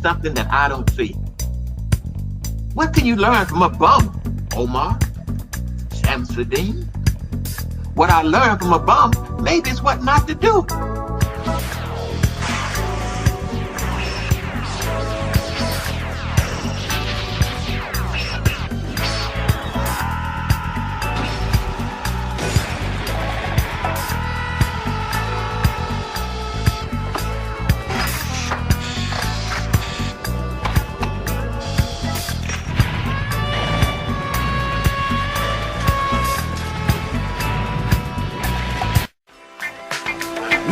something that I don't see. What can you learn from a bum, Omar? Shamsuddin? What I learned from a bum, maybe it's what not to do.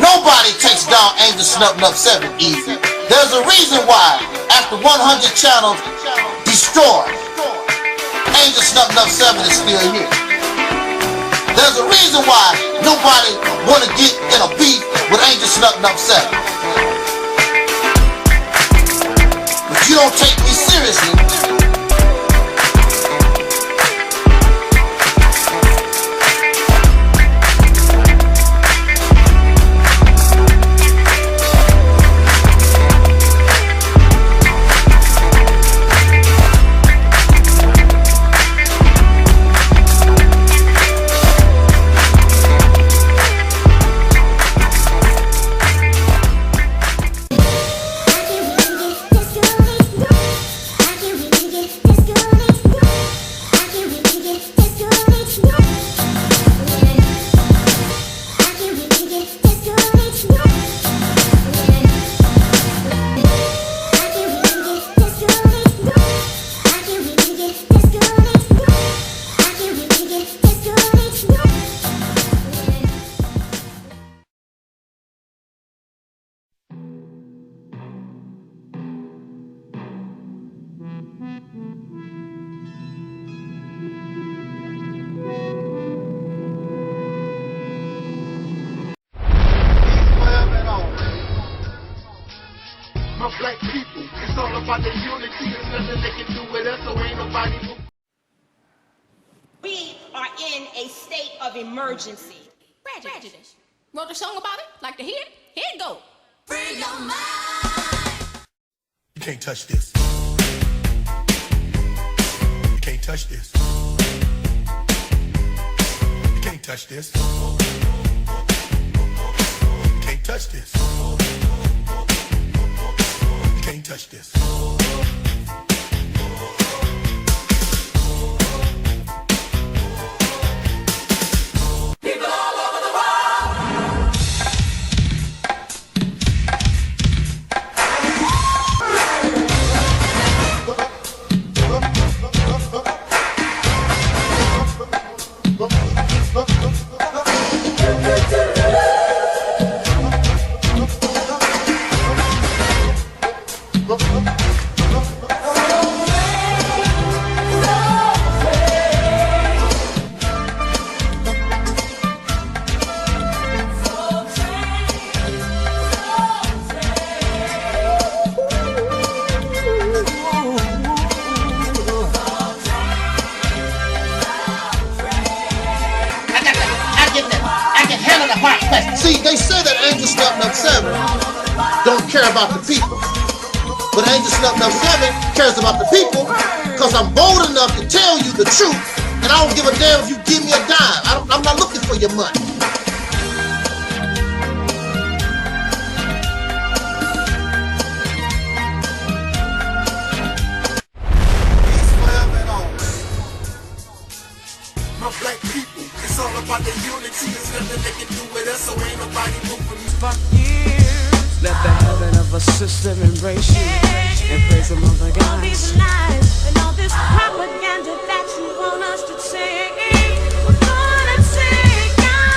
Nobody takes down Angel Snuffing Up 7 easy. There's a reason why, after 100 channels destroyed, Angel Snuffing Up 7 is still here. There's a reason why nobody want to get in a beef with Angel Snuffing Up 7. But you don't take me seriously. Black people, it's all about the unity. There's nothing they can do with us, so ain't nobody. We are in a state of emergency. Prejudice. Wrote a song about it? Like to hear it? Here it go. Free your mind. You can't touch this. You can't touch this. You can't touch this. You can't touch this. Can't touch this. People all over the world. See, they say that Angel Snuffing Up 7 don't care about the people. But Angel Snuffing Up 7 cares about the people because I'm bold enough to tell you the truth, and I don't give a damn if you give me a dime. I'm not looking for your money. Black people, it's all about the unity. There's nothing they can do with us, so ain't nobody moving. Fuck years. Let the heaven of a system embrace you and praise the mother God. All these lies and all this propaganda that you want us to say. We're gonna take out.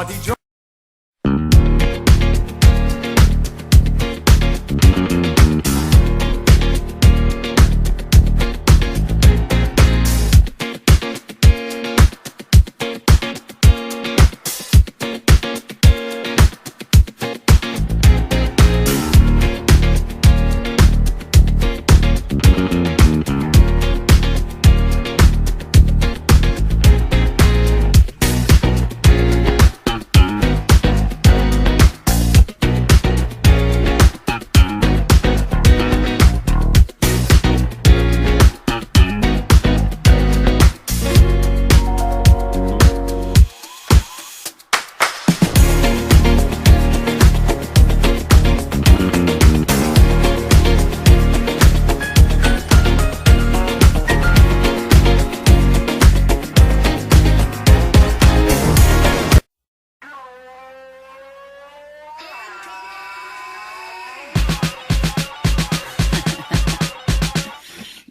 Nobody join.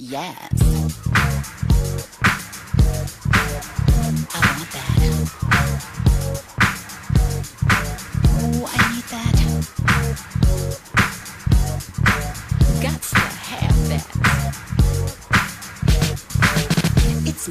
Yes. I want that. Oh, I need that. Gots to have that. It's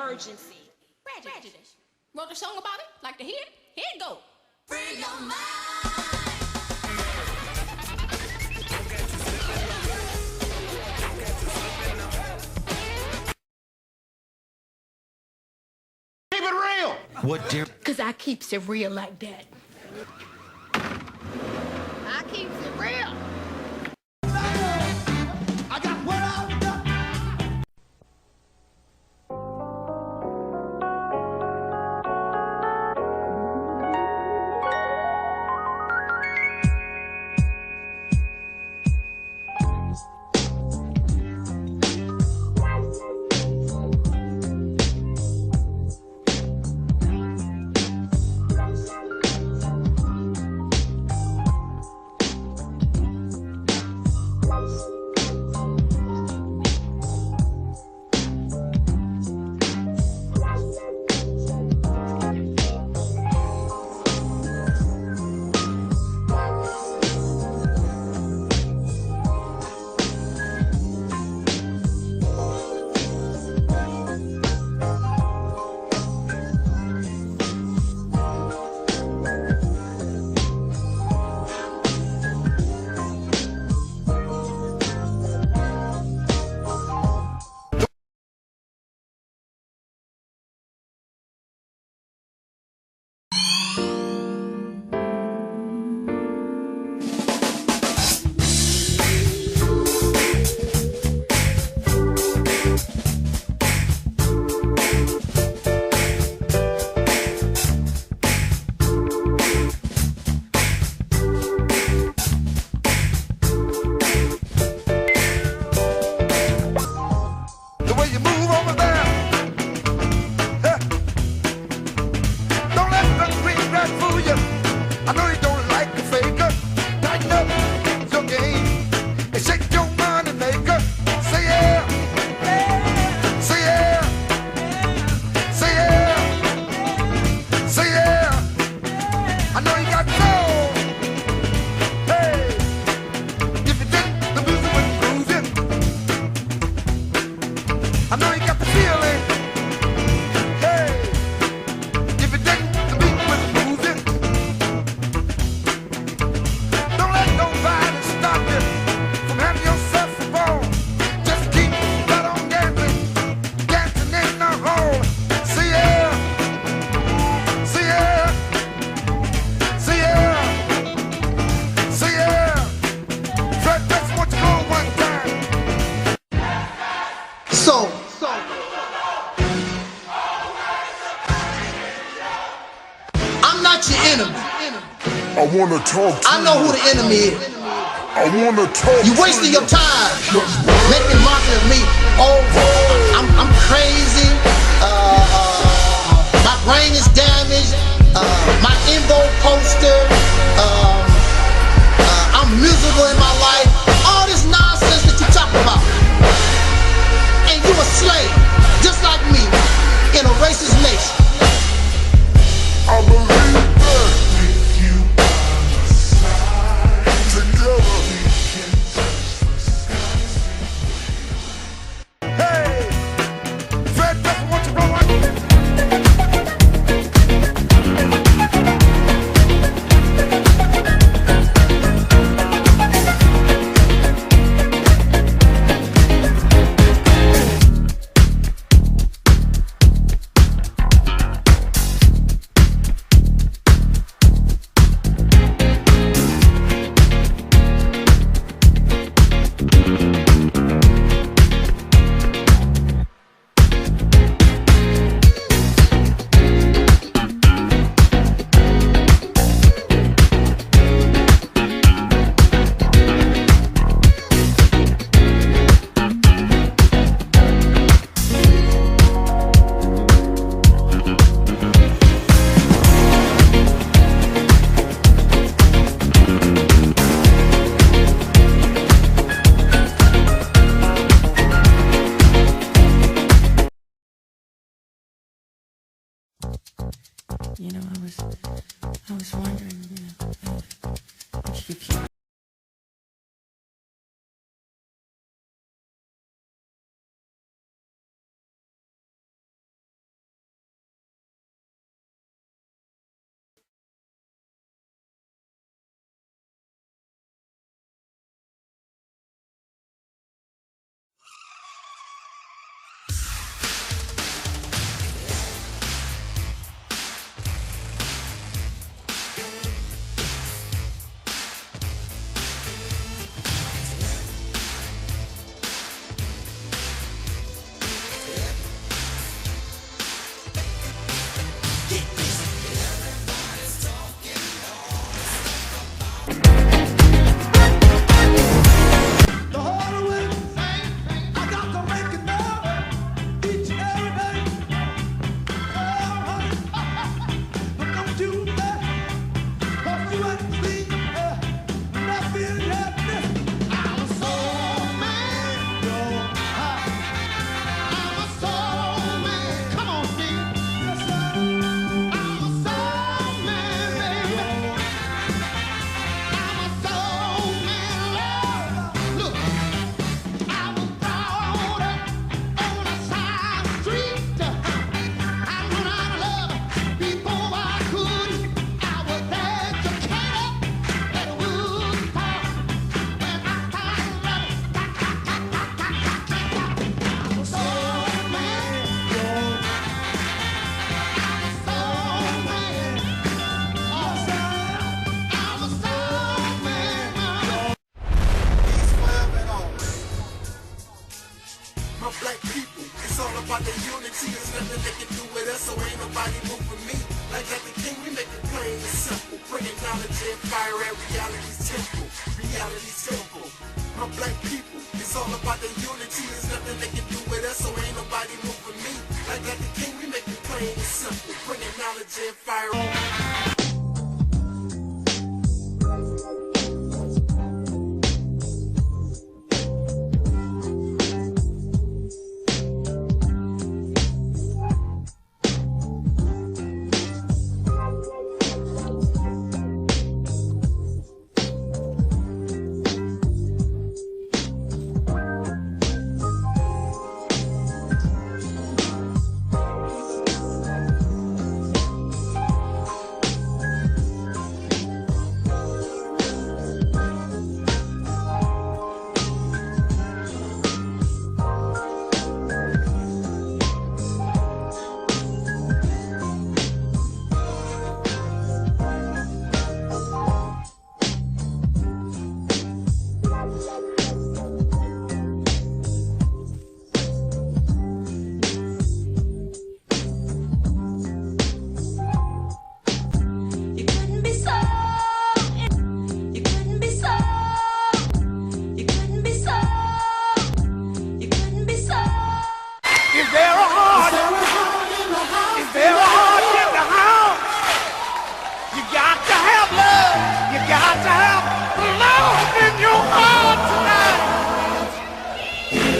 emergency. Prejudice. Wrote a song about it? Like to hear it? Here it go. Free your mind. Keep it real. What, dear? Cause I keeps it real like that. I keeps it real. I got what I've got. So I'm not your enemy. I wanna talk to I know who the enemy is. I wanna talk. You wasting your time making mockery of me. Oh, I'm crazy. My brain is damaged. My EnVogue poster. I'm miserable in my life. All this nonsense that you talk about. And you a slave, just like me, in a racist nation. I believe that with you by my side, together we can touch the sky. Hey, Fred Pepper, what you going? You know, I was wondering, if you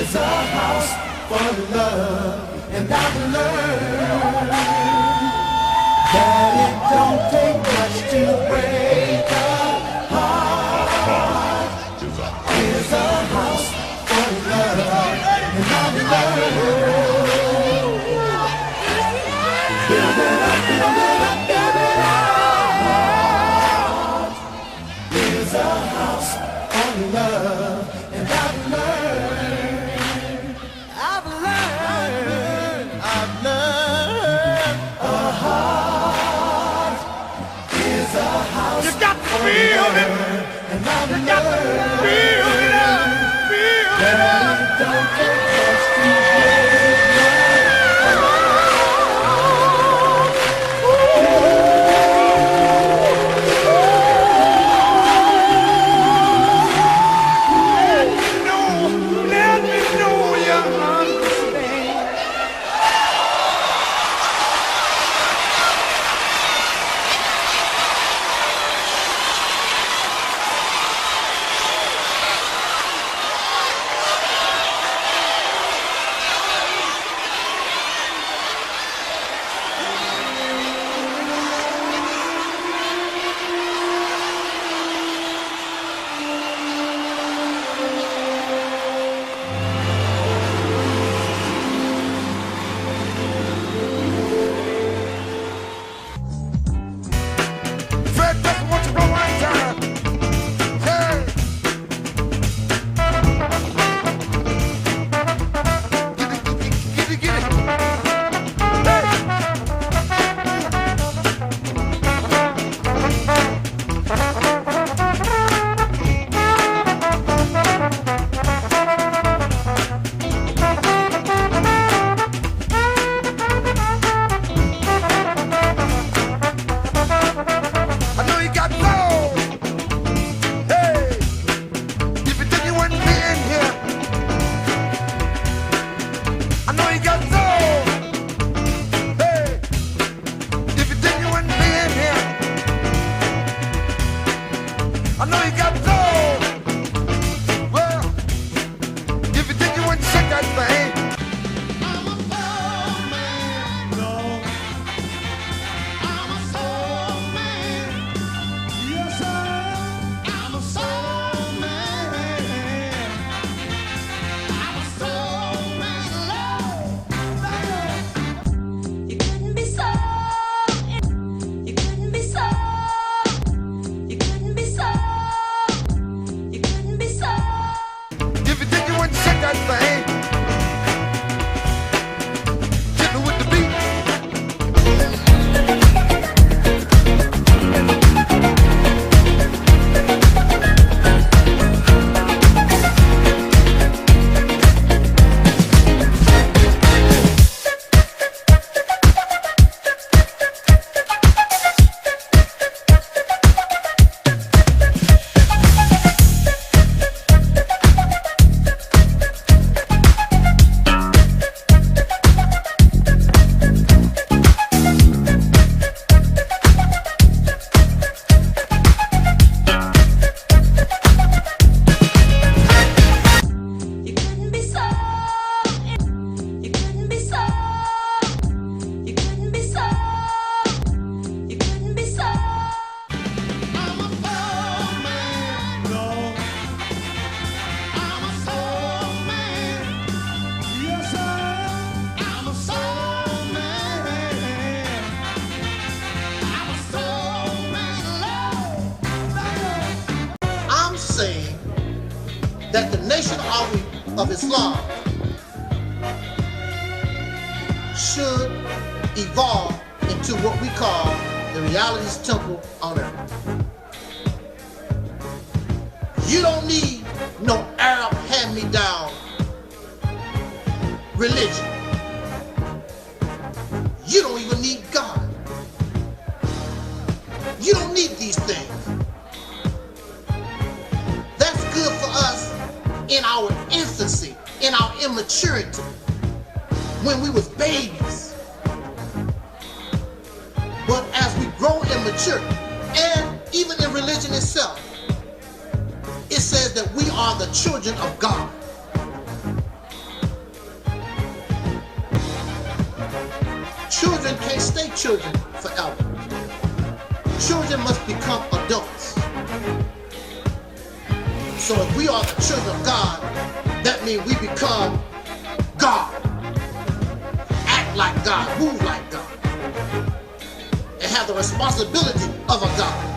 is a house for love, and I've learned that it don't take much to break a heart. Is a house for love, and I've learned. Build it up, build it up, build it up. Is a house for love, and I've learned. I've learned. A heart is a house. You got to feel it, and I've learned. You got to feel it, that it don't take much to break. That the nation of Islam should evolve into what we call the Realist temple on earth. You don't need no Arab hand-me-down religion. You don't even need God. You don't need these things. That's good for us in our infancy, in our immaturity, when we was babies. But as we grow and mature, and even in religion itself, it says that we are the children of God. children can't stay children forever. Children must become adults. So if we are the children of God, that means we become God. Act like God, move like God, and have the responsibility of a God.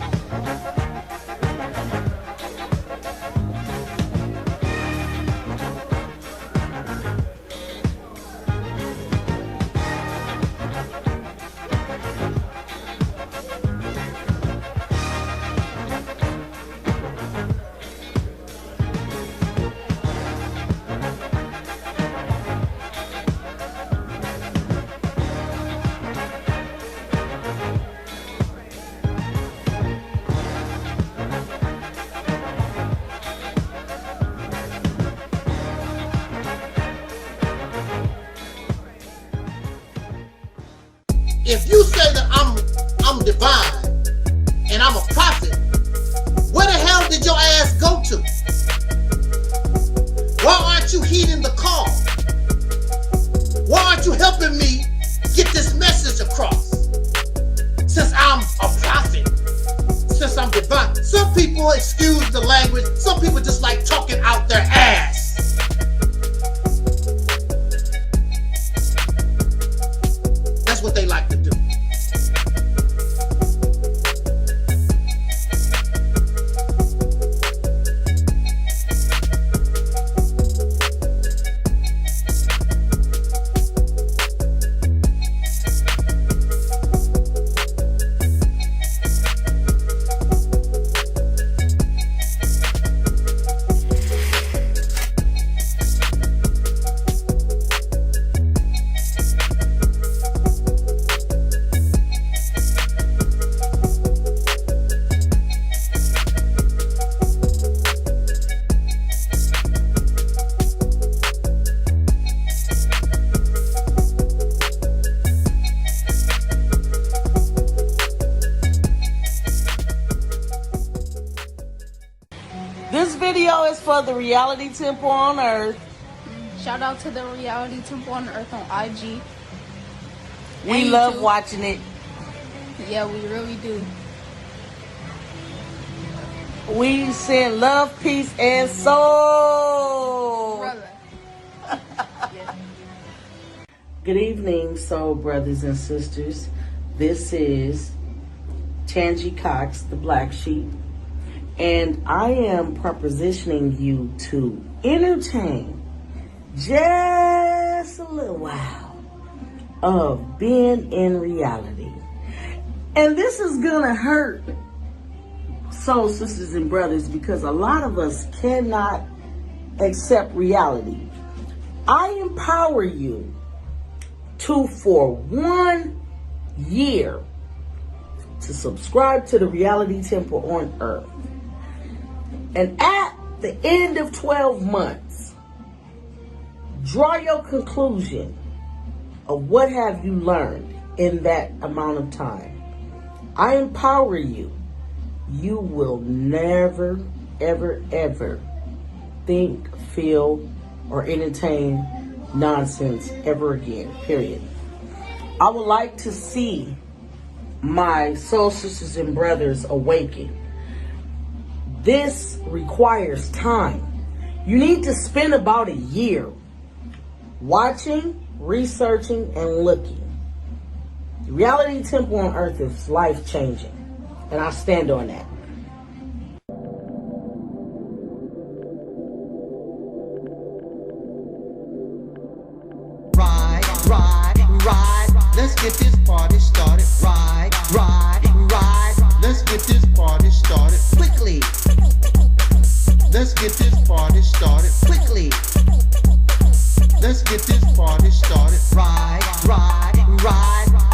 If you say that I'm divine and I'm a prophet, where the hell did your ass go to? Why aren't you heeding the call? Why aren't you helping me get this message across? Since I'm a prophet, since I'm divine. Some people, excuse the language, some people just like talking out their ass. That's what they like to do. This video is for the Reality Temple on Earth. Shout out to the Reality Temple on Earth on IG. We love watching it. Yeah, we really do. We send love, peace, and soul. Brother. Yeah. Good evening, soul brothers and sisters. This is Tangi Cox, the Black Sheep. And I am propositioning you to entertain just a little while of being in reality. And this is gonna hurt soul sisters and brothers because a lot of us cannot accept reality. I empower you to, for 1 year, to subscribe to the Reality Temple on Earth. And at the end of 12 months, draw your conclusion of what have you learned in that amount of time. I empower you. You will never, ever, ever think, feel, or entertain nonsense ever again, period. I would like to see my soul sisters and brothers awaken. This requires time. You need to spend about a year watching, researching, and looking. The Reality Temple on Earth is life-changing, and I stand on that. Ride, let's get this party started. Ride, let's get this party started quickly. Let's get this party started quickly. Let's get this party started. Ride,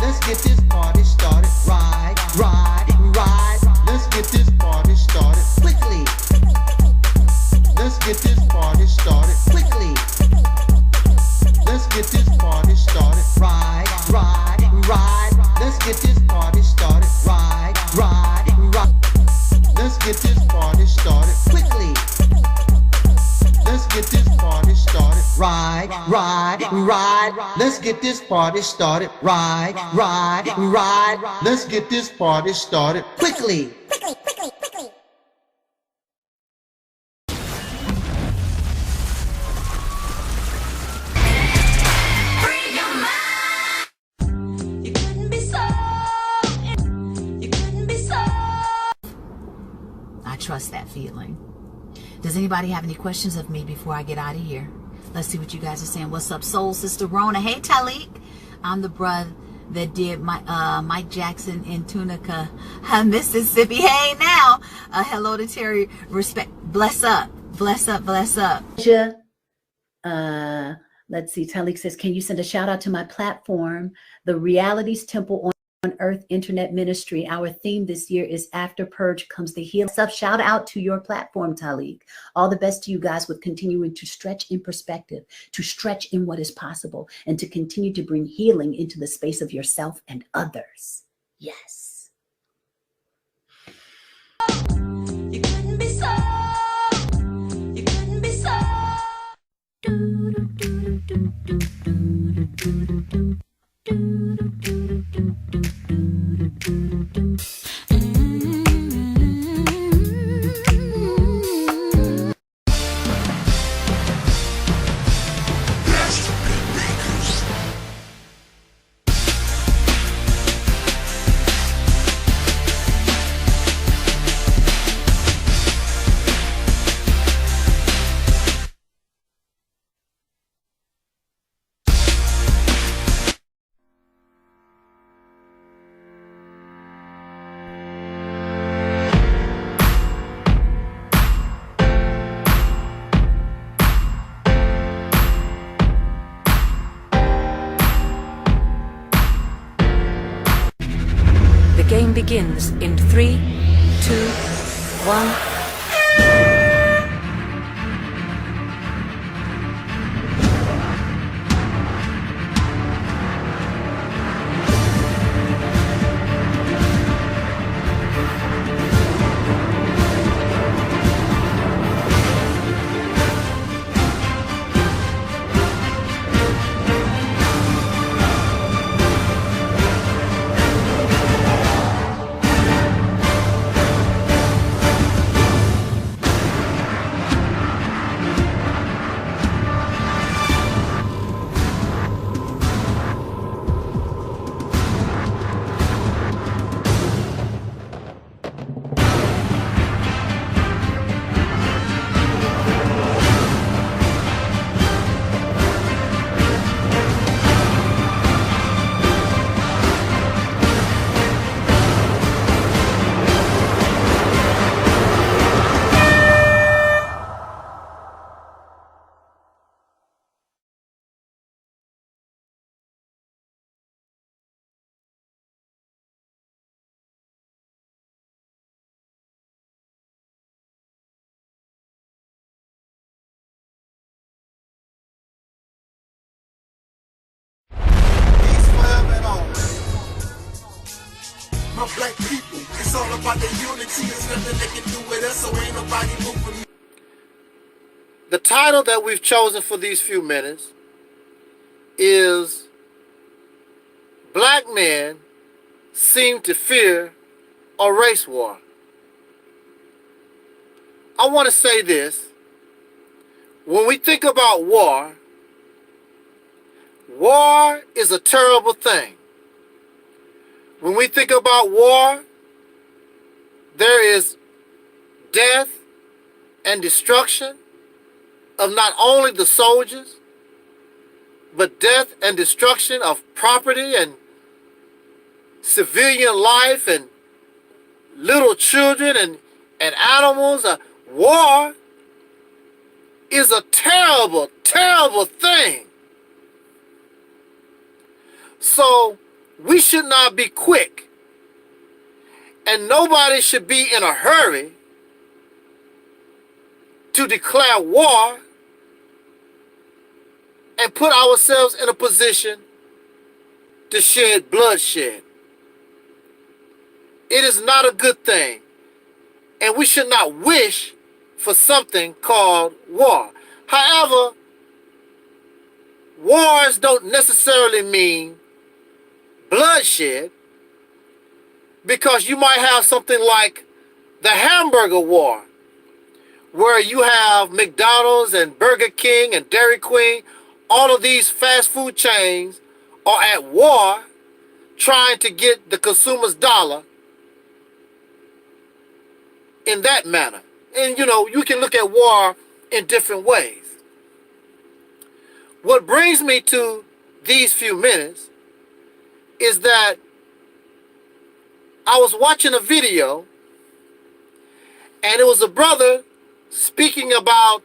let's get this party started. Ride, let's get this party started quickly. Let's get this party started quickly. Let's get this party started. Ride, let's get this party started. Ride, let's get this party started quickly. Let's get this party started. ride, ride, ride. Let's get this party started. Ride, ride, ride. Let's get this party started quickly. Quickly, quickly, quickly. Free your mind. You couldn't be so. You couldn't be so. I trust that feeling. Does anybody have any questions of me before I get out of here? Let's see what you guys are saying. What's up, Soul Sister Rona? Hey, Taalik. I'm the brother that did Mike Jackson in Tunica, Mississippi. Hey, now. Hello to Terry. Respect. Bless up. Bless up. Bless up. Let's see. Taalik says, can you send a shout out to my platform, the Realities Temple on Earth Internet Ministry? Our theme this year is After Purge Comes the Heal. Shout out to your platform, Taalik. All the best to you guys with continuing to stretch in perspective, to stretch in what is possible, and to continue to bring healing into the space of yourself and others. Yes. You couldn't be so. You couldn't be so. The game begins in 3, 2, 1. My black people, it's all about the unity. There's nothing they can do with us, so ain't nobody moving. The title that we've chosen for these few minutes is Black Men Seem to Fear a Race War. I want to say this. When we think about war, war is a terrible thing. When we think about war, there is death and destruction of not only the soldiers, but death and destruction of property and civilian life and little children and animals. War is a terrible, terrible thing. So we should not be quick, and nobody should be in a hurry to declare war and put ourselves in a position to shed bloodshed. It is not a good thing, and we should not wish for something called war. However, wars don't necessarily mean bloodshed, because you might have something like the hamburger war, where you have McDonald's and Burger King and Dairy Queen, all of these fast food chains are at war trying to get the consumer's dollar in that manner. And, you know, you can look at war in different ways. What brings me to these few minutes is that I was watching a video, and it was a brother speaking about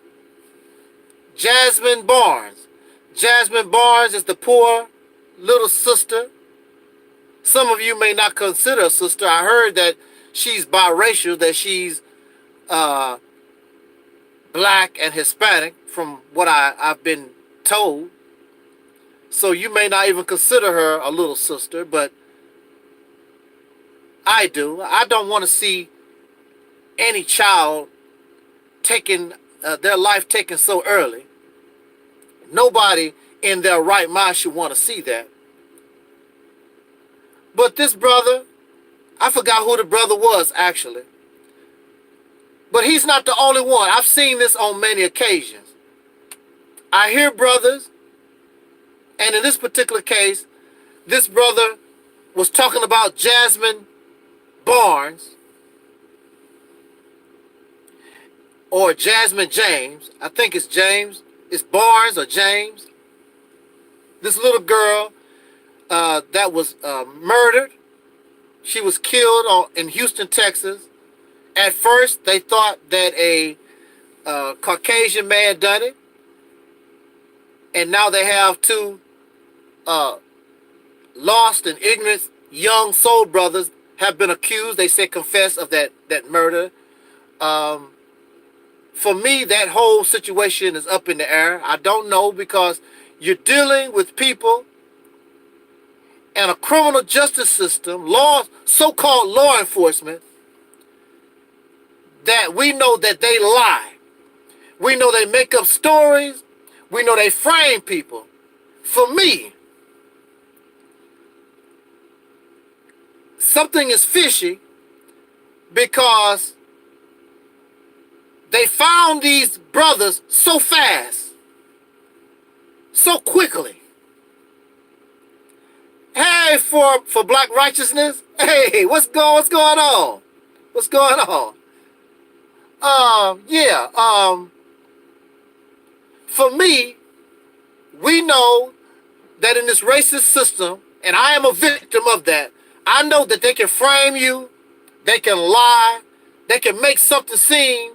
Jasmine Barnes. Jasmine Barnes is the poor little sister. Some of you may not consider a sister. I heard that she's biracial, that she's black and Hispanic, from what I've been told. So you may not even consider her a little sister, but I do. I don't want to see any child taking their life taken so early. Nobody in their right mind should want to see that. But this brother, I forgot who the brother was actually, but he's not the only one. I've seen this on many occasions. I hear brothers, and in this particular case, this brother was talking about Jasmine Barnes, or Jasmine James. I think it's James. It's Barnes or James. This little girl that was murdered. She was killed in Houston, Texas. At first, they thought that a Caucasian man done it. And now they have two lost and ignorant young soul brothers have been accused. They said confess of that murder. For me, that whole situation is up in the air. I don't know, because you're dealing with people and a criminal justice system, so-called law enforcement, that we know that they lie. We know they make up stories. We know they frame people. For me, something is fishy, because they found these brothers so fast, so quickly. Hey, for black righteousness, hey, what's going on? What's going on? For me, we know that in this racist system, and I am a victim of that, I know that they can frame you, they can lie, they can make something seem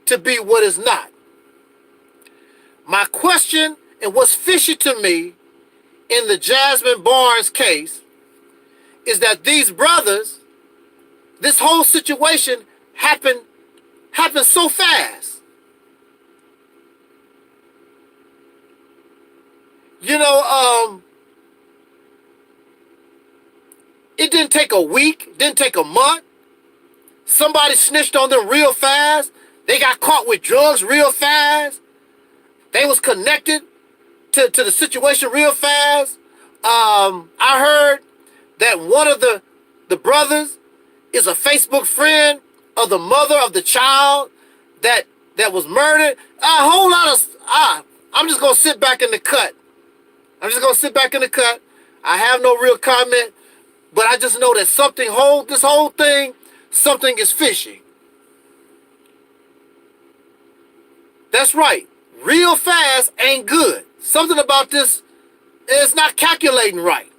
to be what is not. My question, and what's fishy to me in the Jasmine Barnes case, is that these brothers, this whole situation happened so fast. You know, it didn't take a week, didn't take a month. Somebody snitched on them real fast. They got caught with drugs real fast. They was connected to the situation real fast. I heard that one of the brothers is a Facebook friend of the mother of the child that was murdered. A whole lot of... I'm just going to sit back in the cut. I have no real comment, but I just know that this whole thing, something is fishy. That's right. Real fast ain't good. Something about this is not calculating right.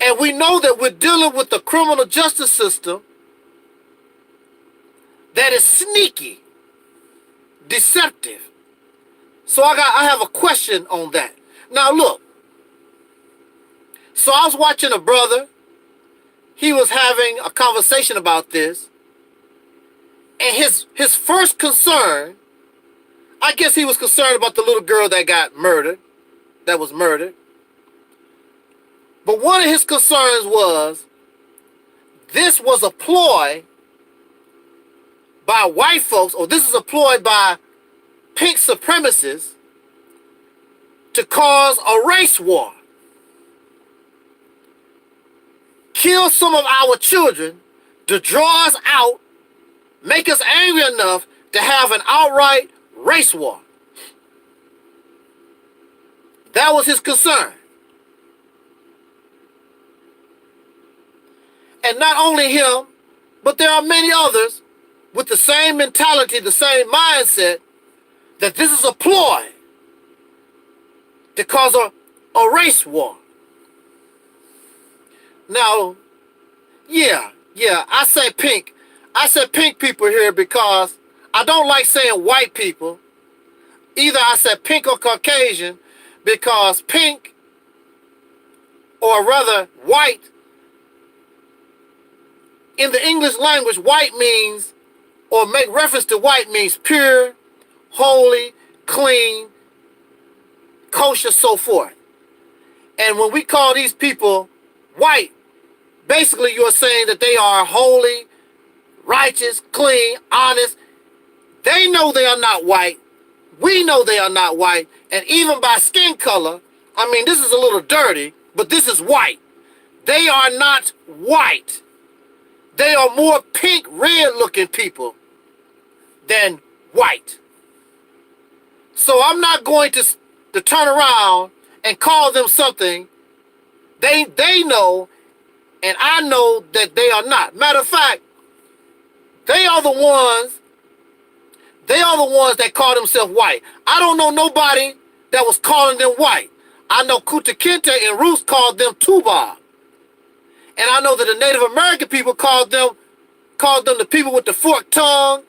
And we know that we're dealing with the criminal justice system that is sneaky, deceptive. So I have a question on that. Now look. So I was watching a brother. He was having a conversation about this. And his first concern, I guess he was concerned about the little girl that was murdered. But one of his concerns was, this was a ploy by white folks, or this is a ploy by pink supremacists to cause a race war. Kill some of our children to draw us out, make us angry enough to have an outright race war. That was his concern. And not only him, but there are many others with the same mentality, the same mindset, that this is a ploy to cause a race war. Now, yeah, I say pink. I said pink people here because I don't like saying white people. Either I said pink or Caucasian because pink, or rather white, in the English language, white means, or make reference to white means pure, holy, clean, kosher, so forth. And when we call these people white, basically you're saying that they are holy, righteous, clean, honest. They know they are not white. We know they are not white. And even by skin color, I mean, this is a little dirty, but this is white. They are not white. They are more pink, red looking people than white. So I'm not going to turn around and call them something they know and I know that they are not. Matter of fact, they are the ones that call themselves white. I don't know nobody that was calling them white. I know Kunta Kinte and Ruth called them Tuba. And I know that the Native American people called them the people with the forked tongue,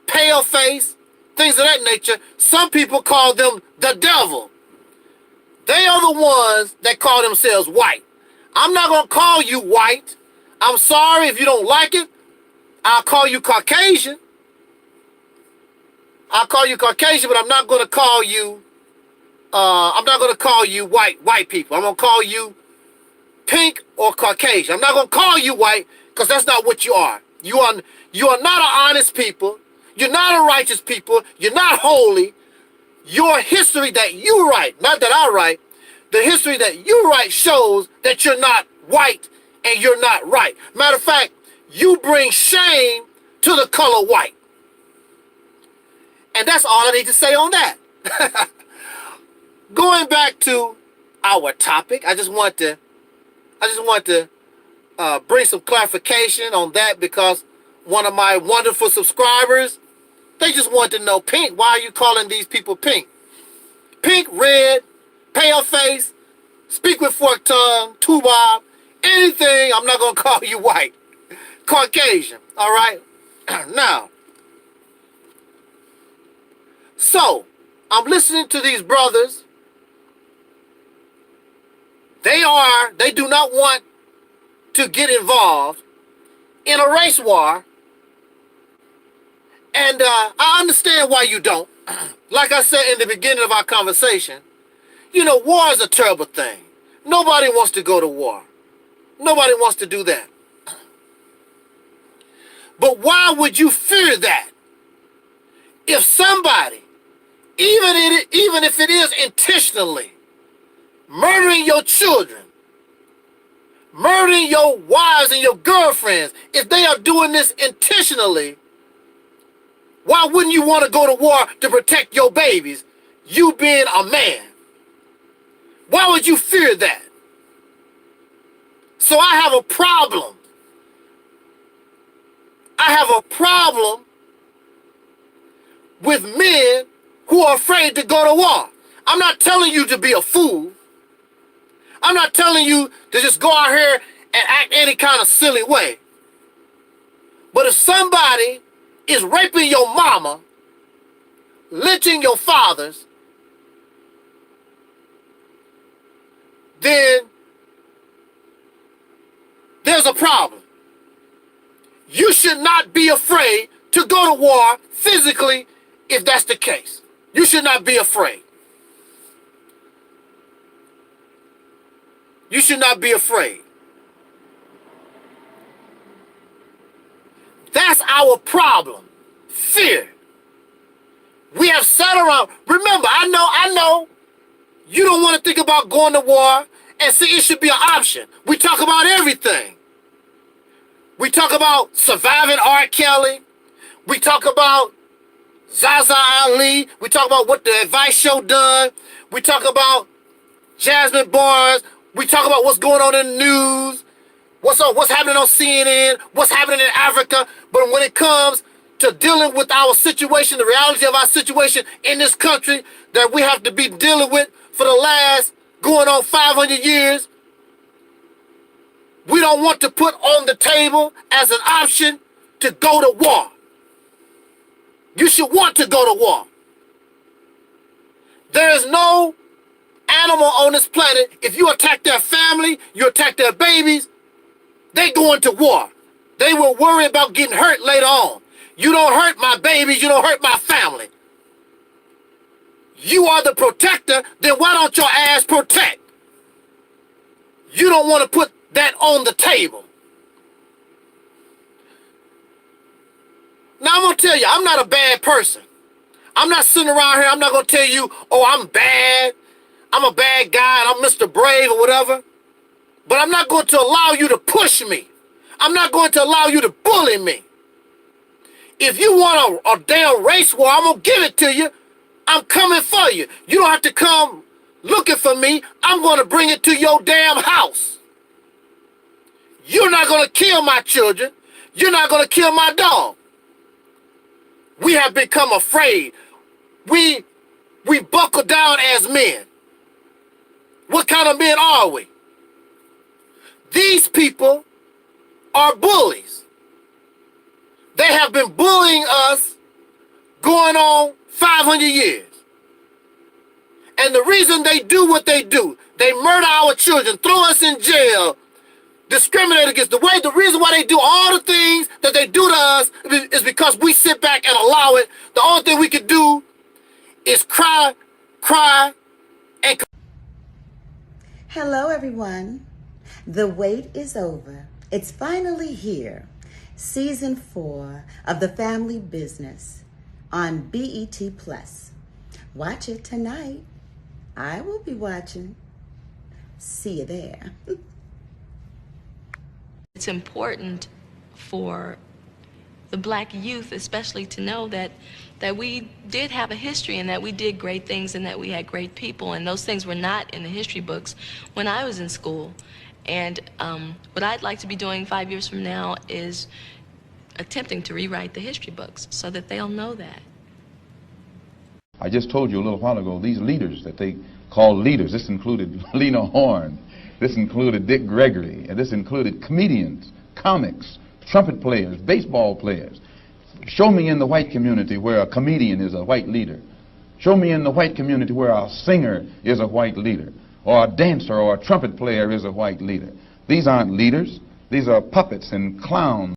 pale face, things of that nature. Some people call them the devil. They are the ones that call themselves white. I'm not going to call you white. I'm sorry if you don't like it. I'll call you Caucasian. I'll call you Caucasian, but I'm not going to call you white people. I'm going to call you pink or Caucasian. I'm not going to call you white because that's not what you are. You are not an honest people. You're not a righteous people. You're not holy. Your history that you write, not that I write, the history that you write shows that you're not white and you're not right. Matter of fact, you bring shame to the color white. And that's all I need to say on that. Going back to our topic, I just want to bring some clarification on that because one of my wonderful subscribers, they just want to know, pink, why are you calling these people pink? Pink, red, pale face, speak with forked tongue, tuba, anything, I'm not going to call you white. Caucasian, all right? Now, so, I'm listening to these brothers. They do not want to get involved in a race war. And I understand why you don't. Like I said in the beginning of our conversation, you know, war is a terrible thing. Nobody wants to go to war. Nobody wants to do that. But why would you fear that? If somebody, even if it is intentionally, murdering your children, murdering your wives and your girlfriends, if they are doing this intentionally, why wouldn't you want to go to war to protect your babies, you being a man? Why would you fear that? So I have a problem. I have a problem with men who are afraid to go to war. I'm not telling you to be a fool. I'm not telling you to just go out here and act any kind of silly way. But if somebody is raping your mama, lynching your fathers, then there's a problem. You should not be afraid to go to war physically if that's the case. You should not be afraid. You should not be afraid. That's our problem. Fear. We have sat around. Remember, I know You don't want to think about going to war and see it should be an option. We talk about everything. We talk about surviving R. Kelly. We talk about Zaza Ali. We talk about what the Advice Show done. We talk about Jasmine Barnes. We talk about what's going on in the news. What's happening on CNN. What's happening in Africa. But when it comes to dealing with our situation, the reality of our situation in this country that we have to be dealing with for the last going on 500 years, we don't want to put on the table as an option to go to war. You should want to go to war. There is no animal on this planet, if you attack their family, you attack their babies, they go into war. They will worry about getting hurt later on. You don't hurt my babies, you don't hurt my family. You are the protector, then why don't your ass protect? You don't want to put that on the table. Now I'm going to tell you, I'm not a bad person. I'm not sitting around here, I'm not going to tell you, oh, I'm bad. I'm a bad guy and I'm Mr. Brave or whatever. But I'm not going to allow you to push me. I'm not going to allow you to bully me. If you want a damn race war, I'm going to give it to you. I'm coming for you. You don't have to come looking for me. I'm going to bring it to your damn house. You're not going to kill my children. You're not going to kill my dog. We have become afraid. We buckle down as men. What kind of men are we? These people are bullies. They have been bullying us going on 500 years. And the reason they do what they do, they murder our children, throw us in jail, discriminate against the reason why they do all the things that they do to us is because we sit back and allow it. The only thing we can do is cry, and... Hello, everyone. The wait is over. It's finally here. Season 4 of The Family Business on BET+. Watch it tonight. I will be watching. See you there. It's important for the Black youth especially to know that we did have a history and that we did great things and that we had great people, and those things were not in the history books when I was in school. And what I'd like to be doing 5 years from now is attempting to rewrite the history books so that they'll know that. I just told you a little while ago, these leaders that they call leaders, this included Lena Horne, this included Dick Gregory, and this included comedians, comics, trumpet players, baseball players. Show me in the white community where a comedian is a white leader. Show me in the white community where a singer is a white leader, or a dancer or a trumpet player is a white leader. These aren't leaders. These are puppets and clowns.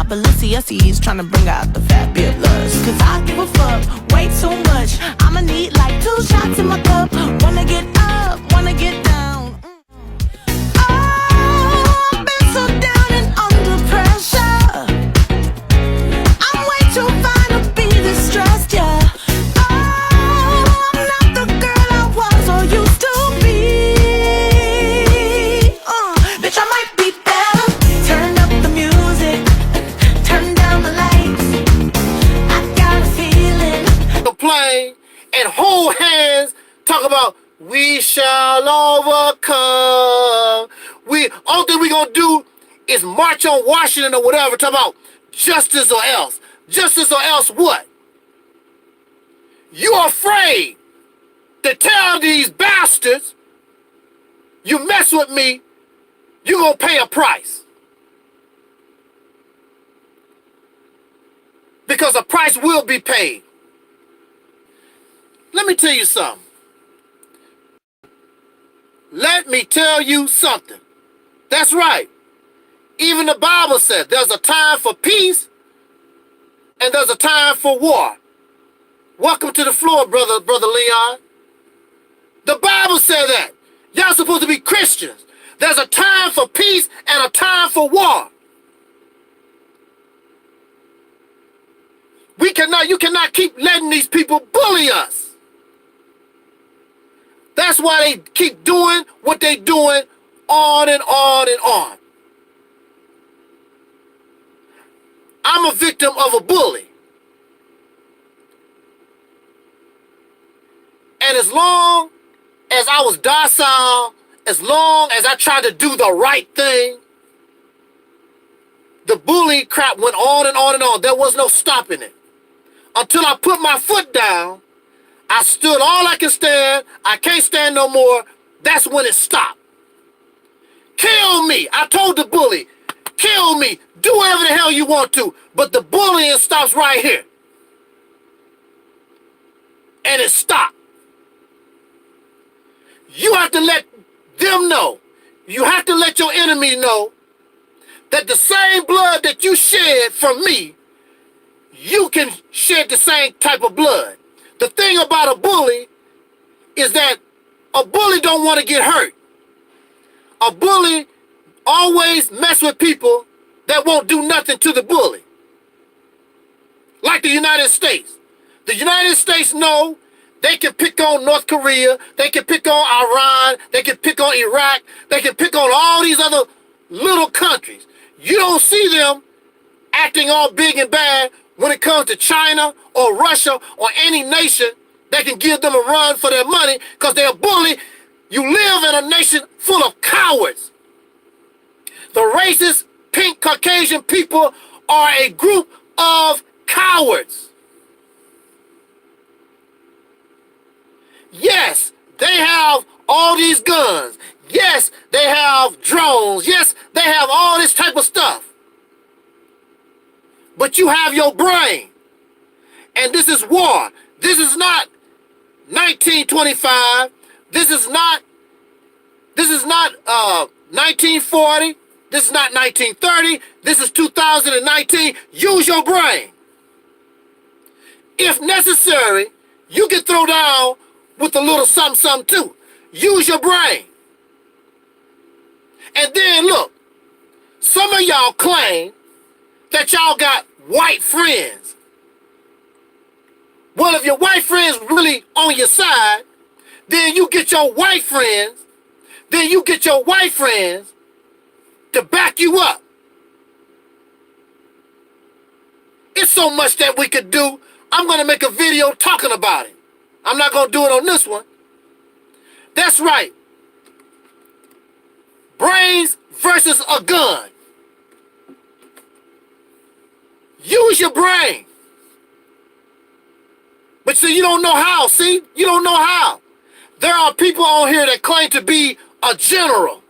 Balenciagas trying to bring out the fabulous. Cause I give a fuck way too much. I'ma need like 2 shots in my cup. Wanna get up, wanna get down. Oh, I've been so down and under pressure. I'm way too fine to be distressed, yeah. Oh, I'm not the girl I was or used to be. Bitch, I might be better. Turn up the music. And hold hands, talk about we shall overcome. All thing we gonna do is march on Washington or whatever, talk about justice or else. Justice or else what? You're afraid to tell these bastards, you mess with me, you're going to pay a price. Because a price will be paid. Let me tell you something. Let me tell you something. That's right. Even the Bible said there's a time for peace and there's a time for war. Welcome to the floor, Brother Leon. The Bible said that. Y'all supposed to be Christians. There's a time for peace and a time for war. You cannot keep letting these people bully us. That's why they keep doing what they doing on and on and on. I'm a victim of a bully. And as long as I was docile, as long as I tried to do the right thing, the bully crap went on and on and on. There was no stopping it. Until I put my foot down, I stood all I can stand. I can't stand no more. That's when it stopped. Kill me. I told the bully, kill me. Do whatever the hell you want to. But the bullying stops right here. And it stopped. You have to let them know. You have to let your enemy know that the same blood that you shed for me, you can shed the same type of blood. The thing about a bully is that a bully don't want to get hurt. A bully always mess with people that won't do nothing to the bully. Like the United States. The United States know they can pick on North Korea, they can pick on Iran, they can pick on Iraq, they can pick on all these other little countries. You don't see them acting all big and bad when it comes to China or Russia or any nation that can give them a run for their money because they're a bully. You live in a nation full of cowards. The racist, pink, Caucasian people are a group of cowards. Yes, they have all these guns. Yes, they have drones. Yes, they have all this type of stuff. But you have your brain. And this is war. This is not 1925. This is not 1940. This is not 1930. This is 2019. Use your brain. If necessary, you can throw down with a little something too. Use your brain. And then look, some of y'all claim that y'all got white friends. Well, if your white friends really on your side, then you get your white friends, to back you up. It's so much that we could do. I'm going to make a video talking about it. I'm not going to do it on this one. That's right. Brains versus a gun. Use your brain. But see, you don't know how. See? You don't know how. There are people on here that claim to be a general.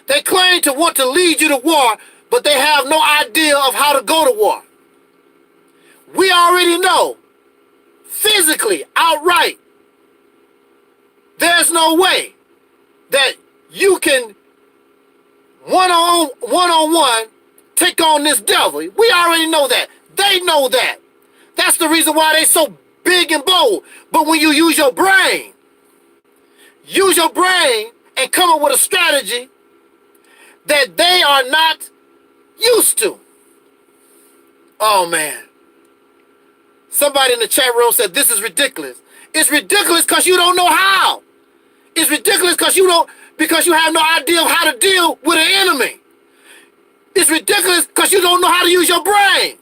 They claim to want to lead you to war, but they have no idea of how to go to war. We already know, physically, outright, there's no way that you can one-on-one take on this devil. We already know that. They know that. That's the reason why they're so big and bold. But when you use your brain and come up with a strategy that they are not used to. Oh, man. Somebody in the chat room said this is ridiculous. It's ridiculous because you don't know how. It's ridiculous because you have no idea of how to deal with an enemy. It's ridiculous because you don't know how to use your brain.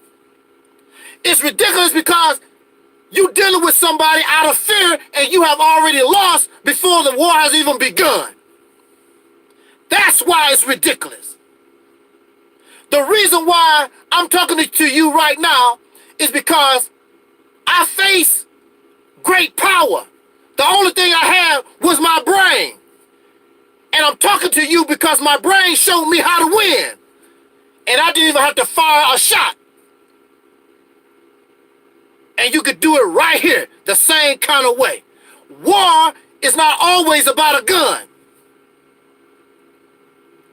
It's ridiculous because you're dealing with somebody out of fear and you have already lost before the war has even begun. That's why it's ridiculous. The reason why I'm talking to you right now is because I face great power. The only thing I had was my brain. And I'm talking to you because my brain showed me how to win. And I didn't even have to fire a shot. And you could do it right here, the same kind of way. War is not always about a gun.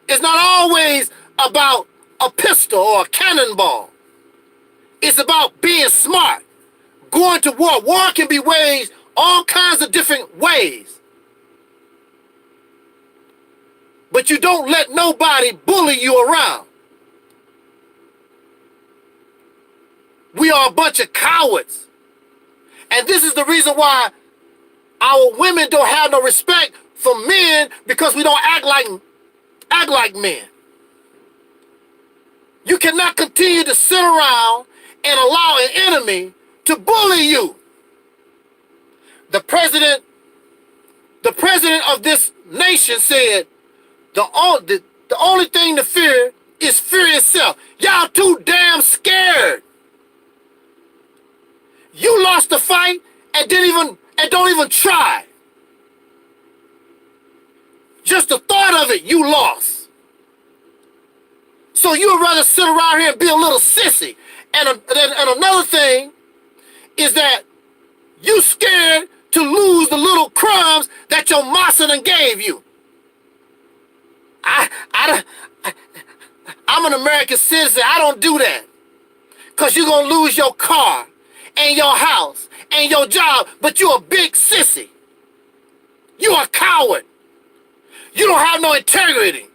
It's not always about a pistol or a cannonball. It's about being smart, going to war. War can be waged all kinds of different ways. But you don't let nobody bully you around. We are a bunch of cowards. And this is the reason why our women don't have no respect for men, because we don't act like men. You cannot continue to sit around and allow an enemy to bully you. The president of this nation said the only thing to fear is fear itself. Y'all too damn scared. You lost the fight and don't even try. Just the thought of it, you lost. So you would rather sit around here and be a little sissy. And another thing is that you scared to lose the little crumbs that your massa done gave you. I'm an American citizen. I don't do that. Because you're going to lose your car and your house and your job, but you're a big sissy. You're a coward. You don't have no integrity.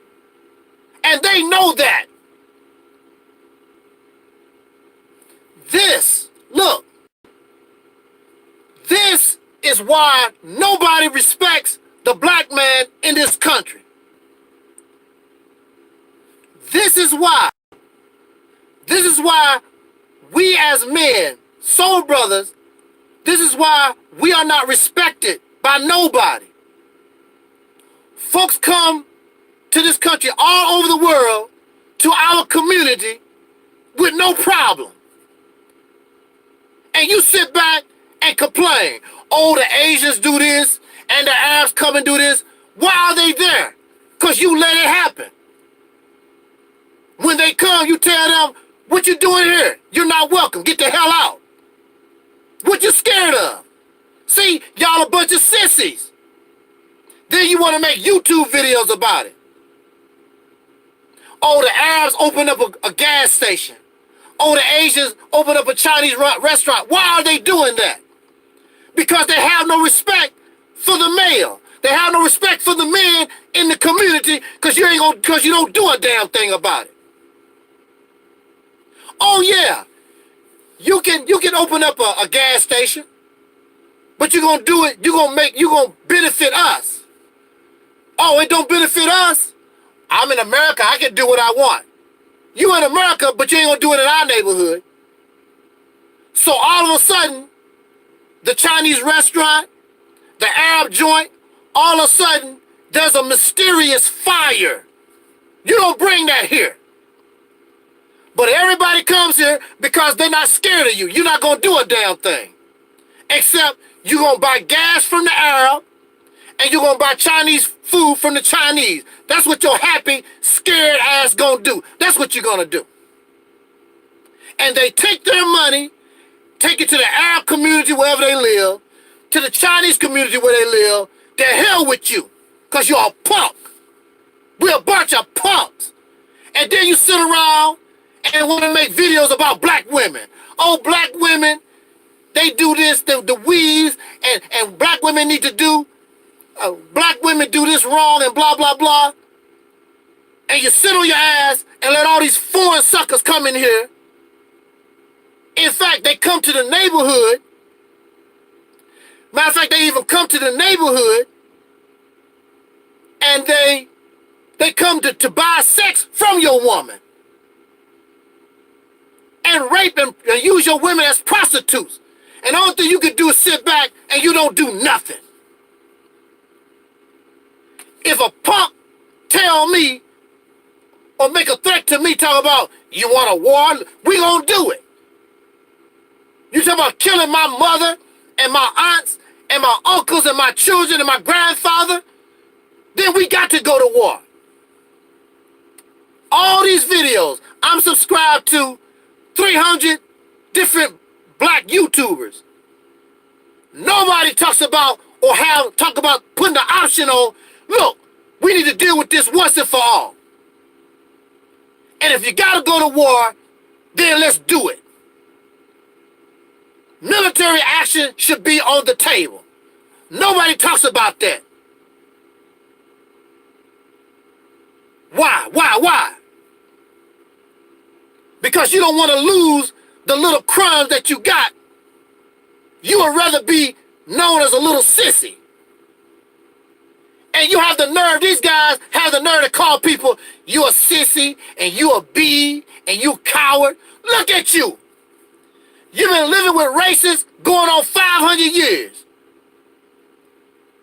And they know that. This is why nobody respects the black man in this country. This is why we as men, soul brothers, this is why we are not respected by nobody. Folks come to this country all over the world, to our community, with no problem. And you sit back and complain, oh, the Asians do this, and the Arabs come and do this. Why are they there? Because you let it happen. When they come, you tell them, what you doing here? You're not welcome. Get the hell out. What you scared of? See, y'all a bunch of sissies. Then you want to make YouTube videos about it. Oh, the Arabs open up a gas station. Oh, the Asians open up a Chinese restaurant. Why are they doing that? Because they have no respect for the male. They have no respect for the men in the community, because you don't do a damn thing about it. Oh yeah, you can open up a gas station, but you're gonna do it. You're gonna benefit us. Oh, it don't benefit us. I'm in America. I can do what I want. You in America, but you ain't gonna do it in our neighborhood. So all of a sudden, the Chinese restaurant, the Arab joint, all of a sudden, there's a mysterious fire. You don't bring that here. But everybody comes here because they're not scared of you. You're not going to do a damn thing. Except you're going to buy gas from the Arab, and you're going to buy Chinese food from the Chinese. That's what your happy, scared ass going to do. That's what you're going to do. And they take their money, take it to the Arab community wherever they live, to the Chinese community where they live. The hell with you, because you're a punk. We're a bunch of punks. And then you sit around and want to make videos about black women. Oh, black women, they do this, the weaves, and black women need to do, black women do this wrong and blah, blah, blah. And you sit on your ass and let all these foreign suckers come in here. In fact, they come to the neighborhood. Matter of fact, they even come to the neighborhood and they come to buy sex from your woman. And rape and use your women as prostitutes. And the only thing you can do is sit back and you don't do nothing. If a punk tell me or make a threat to me, talk about, you want a war, we gonna do it. You talking about killing my mother and my aunts and my uncles and my children and my grandfather, then we got to go to war. All these videos, I'm subscribed to 300 different black YouTubers. Nobody talks about or talk about putting the option on, look, we need to deal with this once and for all. And if you gotta go to war, then let's do it. Military action should be on the table. Nobody talks about that. Why? Because you don't want to lose the little crumbs that you got. You would rather be known as a little sissy. And you have the nerve, these guys have the nerve to call people, you a sissy, and you a bee, and you coward. Look at you. You've been living with racists going on 500 years.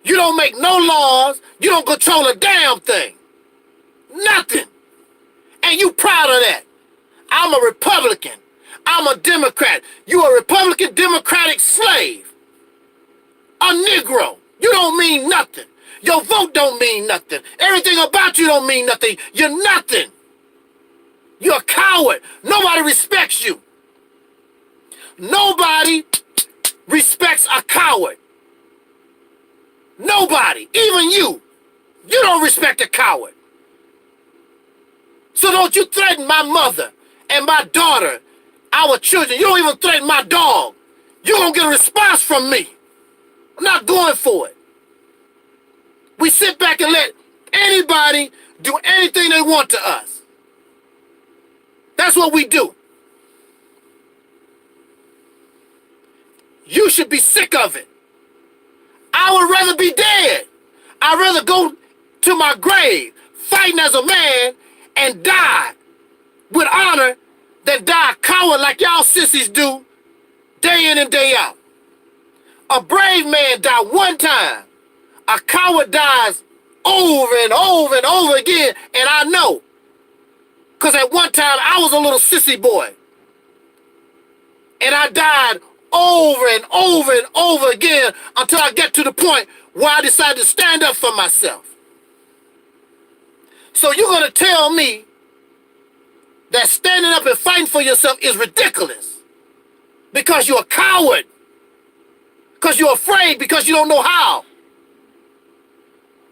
You don't make no laws. You don't control a damn thing. Nothing. And you proud of that. I'm a Republican. I'm a Democrat. You a Republican Democratic slave. A Negro. You don't mean nothing. Your vote don't mean nothing. Everything about you don't mean nothing. You're nothing. You're a coward. Nobody respects you. Nobody respects a coward. Nobody. Even you. You don't respect a coward. So don't you threaten my mother and my daughter, our children. You don't even threaten my dog. You're going to get a response from me. I'm not going for it. We sit back and let anybody do anything they want to us. That's what we do. You should be sick of it. I would rather be dead. I'd rather go to my grave fighting as a man and die with honor than die a coward like y'all sissies do day in and day out. A brave man died one time. A coward dies over and over and over again, and I know. Because at one time, I was a little sissy boy. And I died over and over and over again until I get to the point where I decided to stand up for myself. So you're going to tell me that standing up and fighting for yourself is ridiculous because you're a coward, because you're afraid, because you don't know how.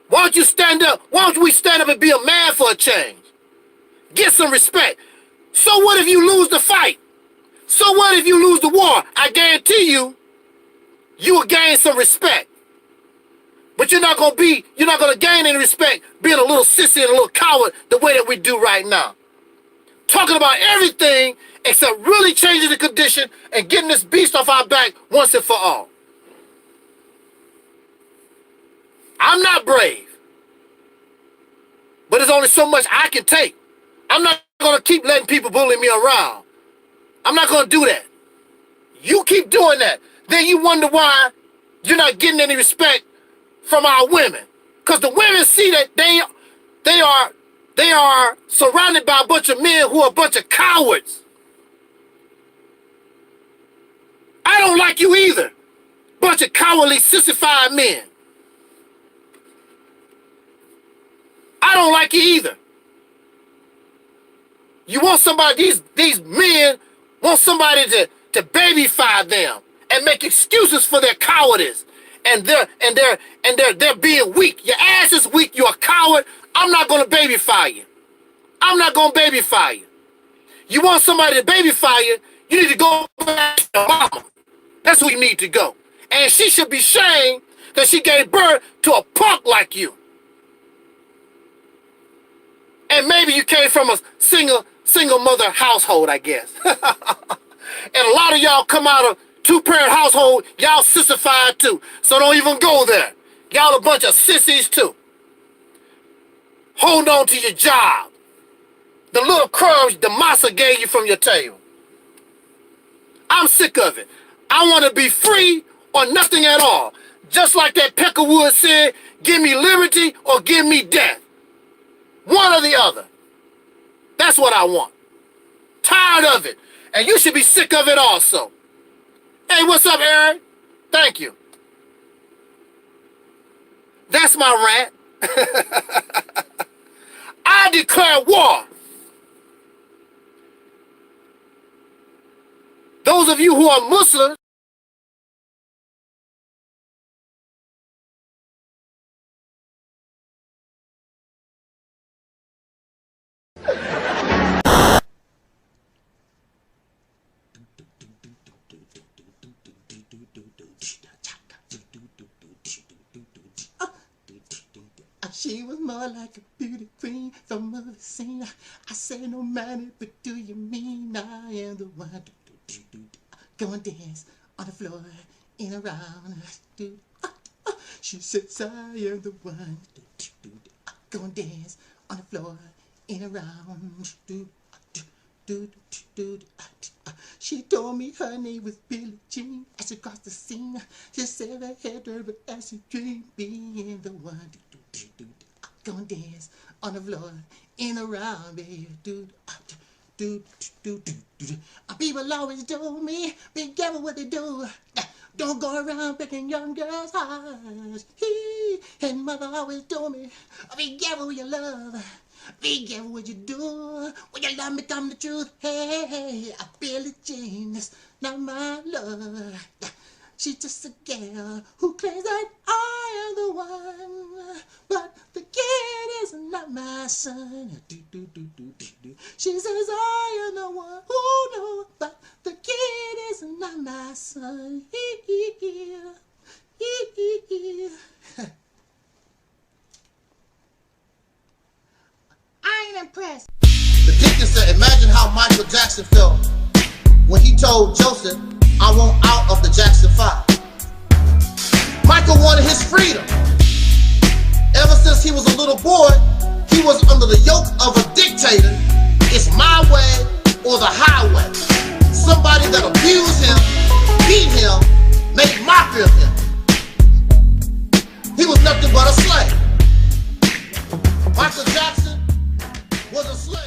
Why don't you stand up? Why don't we stand up and be a man for a change? Get some respect. So what if you lose the fight? So what if you lose the war? I guarantee you, you will gain some respect. But you're not going to gain any respect being a little sissy and a little coward the way that we do right now. Talking about everything except really changing the condition and getting this beast off our back once and for all. I'm not brave. But there's only so much I can take. I'm not going to keep letting people bully me around. I'm not going to do that. You keep doing that. Then you wonder why you're not getting any respect from our women. Because the women see that they are surrounded by a bunch of men who are a bunch of cowards. I don't like you either. Bunch of cowardly, sissified men. I don't like you either. You want somebody, these men want somebody to babyfy them and make excuses for their cowardice. And they're being weak. Your ass is weak. You're a coward. I'm not going to babyfy you. I'm not going to babyfy you. You want somebody to babyfy you, you need to go back to your mama. That's who you need to go. And she should be ashamed that she gave birth to a punk like you. And maybe you came from a single mother household, I guess. And a lot of y'all come out of two-parent household, y'all sissified too. So don't even go there. Y'all a bunch of sissies too. Hold on to your job. The little crumbs the massa gave you from your table. I'm sick of it. I want to be free or nothing at all. Just like that Peckerwood said, give me liberty or give me death. One or the other. That's what I want. Tired of it. And you should be sick of it also. Hey, what's up, Aaron? Thank you. That's my rant. I declare war. Those of you who are Muslims, she was more like a beauty queen from a scene. I say no matter, but do you mean I am the one? Go and dance on the floor in a round. She says I am the one. Go and dance on the floor in a round. She told me her name was Billie Jean. As she crossed the scene, she said I had her as a dream, being the one. Go and dance on the floor in a round, baby. People always told me, be careful what they do. Don't go around breaking young girls' hearts. And mother always told me, be careful with your love. Be careful what you do. When your love become the truth. Hey, I feel it, Jane. That's not my love. She's just a girl who claims that I am the one. But the kid is not my son. She says I am the one who knows. But the kid is not my son. I ain't impressed. The deacon said, imagine how Michael Jackson felt when he told Joseph, I want out of the Jackson 5. Michael wanted his freedom. Ever since he was a little boy, he was under the yoke of a dictator. It's my way or the highway. Somebody that abused him, beat him, made mockery of him. He was nothing but a slave. Michael Jackson was a slave.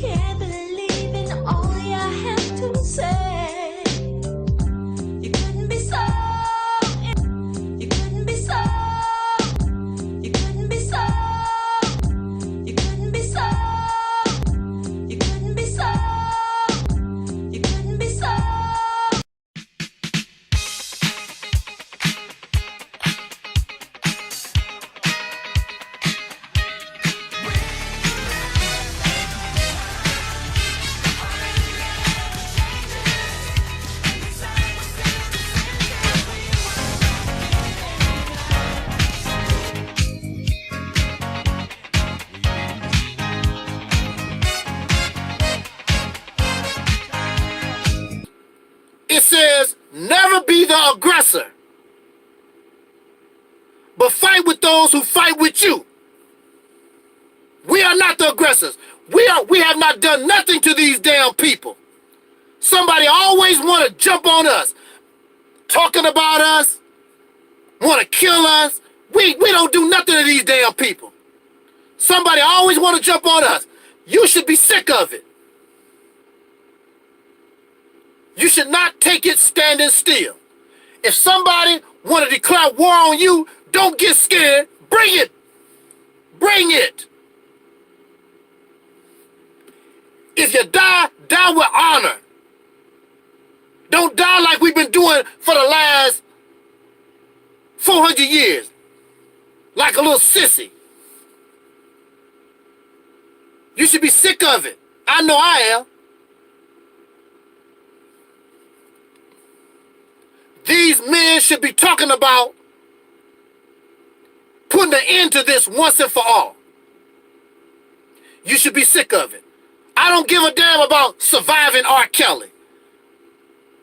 Can't believe in all you have to say. You couldn't be so. You couldn't be so. You couldn't be so. You couldn't be so. You couldn't be so. You couldn't be so. it says, never be the aggressor, but fight with those who fight with you. We are not the aggressors. We have not done nothing to these damn people. Somebody always want to jump on us, talking about us, want to kill us. We don't do nothing to these damn people. Somebody always want to jump on us. You should be sick of it. You should not take it standing still. If somebody want to declare war on you, don't get scared. Bring it. Bring it. If you die, die with honor. Don't die like we've been doing for the last 400 years. Like a little sissy. You should be sick of it. I know I am. These men should be talking about putting an end to this once and for all. You should be sick of it. I don't give a damn about surviving R. Kelly.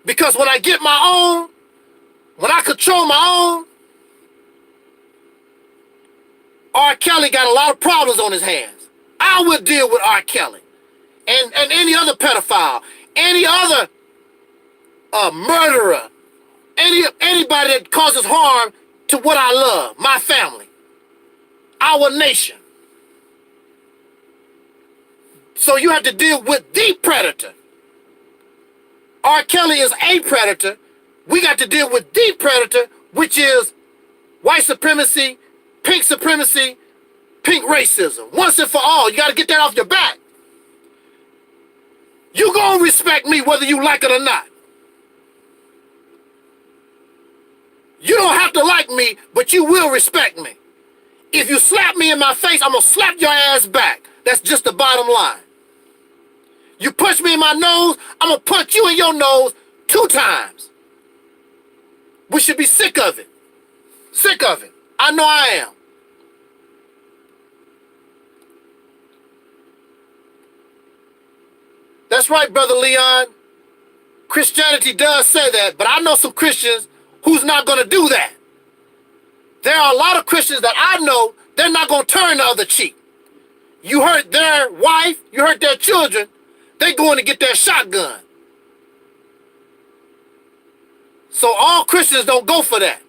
Because when I get my own, when I control my own, R. Kelly got a lot of problems on his hands. I will deal with R. Kelly and any other pedophile, any other murderer, anybody that causes harm to what I love, my family, our nation. So you have to deal with the predator. R. Kelly is a predator. We got to deal with the predator, which is white supremacy, pink racism. Once and for all, you got to get that off your back. You gonna respect me whether you like it or not. You don't have to like me, but you will respect me. If you slap me in my face, I'm gonna slap your ass back. That's just the bottom line. You punch me in my nose, I'm gonna punch you in your nose 2 times. We should be sick of it. Sick of it. I know I am. That's right, Brother Leon. Christianity does say that, but I know some Christians who's not going to do that. There are a lot of Christians that I know, they're not going to turn the other cheek. You hurt their wife, you hurt their children, they going to get their shotgun. So all Christians don't go for that.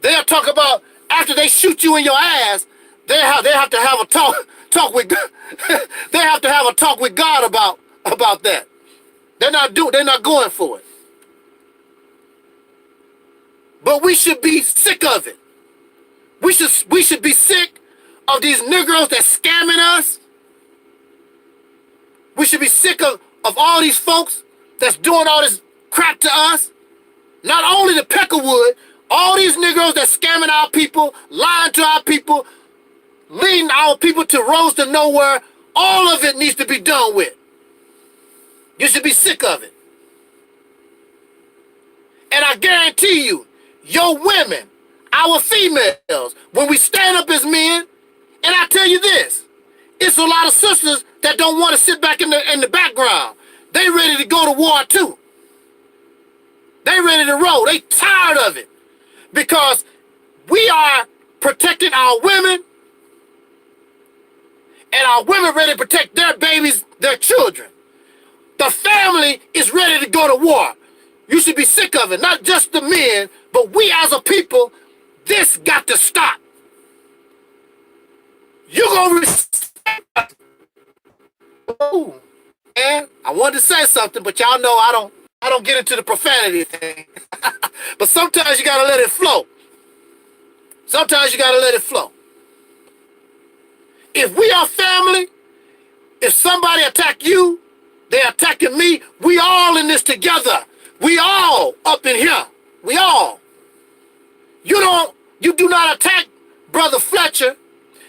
They'll talk about, after they shoot you in your ass, they have to have a talk with they have to have a talk with God about that. They're not going for it. But we should be sick of it. We should be sick of these Negroes that's scamming us. We should be sick of all these folks that's doing all this crap to us. Not only the Peckerwood, all these Negroes that's scamming our people, lying to our people, leading our people to roads to nowhere. All of it needs to be done with. You should be sick of it. And I guarantee you, your women, our females, when we stand up as men, and I tell you this, it's a lot of sisters that don't want to sit back in the background. They ready to go to war too. They ready to roll. They tired of it. Because we are protecting our women, and our women ready to protect their babies, their children. The family is ready to go to war. You should be sick of it. Not just the men, but we as a people, this got to stop. You gonna respect us. Ooh, man, I wanted to say something, but y'all know I don't get into the profanity thing. But sometimes you gotta let it flow. Sometimes you gotta let it flow. If we are family, if somebody attack you, they attacking me, we all in this together. We all up in here. We all. You do not attack Brother Fletcher.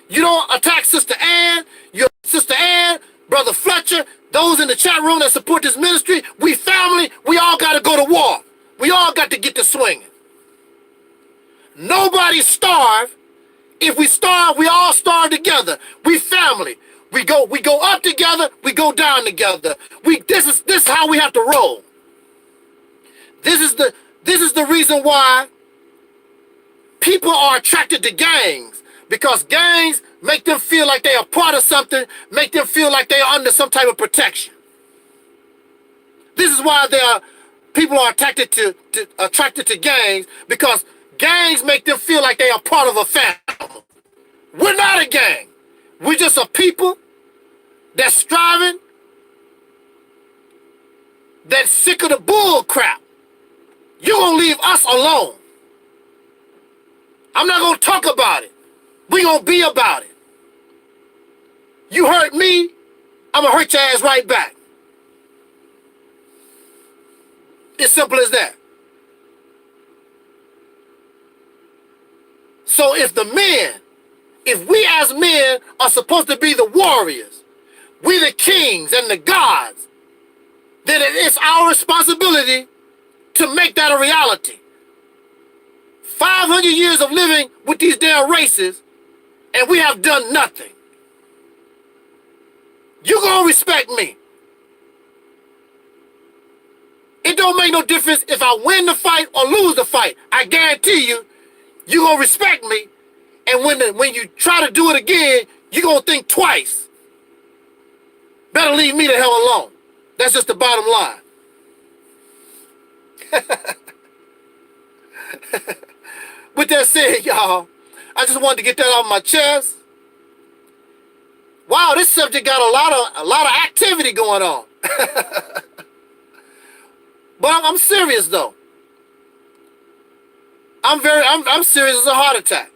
You don't attack Sister Ann. Your Sister Ann, Brother Fletcher, those in the chat room that support this ministry, we family, we all got to go to war. We all got to get to swinging. Nobody starve. If we starve, we all starve together. We family. We go up together, we go down together. This is how we have to roll. This is the reason why people are attracted to gangs, because gangs make them feel like they are part of something, make them feel like they are under some type of protection. This is why people are attracted to gangs, because gangs make them feel like they are part of a family. We're not a gang. We're just a people that's striving, that's sick of the bull crap. You're going to leave us alone. I'm not going to talk about it. We're going to be about it. You hurt me, I'm going to hurt your ass right back. It's simple as that. So if we as men are supposed to be the warriors, we the kings and the gods, then it's our responsibility to make that a reality. 500 years of living with these damn races, and we have done nothing. You gonna respect me. It don't make no difference if I win the fight or lose the fight. I guarantee you, you gonna respect me. And when you try to do it again, you gonna think twice. Better leave me the hell alone. That's just the bottom line. With that said, y'all, I just wanted to get that off my chest. Wow, this subject got a lot of activity going on. But I'm serious though. I'm serious as a heart attack.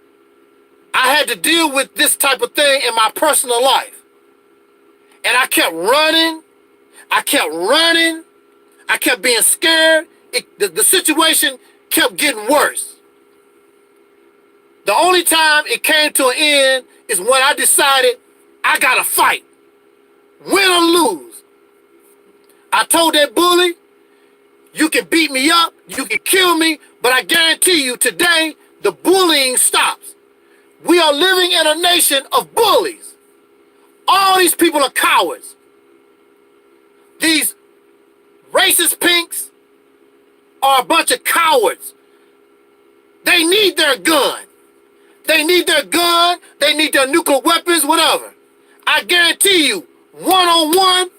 I had to deal with this type of thing in my personal life. And I kept running. I kept being scared. The situation kept getting worse. The only time it came to an end is when I decided I gotta fight. Win or lose. I told that bully, you can beat me up, you can kill me, but I guarantee you today, the bullying stops. We are living in a nation of bullies. All these people are cowards. These racist pinks are a bunch of cowards. They need their gun. They need their gun. They need their nuclear weapons, whatever. I guarantee you, one-on-one,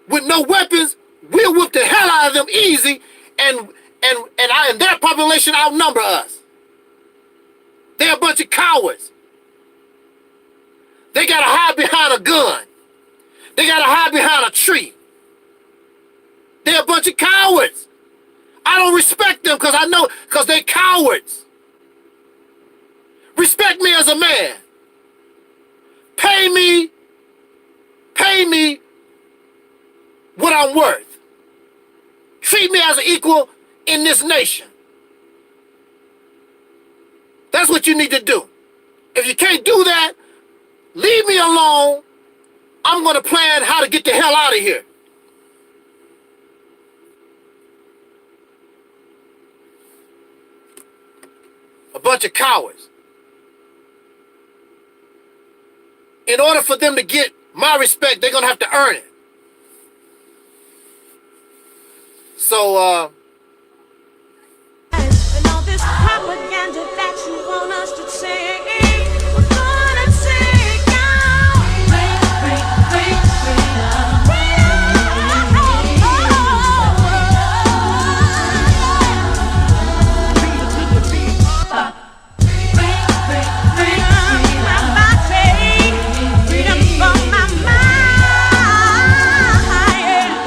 with no weapons, we'll whip the hell out of them easy, and their population outnumber us. They're a bunch of cowards. They gotta hide behind a gun. They gotta hide behind a tree. They're a bunch of cowards. I don't respect them because they're cowards. Respect me as a man. Pay me what I'm worth. Treat me as an equal in this nation. That's what you need to do. If you can't do that, leave me alone. I'm going to plan how to get the hell out of here. A bunch of cowards. In order for them to get my respect, they're going to have to earn it. So, And all this propaganda that you want us to say, we're gonna take out. Freedom for my mind,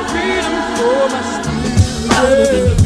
freedom for my spirit.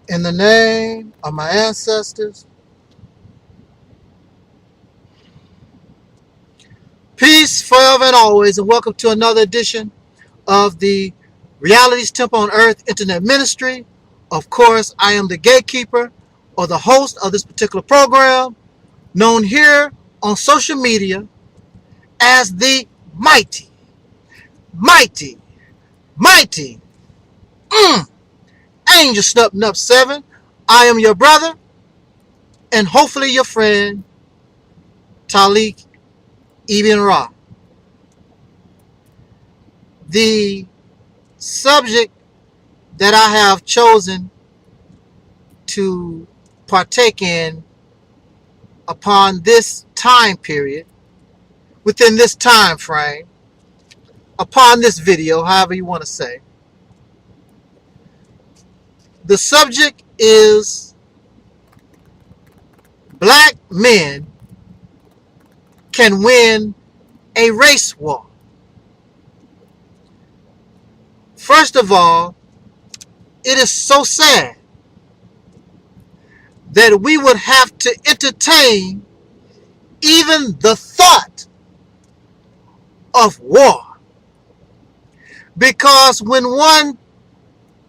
In the name of my ancestors, peace forever and always, and welcome to another edition of the Realities Temple on Earth Internet Ministry. Of course, I am the gatekeeper or the host of this particular program, known here on social media as the mighty, Angel Snub 7. I am your brother and hopefully your friend, Taalik Ibn'rad. The subject that I have chosen to partake in upon this time period, within this time frame, upon this video, however you want to say, the subject is black men can win a race war. First of all, it is so sad that we would have to entertain even the thought of war. Because when one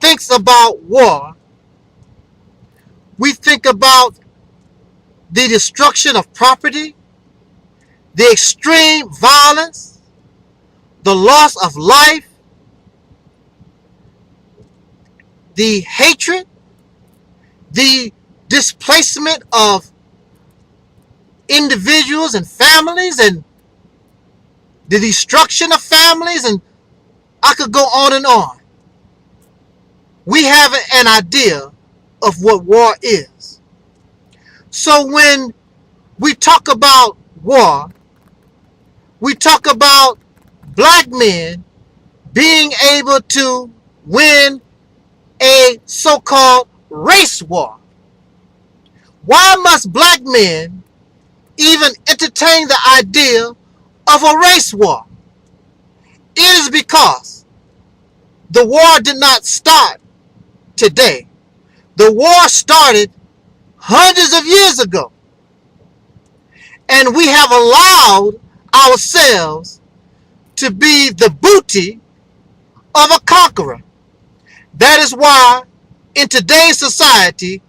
thinks about war, we think about the destruction of property, the extreme violence, the loss of life, the hatred, the displacement of individuals and families, and the destruction of families, and I could go on and on. We have an idea of what war is. So when we talk about war, we talk about black men being able to win a so-called race war. Why must black men even entertain the idea of a race war? It is because the war did not start today. The war started hundreds of years ago. And we have allowed ourselves to be the booty of a conqueror. That is why in today's society,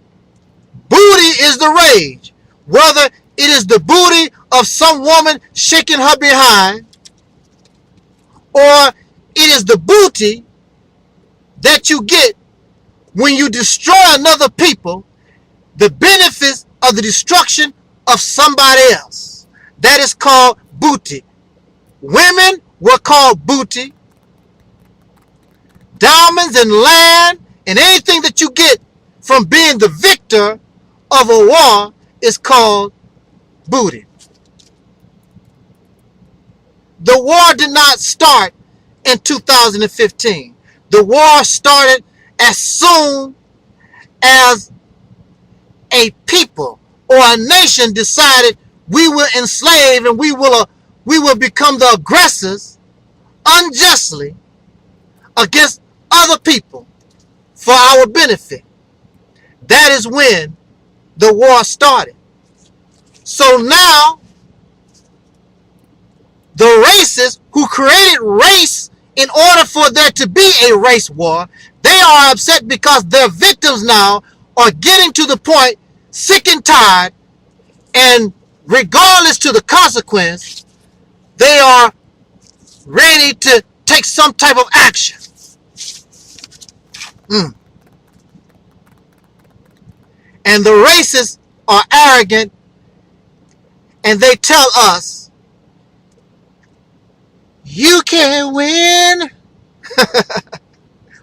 booty is the rage. Whether it is the booty of some woman shaking her behind, or it is the booty that you get when you destroy another people, the benefits of the destruction of somebody else. That is called booty. Women were called booty. Diamonds and land and anything that you get from being the victor of a war is called booty. The war did not start in 2015. The war started as soon as a people or a nation decided we will enslave and we will become the aggressors unjustly against other people for our benefit. That is when the war started. So now, the racists who created race in order for there to be a race war, they are upset because their victims now are getting to the point, sick and tired, and regardless to the consequence, they are ready to take some type of action. And the racists are arrogant, and they tell us, you can't win.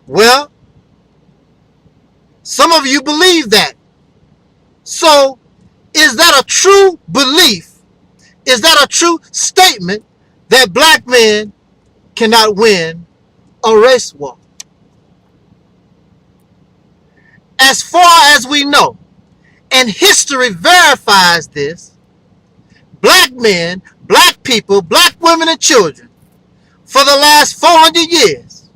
Well, some of you believe that. So, is that a true belief? Is that a true statement that black men cannot win a race war? As far as we know, and history verifies this, black men, black people, black women and children, for the last 400 years,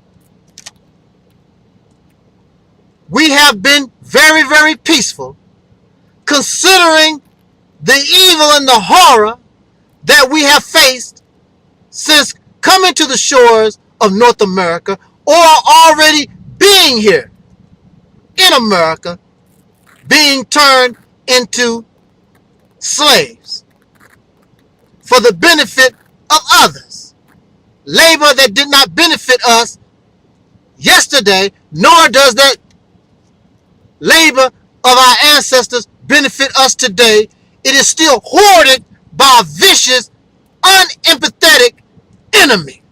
we have been very, very peaceful, considering the evil and the horror that we have faced since coming to the shores of North America, or already being here in America, being turned into slaves for the benefit of others. Labor that did not benefit us yesterday, nor does that labor of our ancestors benefit us today. It is still hoarded by a vicious, unempathetic enemy.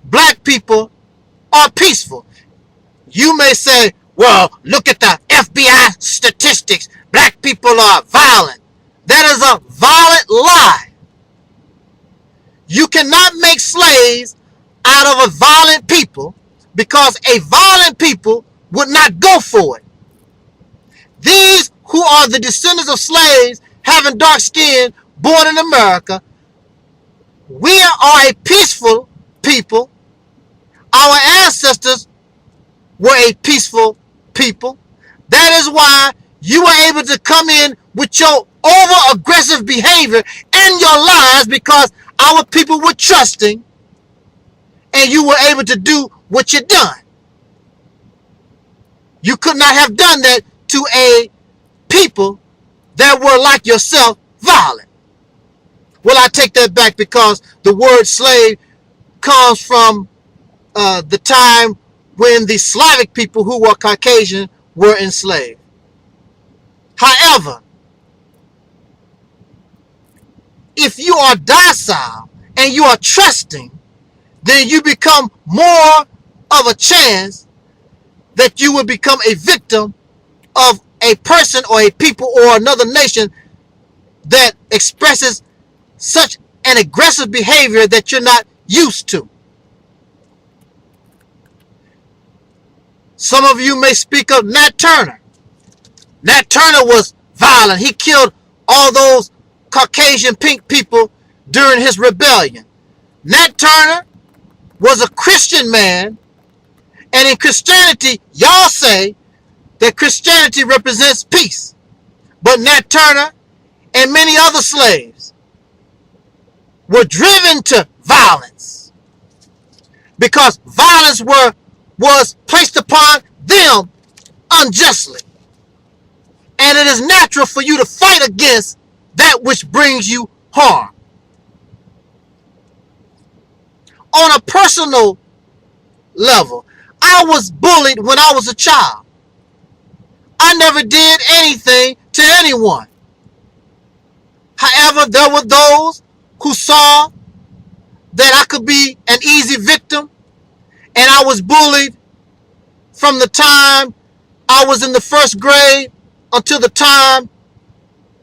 Black people are peaceful. You may say, well, look at the FBI statistics. Black people are violent. That is a violent lie. You cannot make slaves out of a violent people, because a violent people would not go for it. These who are the descendants of slaves, having dark skin, born in America, we are a peaceful people. Our ancestors were a peaceful people. That is why you were able to come in with your over-aggressive behavior and your lies, because our people were trusting and you were able to do what you done. You could not have done that to a people that were like yourself, violent. Well, I take that back, because the word slave comes from the time when the Slavic people who were Caucasian were enslaved. However, if you are docile and you are trusting, then you become more of a chance that you will become a victim of a person or a people or another nation that expresses such an aggressive behavior that you're not used to. Some of you may speak of Nat Turner. Nat Turner was violent. He killed all those Caucasian pink people during his rebellion. Nat Turner was a Christian man, and in Christianity, y'all say that Christianity represents peace. But Nat Turner and many other slaves were driven to violence, because violence was placed upon them unjustly. And it is natural for you to fight against that which brings you harm. On a personal level, I was bullied when I was a child. I never did anything to anyone. However, there were those who saw that I could be an easy victim, and I was bullied from the time I was in the first grade until the time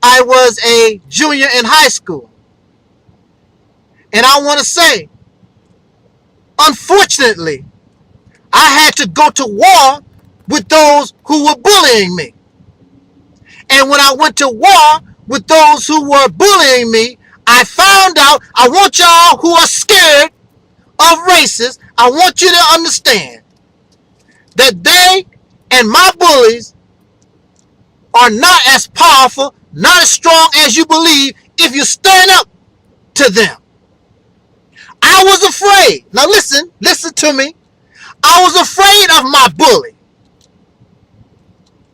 I was a junior in high school. And I want to say, unfortunately, I had to go to war with those who were bullying me. And when I went to war with those who were bullying me, I found out, I want y'all who are scared of racists, I want you to understand that they and my bullies are not as powerful, not as strong as you believe if you stand up to them. I was afraid. Now listen to me. I was afraid of my bully.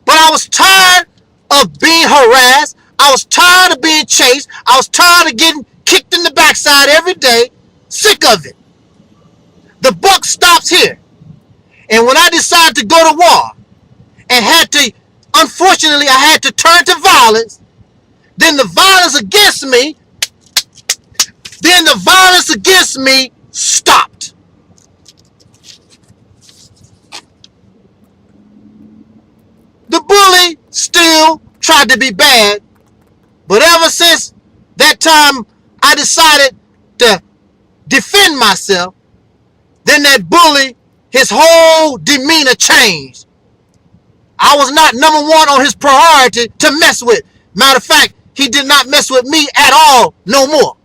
But I was tired of being harassed. I was tired of being chased. I was tired of getting kicked in the backside every day. Sick of it. The buck stops here. And when I decided to go to war and unfortunately, I had to turn to violence, then the violence against me stopped. The bully still tried to be bad, but ever since that time I decided to defend myself, then that bully, his whole demeanor changed. I was not number one on his priority to mess with. Matter of fact, he did not mess with me at all no more.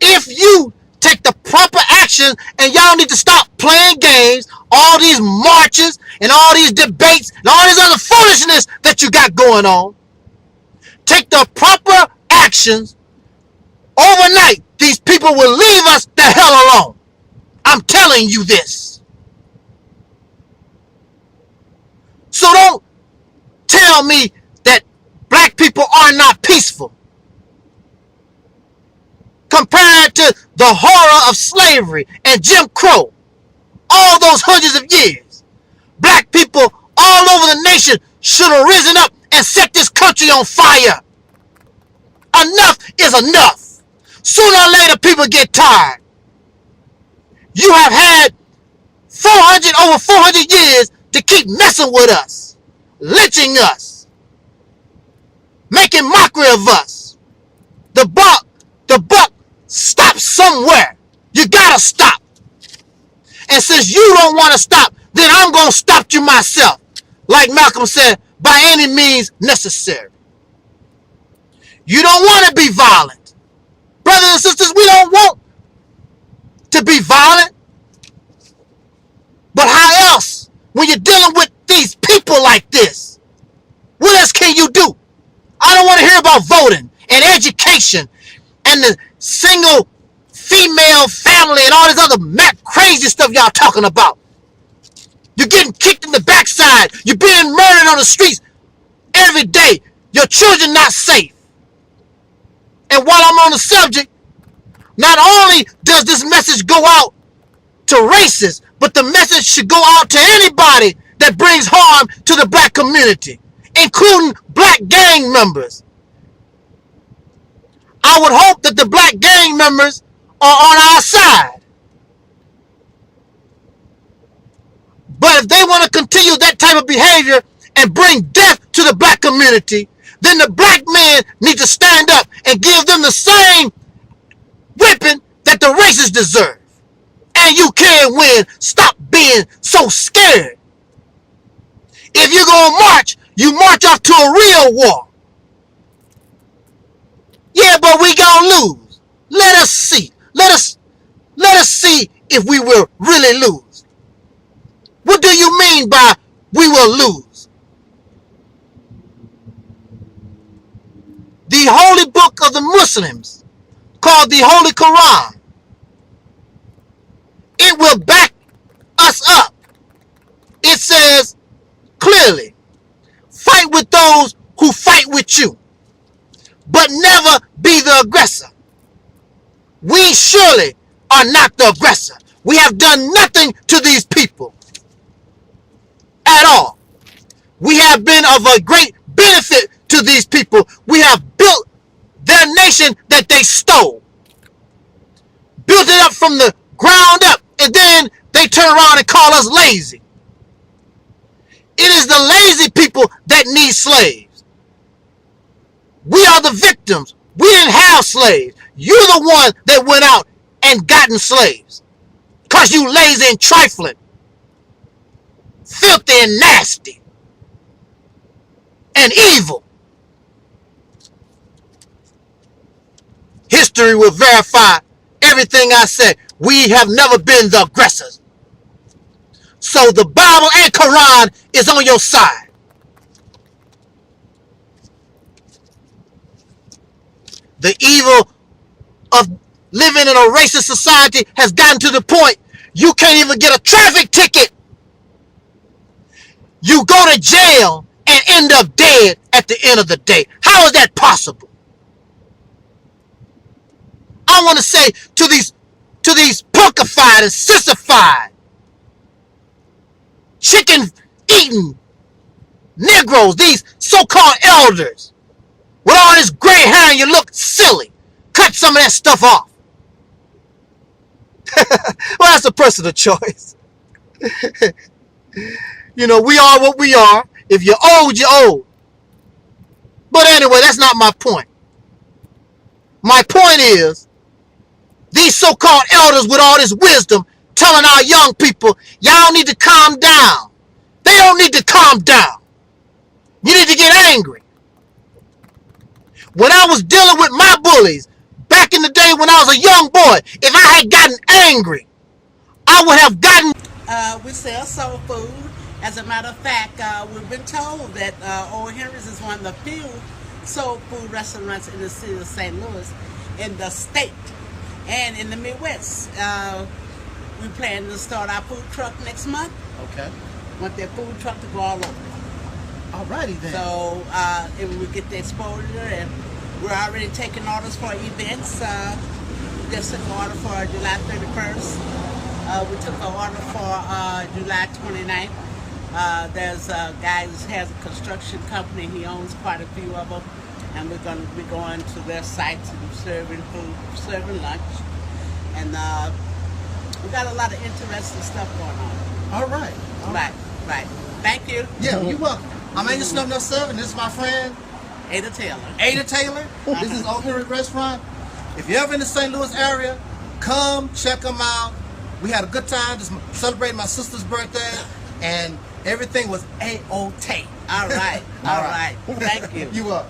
If you take the proper action, and y'all need to stop playing games, all these marches and all these debates and all this other foolishness that you got going on. Take the proper actions. Overnight, these people will leave us the hell alone. I'm telling you this. So don't tell me that black people are not peaceful. Compared to the horror of slavery and Jim Crow, all those hundreds of years, black people all over the nation should have risen up and set this country on fire. Enough is enough. Sooner or later, people get tired. You have had over 400 years to keep messing with us, lynching us, making mockery of us. The buck stops somewhere. You gotta stop. And since you don't want to stop, then I'm gonna stop you myself. Like Malcolm said, by any means necessary. You don't want to be violent. Brothers and sisters, we don't want to be violent. But how else when you're dealing with these people like this? What else can you do? I don't want to hear about voting and education and the single female family and all this other crazy stuff y'all talking about. You're getting kicked in the backside. You're being murdered on the streets every day. Your children not safe. And while I'm on the subject, not only does this message go out to racists, but the message should go out to anybody that brings harm to the black community, including black gang members. I would hope that the black gang members are on our side. But if they want to continue that type of behavior and bring death to the black community, then the black men need to stand up and give them the same whipping that the racists deserve. And you can win. Stop being so scared. If you're going to march, you march off to a real war. Yeah, but we going to lose. Let us see. Let us see if we will really lose. What do you mean by we will lose? The holy book of the Muslims, called the Holy Quran, it will back us up. It says clearly, fight with those who fight with you, but never be the aggressor. We surely are not the aggressor. We have done nothing to these people at all. We have been of a great benefit to these people. We have built their nation that they stole. Built it up from the ground up, and then they turn around and call us lazy. It is the lazy people that need slaves. We are the victims. We didn't have slaves. You're the one that went out and gotten slaves. Because you lazy and trifling. Filthy and nasty. And evil. History will verify everything I said. We have never been the aggressors. So the Bible and Quran is on your side. The evil of living in a racist society has gotten to the point you can't even get a traffic ticket. You go to jail and end up dead at the end of the day. How is that possible? I want to say to these punkified and sissified, chicken-eating Negroes, these so-called elders, with all this gray hair and you look silly, cut some of that stuff off. Well, that's a personal choice. You know, we are what we are. If you're old, you're old. But anyway, that's not my point. My point is, these so-called elders with all this wisdom telling our young people, y'all need to calm down. They don't need to calm down. You need to get angry. When I was dealing with my bullies back back in the day when I was a young boy, if I had gotten angry, I would have gotten... We sell soul food. As a matter of fact, we've been told that Old Henry's is one of the few soul food restaurants in the city of St. Louis, in the state, and in the Midwest. We plan to start our food truck next month. Okay. Want that food truck to go all over. Alrighty then. So if we get the exposure, and we're already taking orders for events. We just took an order for July 31st. We took an order for July 29th. There's a guy who has a construction company. He owns quite a few of them, and we're going to be going to their sites and serving food, serving lunch, and we got a lot of interesting stuff going on. All right. Right. Thank you. Yeah, you're welcome. I'm Angel Snuff Enough 7. This is my friend Ada Taylor. Ada Taylor. This is Old Henry Restaurant. If you're ever in the St. Louis area, come check them out. We had a good time just celebrating my sister's birthday, and everything was A-OK. All right. All right. Thank you. You up.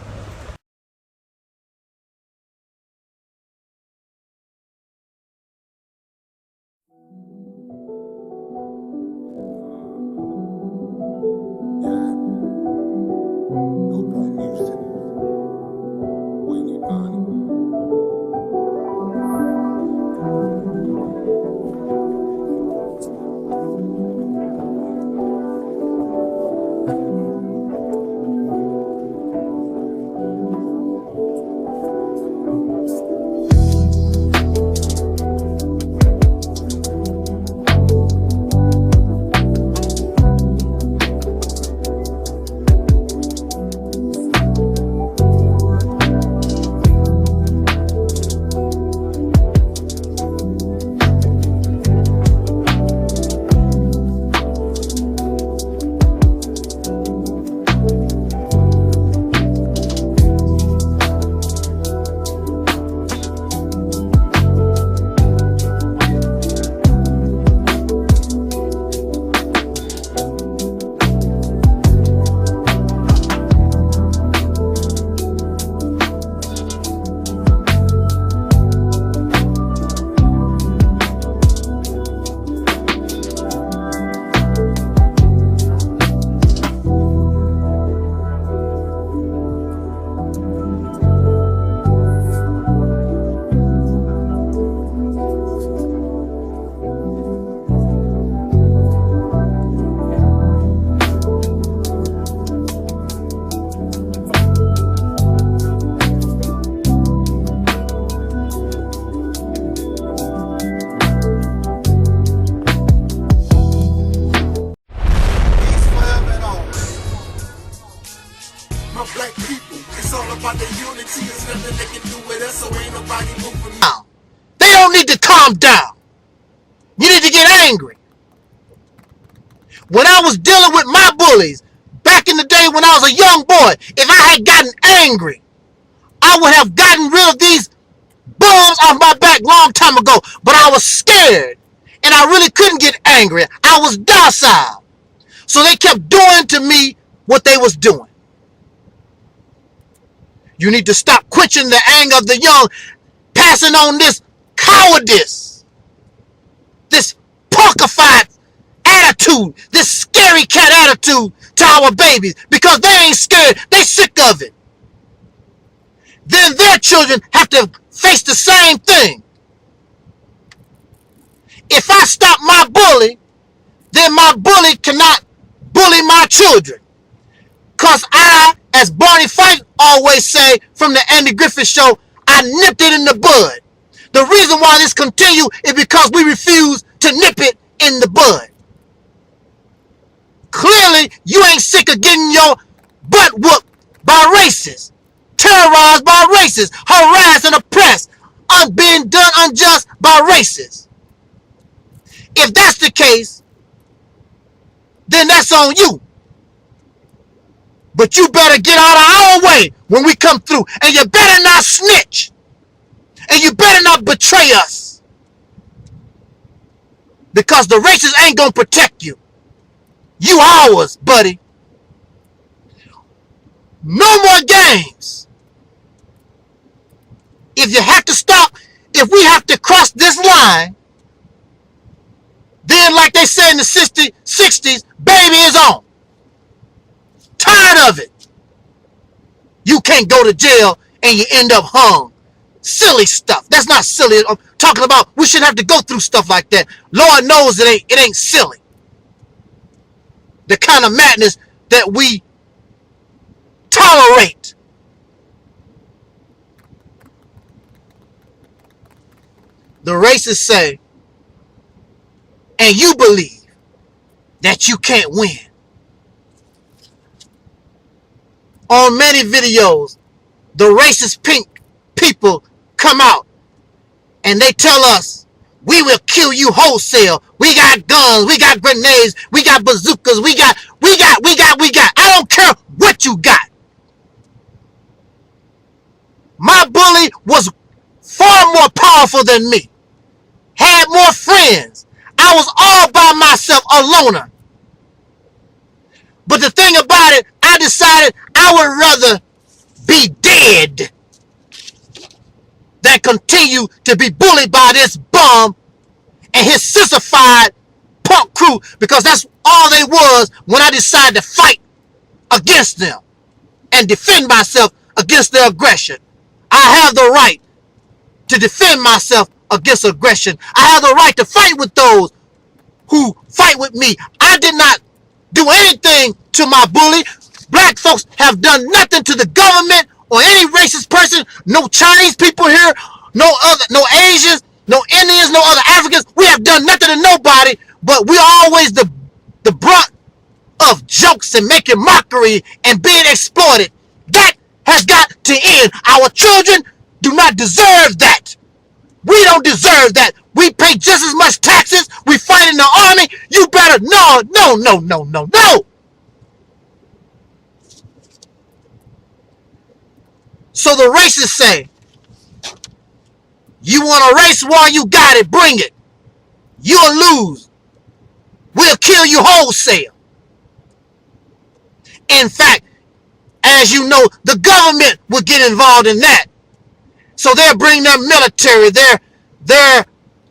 They don't need to calm down. You need to get angry. When I was dealing with my bullies, back in the day when I was a young boy, if I had gotten angry, I would have gotten rid of these bums off my back long time ago. But I was scared, and I really couldn't get angry. I was docile. So they kept doing to me what they was doing. You need to stop quenching the anger of the young, passing on this cowardice, this punkified attitude, this scary cat attitude to our babies, because they ain't scared. They sick of it. Then their children have to face the same thing. If I stop my bully, then my bully cannot bully my children. Because I, as Barney Fife always say from the Andy Griffith Show, I nipped it in the bud. The reason why this continue is because we refuse to nip it in the bud. Clearly, you ain't sick of getting your butt whooped by racists, terrorized by racists, harassed and oppressed, being done unjust by racists. If that's the case, then that's on you. But you better get out of our way when we come through. And you better not snitch. And you better not betray us. Because the racists ain't going to protect you. You ours, buddy. No more games. If you have to stop if we have to cross this line, then like they said in the 60s, baby is on. Tired of it. You can't go to jail and you end up hung. Silly stuff. That's not silly. I'm talking about we shouldn't have to go through stuff like that. Lord knows it ain't silly. The kind of madness that we tolerate. The racists say, and you believe that you can't win. On many videos, the racist pink people come out and they tell us, we will kill you wholesale. We got guns, we got grenades, we got bazookas, we got. I don't care what you got. My bully was far more powerful than me. Had more friends. I was all by myself, a loner. But the thing about it, I decided I would rather be dead than continue to be bullied by this bum and his sissified punk crew, because that's all they was when I decided to fight against them and defend myself against their aggression. I have the right to defend myself against aggression. I have the right to fight with those who fight with me. I did not do anything to my bully. Black folks have done nothing to the government or any racist person. No Chinese people here, no Asians, no Indians, no other Africans. We have done nothing to nobody, but we're always the brunt of jokes and making mockery and being exploited. That has got to end. Our children do not deserve that. We don't deserve that. We pay just as much taxes. We fight in the army. You better, no. So the racists say, you want a race war, you got it, bring it. You'll lose. We'll kill you wholesale. In fact, as you know, the government will get involved in that. So they'll bring their military, their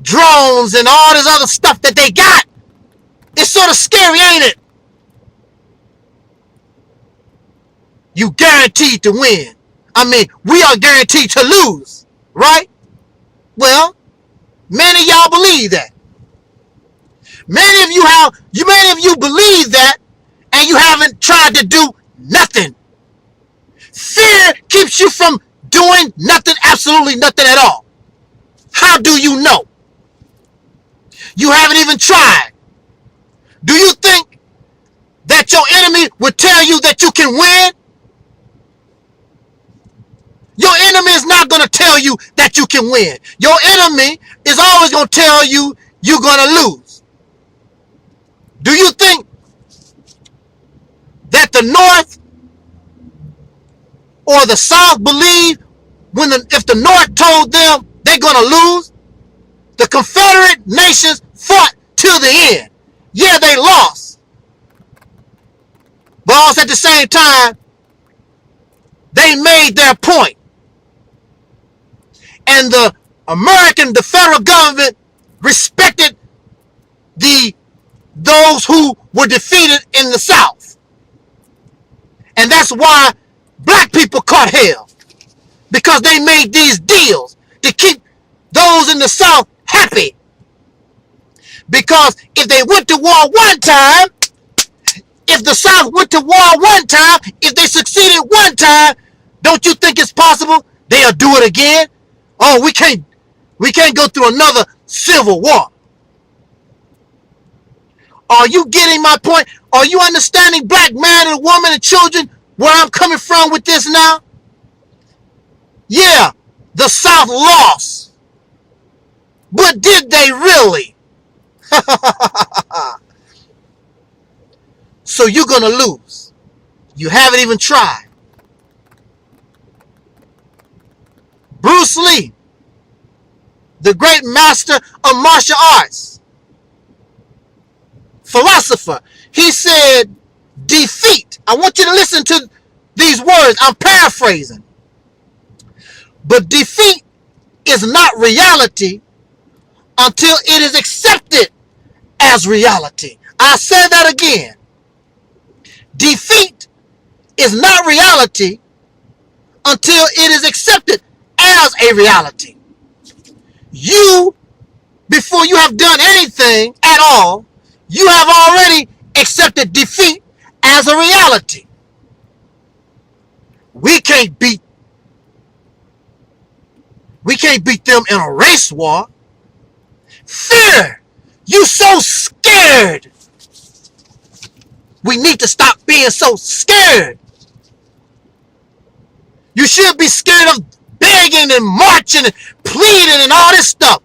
drones and all this other stuff that they got. It's sort of scary, ain't it? You guaranteed to win. I mean, we are guaranteed to lose, right? Well, many of y'all believe that. Many of you believe that, and you haven't tried to do nothing. Fear keeps you from doing nothing, absolutely nothing at all. How do you know? You haven't even tried. Do you think that your enemy would tell you that you can win? Your enemy is not going to tell you that you can win. Your enemy is always going to tell you you're going to lose. Do you think that the North or the South believe if the North told them they're going to lose? The Confederate nations fought till the end. Yeah, they lost. But also at the same time, they made their point. And the federal government respected those who were defeated in the South. And that's why black people caught hell. Because they made these deals to keep those in the South happy. Because if they went to war one time, if the South went to war one time, if they succeeded one time, don't you think it's possible they'll do it again? Oh, we can't go through another civil war. Are you getting my point? Are you understanding, black man and woman and children, where I'm coming from with this now? Yeah, the South lost. But did they really? So you're going to lose. You haven't even tried. Bruce Lee, the great master of martial arts, philosopher, he said, defeat. I want you to listen to these words. I'm paraphrasing. But defeat is not reality until it is accepted as reality. I said that again. Defeat is not reality until it is accepted as a reality. You, before you have done anything at all, you have already accepted defeat as a reality. We can't beat them in a race war. Fear. You so scared. We need to stop being so scared. You should be scared of begging and marching and pleading and all this stuff.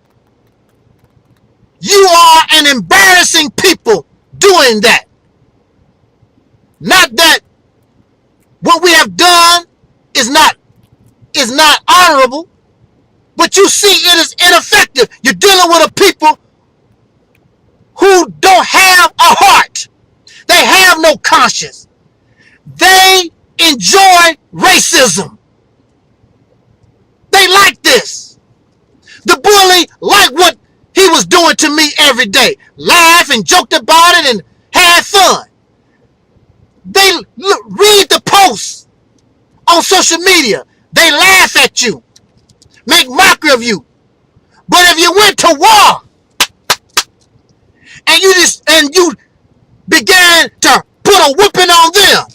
You are an embarrassing people doing that. Not that what we have done is not honorable, but you see it is ineffective. You're dealing with a people who don't have a heart. They have no conscience. They enjoy racism. They like this. The bully liked what he was doing to me every day. Laughed and joked about it and had fun. They read the posts on social media. They laugh at you, make mockery of you. But if you went to war and you began to put a whipping on them,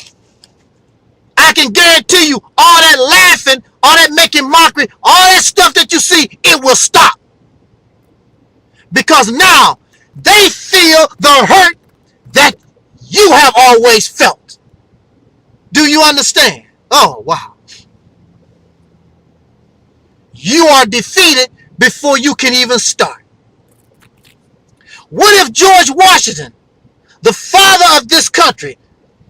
I can guarantee you all that laughing, all that making mockery, all that stuff that you see, it will stop. Because now they feel the hurt that you have always felt. Do you understand? Oh, wow. You are defeated before you can even start. What if George Washington, the father of this country,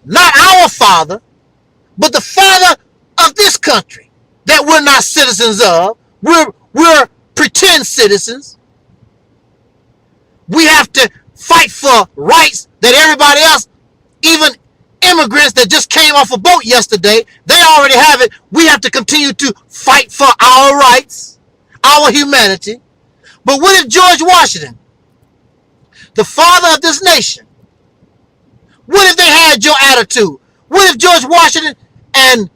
not our father, but the father of this country that we're not citizens of, we're pretend citizens. We have to fight for rights that everybody else, even immigrants that just came off a boat yesterday, they already have it. We have to continue to fight for our rights, our humanity. But what if George Washington, the father of this nation, what if they had your attitude? What if George Washington and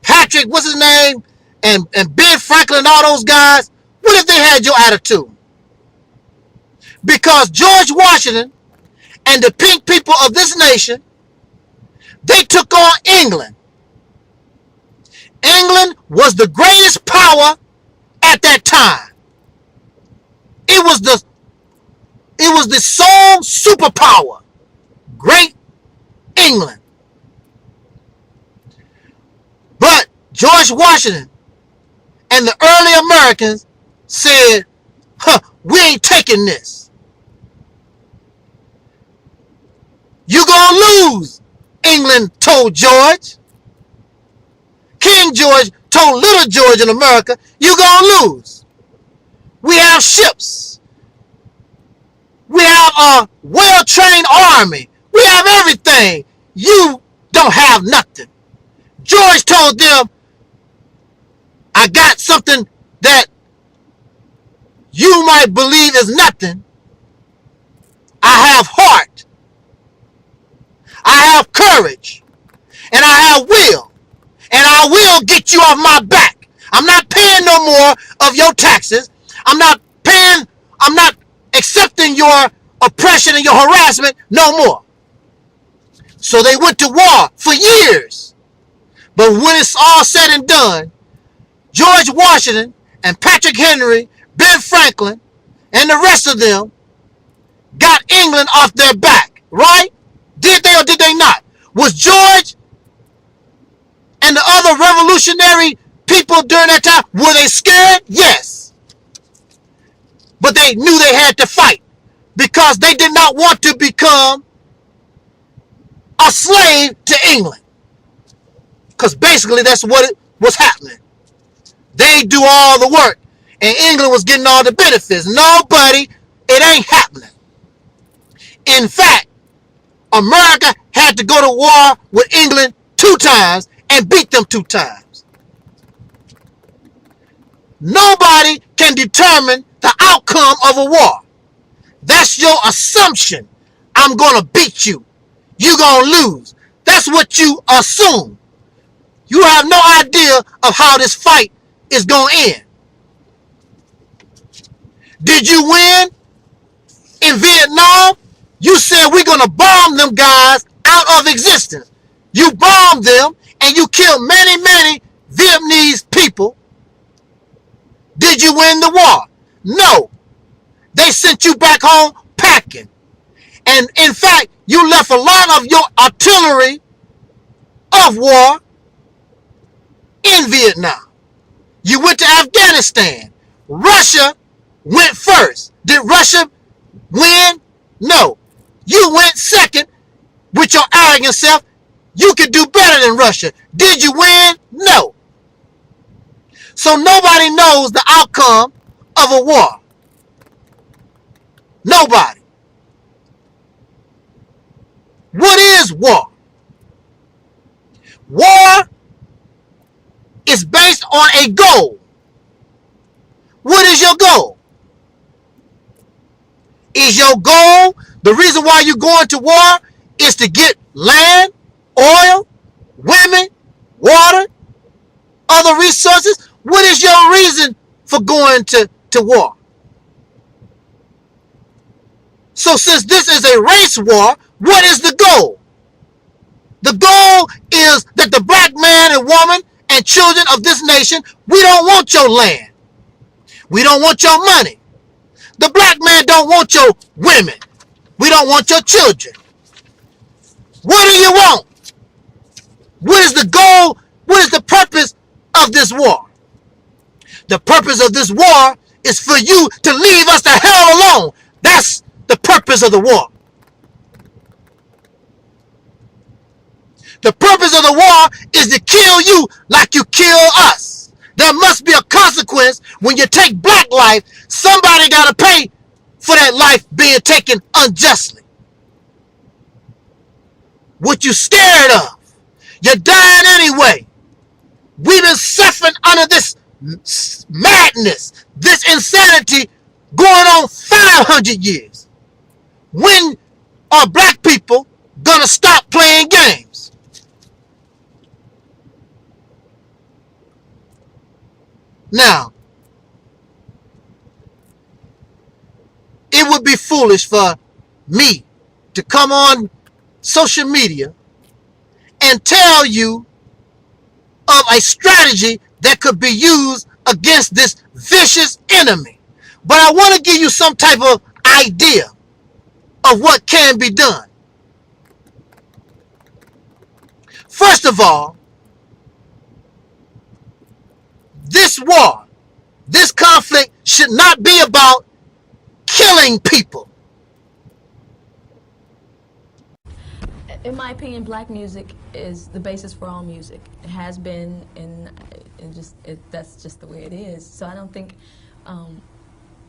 Patrick, what's his name, and Ben Franklin and all those guys, what if they had your attitude? Because George Washington and the pink people of this nation, they took on England. England was the greatest power at that time. It was the sole superpower. Great England. But George Washington and the early Americans said, we ain't taking this. You gonna lose, England told George. King George told little George in America, you gonna lose. We have ships. We have a well-trained army. We have everything. You don't have nothing. George told them, I got something that you might believe is nothing. I have heart. I have courage. And I have will. And I will get you off my back. I'm not paying no more of your taxes. I'm not accepting your oppression and your harassment no more. So they went to war for years. But when it's all said and done, George Washington and Patrick Henry, Ben Franklin, and the rest of them got England off their back, right? Did they or did they not? Was George and the other revolutionary people during that time, were they scared? Yes. But they knew they had to fight because they did not want to become a slave to England. Because basically that's what was happening. They do all the work and England was getting all the benefits. Nobody, it ain't happening. In fact, America had to go to war with England 2 times and beat them 2 times. Nobody can determine the outcome of a war. That's your assumption. I'm going to beat you. You're going to lose. That's what you assume. You have no idea of how this fight is going to end. Did you win in Vietnam? You said we're going to bomb them guys out of existence. You bombed them and you killed many, many Vietnamese people. Did you win the war? No. They sent you back home packing. And in fact, you left a lot of your artillery of war in Vietnam. You went to Afghanistan. Russia went first. Did Russia win? No. You went second with your arrogant self. You could do better than Russia. Did you win? No. So nobody knows the outcome of a war. Nobody. What is war? War is based on a goal. What is your goal? Is your goal, the reason why you're going to war is to get land, oil, women, water, other resources? What is your reason for going to war? So since this is a race war, what is the goal? The goal is that the black man and woman and children of this nation, we don't want your land. We don't want your money. The black man don't want your women. We don't want your children. What do you want? What is the goal? What is the purpose of this war? The purpose of this war is for you to leave us the hell alone. That's the purpose of the war. The purpose of the war is to kill you like you kill us. There must be a consequence when you take black life. Somebody got to pay for that life being taken unjustly. What you scared of? You're dying anyway. We've been suffering under this madness, this insanity going on 500 years. When are black people gonna stop playing games? Now, it would be foolish for me to come on social media and tell you of a strategy that could be used against this vicious enemy. But I want to give you some type of idea of what can be done. First of all, this war, this conflict should not be about killing people. In my opinion, black music is the basis for all music. It has been, and that's just the way it is. So I don't think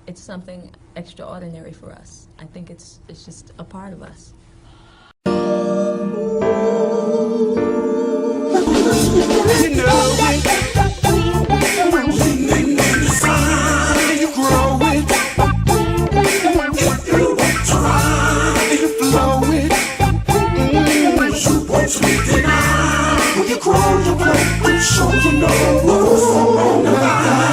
it's something extraordinary for us. I think it's just a part of us. You know it. You grow it. If you try, you flow it. You won't be denied. When you grow, you grow. So you know what's on the line.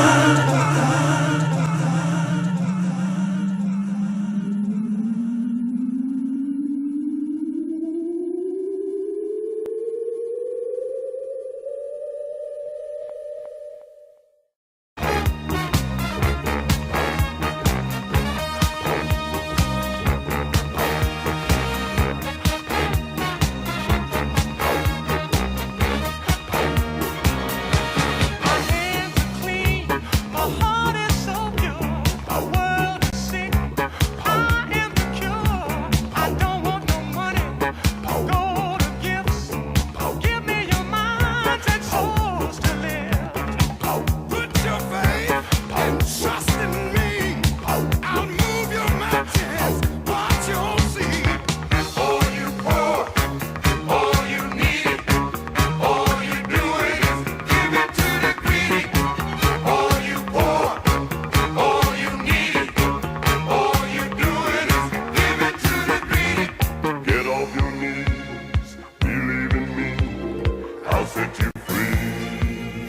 I'll set you free.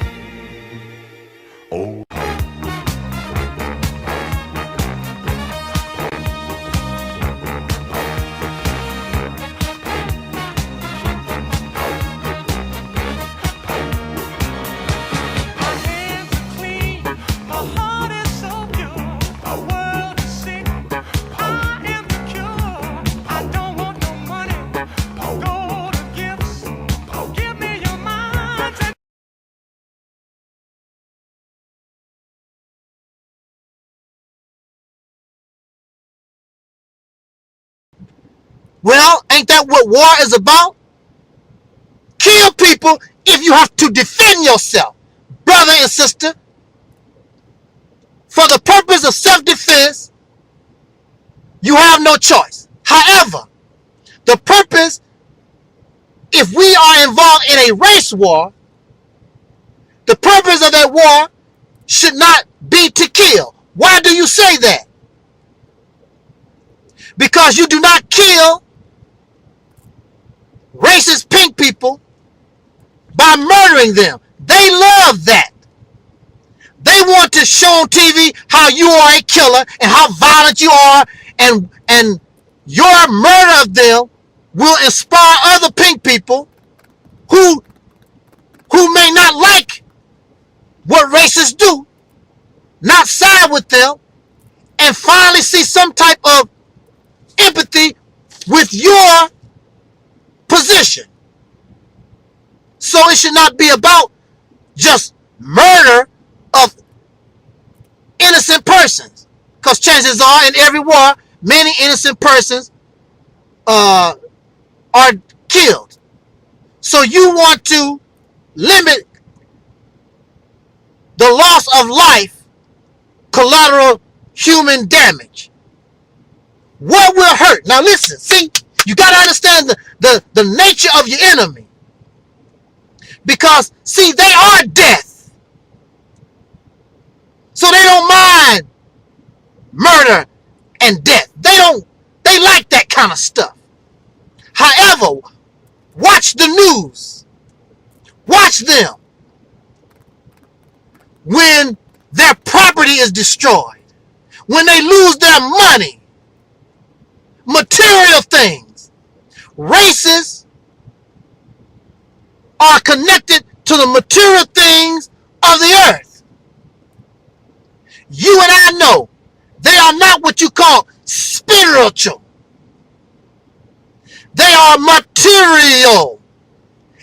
Oh. Well, ain't that what war is about? Kill people if you have to defend yourself, brother and sister. For the purpose of self-defense, you have no choice. However, the purpose, if we are involved in a race war, the purpose of that war should not be to kill. Why do you say that? Because you do not kill racist pink people by murdering them. They love that. They want to show on TV how you are a killer and how violent you are, and your murder of them will inspire other pink people who may not like what racists do, not side with them, and finally see some type of empathy with your position. So it should not be about just murder of innocent persons, because chances are in every war many innocent persons are killed. So you want to limit the loss of life, collateral human damage. What will hurt? Now listen, see, you got to understand the nature of your enemy. Because, see, they are death. So they don't mind murder and death. They like that kind of stuff. However, watch the news. Watch them. When their property is destroyed, when they lose their money, material things, races are connected to the material things of the earth. You and I know they are not what you call spiritual. They are material.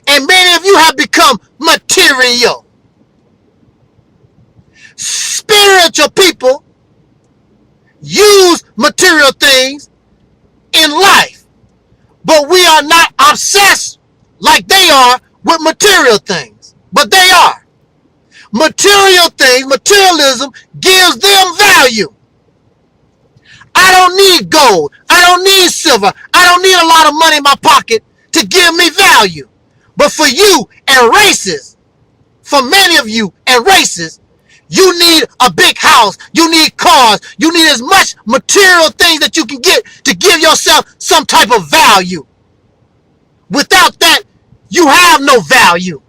And many of you have become material. Spiritual people use material things in life, but we are not obsessed like they are with material things. But they are. Material things, materialism gives them value. I don't need gold. I don't need silver. I don't need a lot of money in my pocket to give me value. But for you and races, for many of you and races, you need a big house. You need cars. You need as much material things that you can get to give yourself some type of value. Without that, you have no value.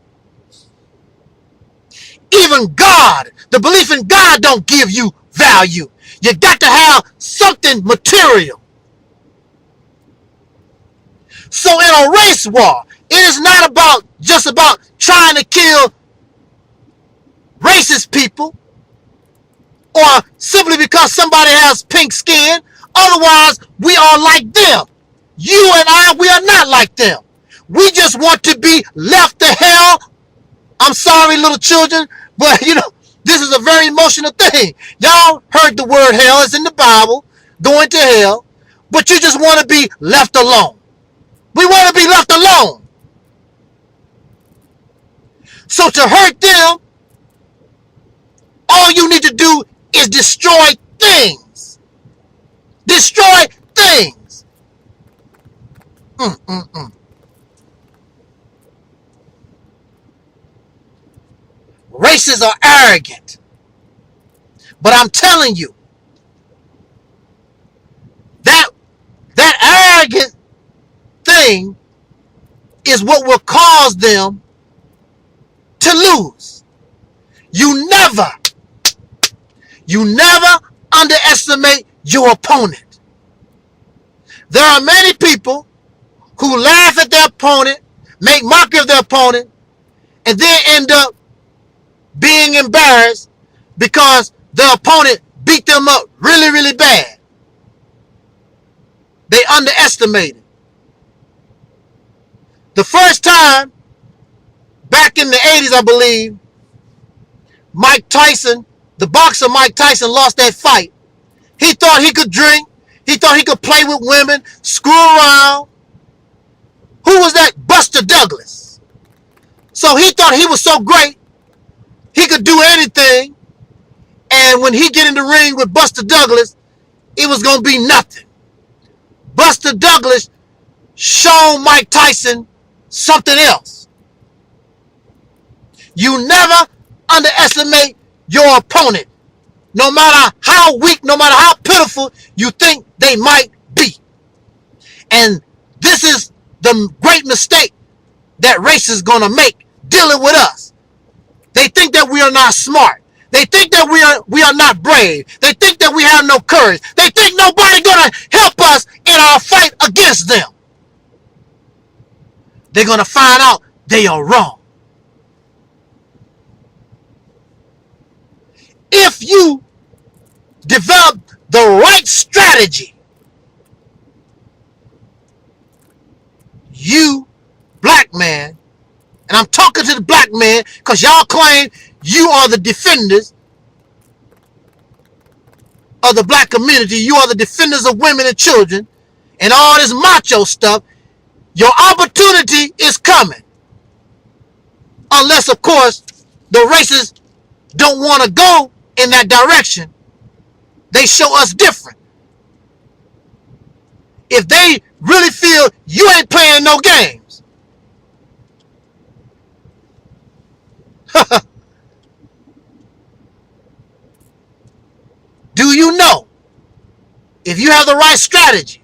Even God, the belief in God don't give you value. You got to have something material. So in a race war, it is not about just about trying to kill racist people or simply because somebody has pink skin. Otherwise, we are like them. You and I, we are not like them. We just want to be left to hell. I'm sorry, little children, but you know, this is a very emotional thing. Y'all heard the word hell. It's in the Bible. Going to hell. But you just want to be left alone. We want to be left alone. So to hurt them, all you need to do is destroy things. Destroy things. Races are arrogant. But I'm telling you, that arrogant thing is what will cause them to lose. You never underestimate your opponent. There are many people who laugh at their opponent, make mockery of their opponent, and then end up being embarrassed because their opponent beat them up really, really bad. They underestimated. The first time, back in the 80s, I believe, Mike Tyson, the boxer Mike Tyson, lost that fight. He thought he could drink. He thought he could play with women, screw around. Who was that? Buster Douglas. So he thought he was so great, he could do anything. And when he get in the ring with Buster Douglas, it was going to be nothing. Buster Douglas showed Mike Tyson something else. You never underestimate your opponent, no matter how weak, no matter how pitiful you think they might be. And this is the great mistake that race is going to make dealing with us. They think that we are not smart. They think that we are not brave. They think that we have no courage. They think nobody's going to help us in our fight against them. They're going to find out they are wrong. If you develop the right strategy, you, black man, and I'm talking to the black man because y'all claim you are the defenders of the black community. You are the defenders of women and children and all this macho stuff. Your opportunity is coming. Unless, of course, the racists don't want to go in that direction. They show us different. If they really feel you ain't playing no games, do you know, if you have the right strategy,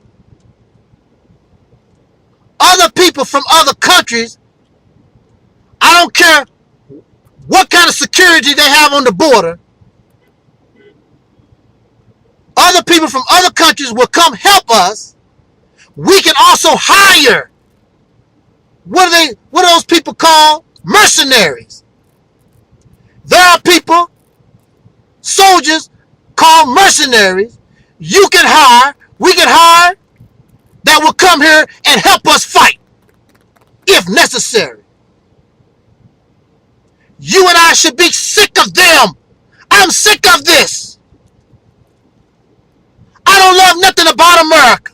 other people from other countries, I don't care what kind of security they have on the border, other people from other countries will come help us. We can also hire, what are those people called? Mercenaries. There are people, soldiers called mercenaries, you can hire, we can hire, that will come here and help us fight, if necessary. You and I should be sick of them. I'm sick of this. I don't love nothing about America.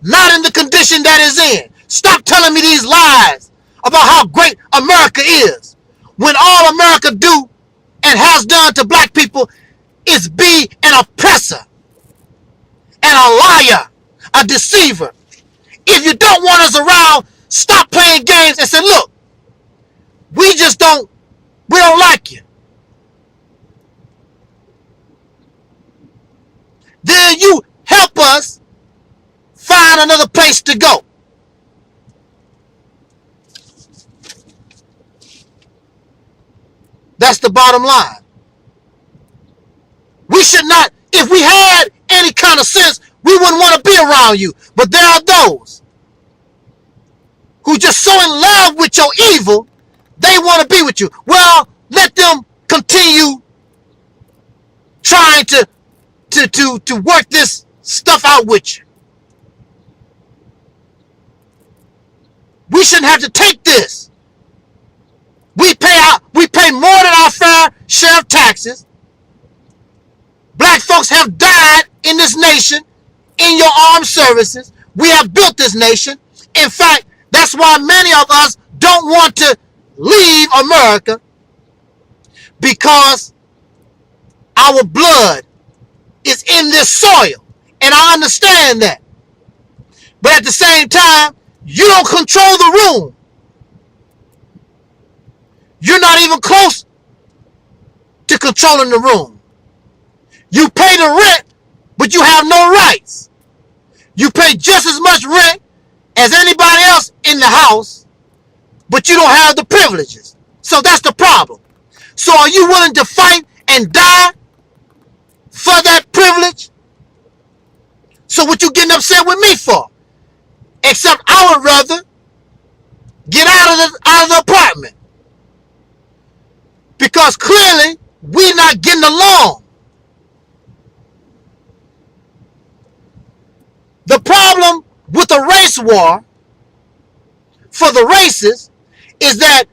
Not in the condition that is in. Stop telling me these lies about how great America is, when all America do and has done to black people is be an oppressor and a liar, a deceiver. If you don't want us around, stop playing games and say, look, we don't like you. Then you help us find another place to go. That's the bottom line. We should not, if we had any kind of sense, we wouldn't want to be around you. But there are those who just so in love with your evil, they want to be with you. Well, let them continue trying to work this stuff out with you. We shouldn't have to take this. We pay more than our fair share of taxes. Black folks have died in this nation, in your armed services. We have built this nation. In fact, that's why many of us don't want to leave America, because our blood is in this soil. And I understand that. But at the same time, you don't control the room. You're not even close to controlling the room. You pay the rent, but you have no rights. You pay just as much rent as anybody else in the house, but you don't have the privileges. So that's the problem. So are you willing to fight and die for that privilege? So what you getting upset with me for? Except I would rather get out of the apartment. Because clearly we're not getting along. The problem with a race war for the races is that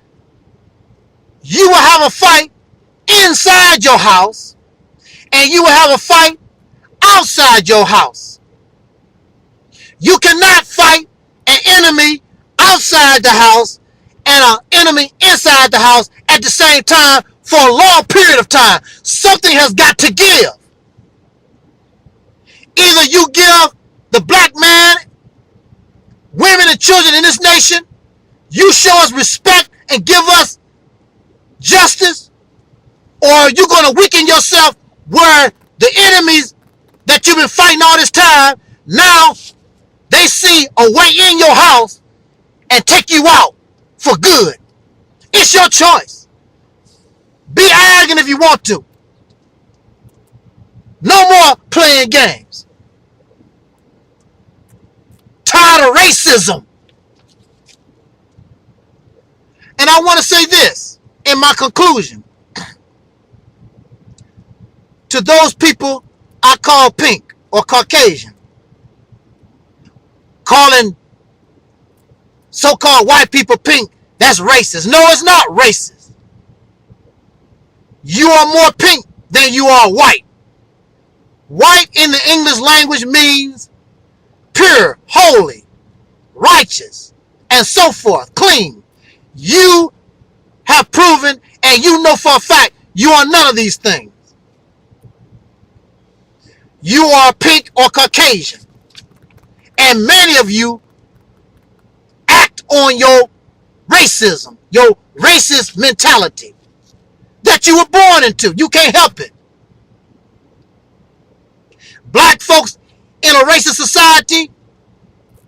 you will have a fight inside your house and you will have a fight outside your house. You cannot fight an enemy outside the house and an enemy inside the house at the same time for a long period of time. Something has got to give. Either you give the black man, women and children in this nation, you show us respect and give us justice, or you're going to weaken yourself where the enemies that you've been fighting all this time, now they see a way in your house and take you out for good. It's your choice. Be arrogant if you want to. No more playing games. Tired of racism. And I want to say this in my conclusion. To those people I call pink or Caucasian, calling so-called white people pink, that's racist. No, it's not racist. You are more pink than you are white. White in the English language means pure, holy, righteous, and so forth, clean. You have proven and you know for a fact you are none of these things. You are pink or Caucasian. And many of you act on your racism, your racist mentality that you were born into. You can't help it. Black folks in a racist society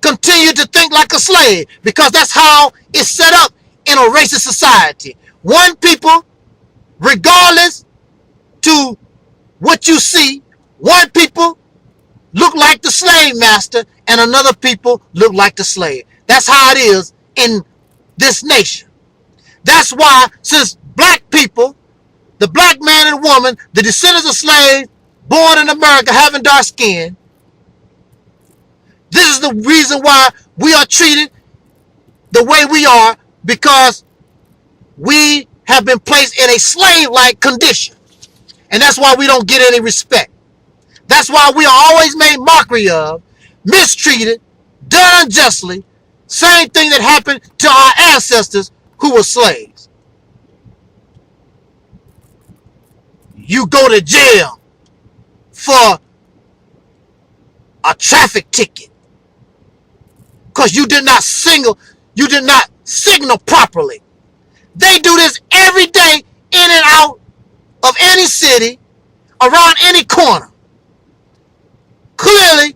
continue to think like a slave because that's how it's set up in a racist society. One people, regardless to what you see, one people look like the slave master and another people look like the slave. That's how it is in this nation. That's why since black people, the black man and woman, the descendants of slaves born in America having dark skin, this is the reason why we are treated the way we are, because we have been placed in a slave-like condition. And that's why we don't get any respect. That's why we are always made mockery of, mistreated, done unjustly. Same thing that happened to our ancestors who were slaves. You go to jail for a traffic ticket because you did not signal properly. They do this every day in and out of any city, around any corner. Clearly,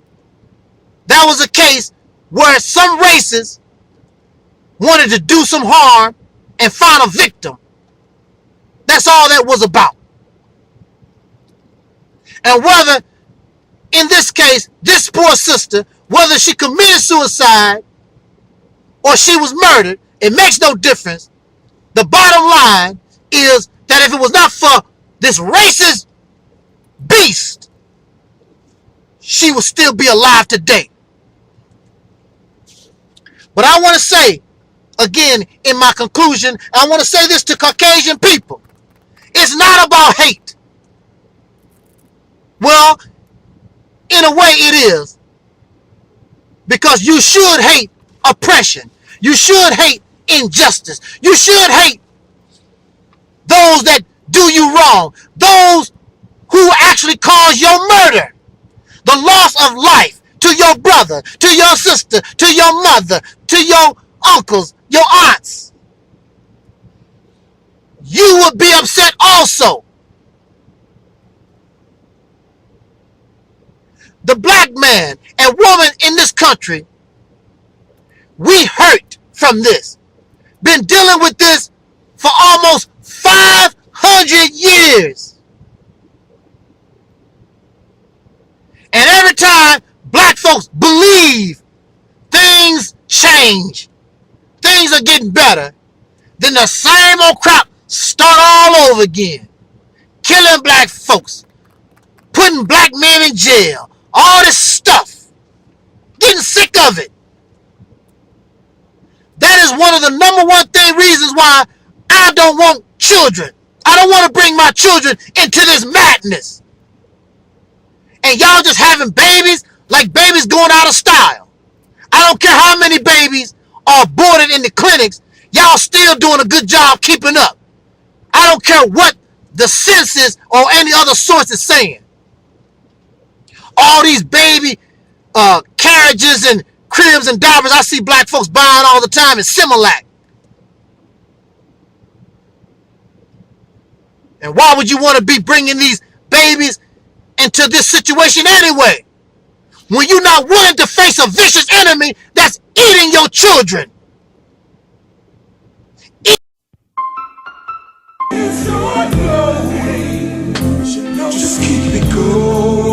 that was a case where some racists wanted to do some harm and find a victim. That's all that was about. And whether, in this case, this poor sister, whether she committed suicide or she was murdered, it makes no difference. The bottom line is that if it was not for this racist beast, she would still be alive today. But I want to say, again, in my conclusion, I want to say this to Caucasian people. It's not about hate. Well, in a way it is. Because you should hate oppression. You should hate injustice. You should hate those that do you wrong. Those who actually cause your murder. The loss of life to your brother, to your sister, to your mother, to your uncles, your aunts. You would be upset also. The black man and woman in this country, we hurt from this. Been dealing with this for almost change, things are getting better, then the same old crap start all over again. Killing black folks, putting black men in jail, all this stuff. Getting sick of it. That is one of the number one reasons why I don't want children. I don't want to bring my children into this madness. And y'all just having babies like babies going out of style. I don't care how many babies are aborted in the clinics. Y'all still doing a good job keeping up. I don't care what the census or any other source is saying. All these baby carriages and cribs and diapers I see black folks buying all the time is Similac. And why would you want to be bringing these babies into this situation anyway? When you're not willing to face a vicious enemy that's eating your children. Just keep it going.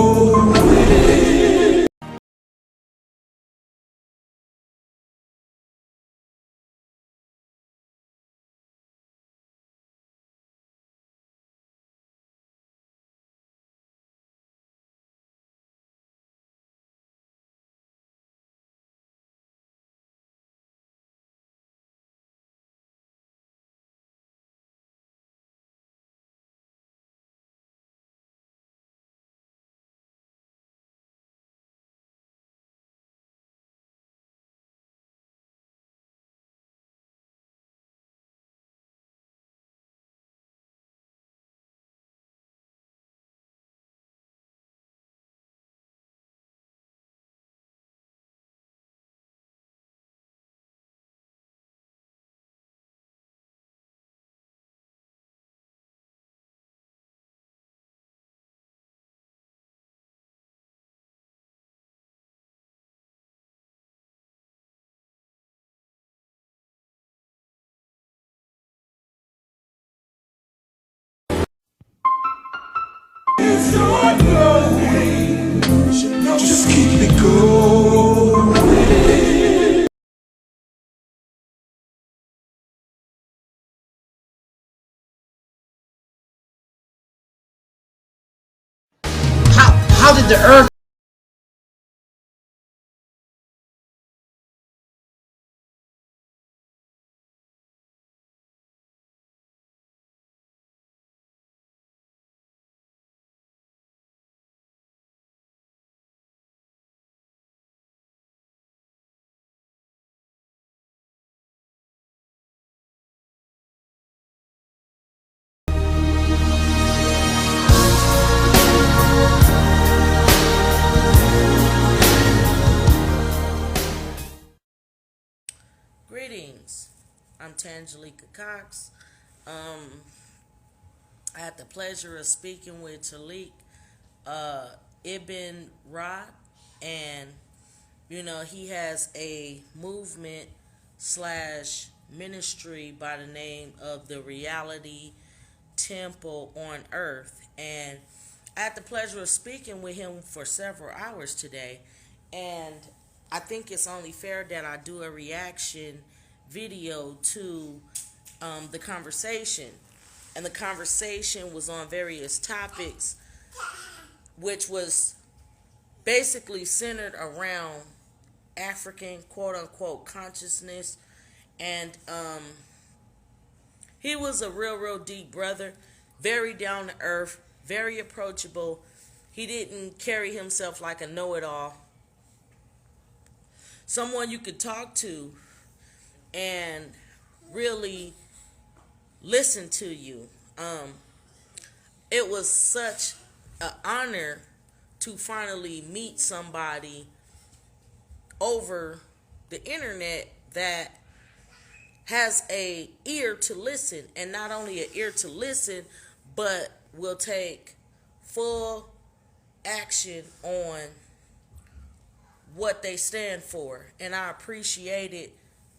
Just keep it going. How did the earth Greetings, I'm Tangelica Cox. I had the pleasure of speaking with Taalik, Ibn'rad, and he has a movement / ministry by the name of the Reality Temple on Earth, and I had the pleasure of speaking with him for several hours today, and I think it's only fair that I do a reaction video to the conversation. And the conversation was on various topics, which was basically centered around African quote-unquote consciousness. And he was a real deep brother, very down to earth, very approachable. He didn't carry himself like a know-it-all. Someone you could talk to and really listen to you. It was such an honor to finally meet somebody over the internet that has a ear to listen, and not only an ear to listen, but will take full action on what they stand for. And I appreciated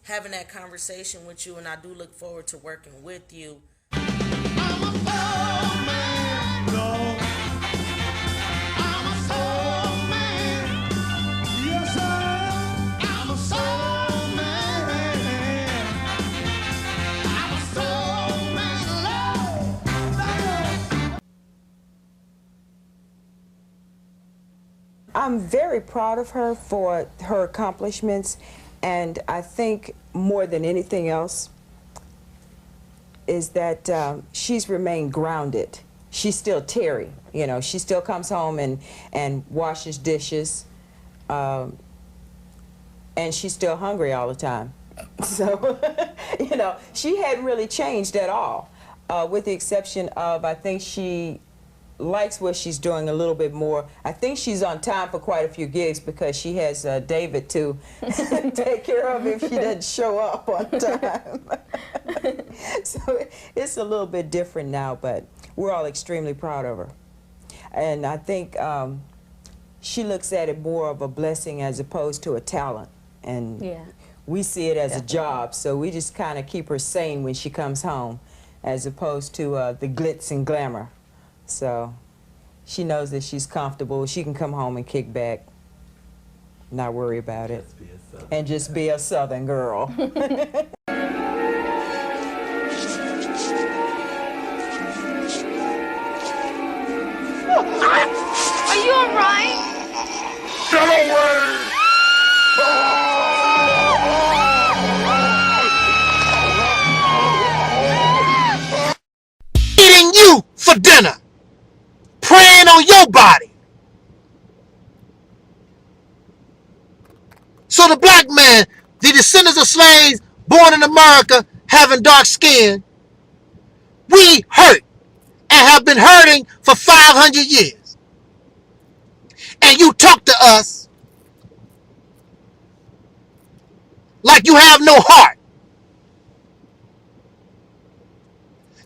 having that conversation with you, and I do look forward to working with you. Yes, I am. I'm a soul man. I'm very proud of her for her accomplishments, and I think more than anything else is that she's remained grounded. She's still Terry, you know. She still comes home and washes dishes, and she's still hungry all the time. So, you know, she hadn't really changed at all, with the exception of, I think she likes what she's doing a little bit more. I think she's on time for quite a few gigs because she has David to take care of if she doesn't show up on time. So it's a little bit different now, but we're all extremely proud of her. And I think she looks at it more of a blessing as opposed to a talent. And yeah. We see it as a job, so we just kind of keep her sane when she comes home as opposed to the glitz and glamour. So she knows that she's comfortable. She can come home and kick back, not worry about it, and just be a Southern girl. Are you all right? Get away! Eating you for dinner, preying on your body. So the black man, the descendants of slaves born in America, having dark skin, we hurt and have been hurting for 500 years. And you talk to us like you have no heart.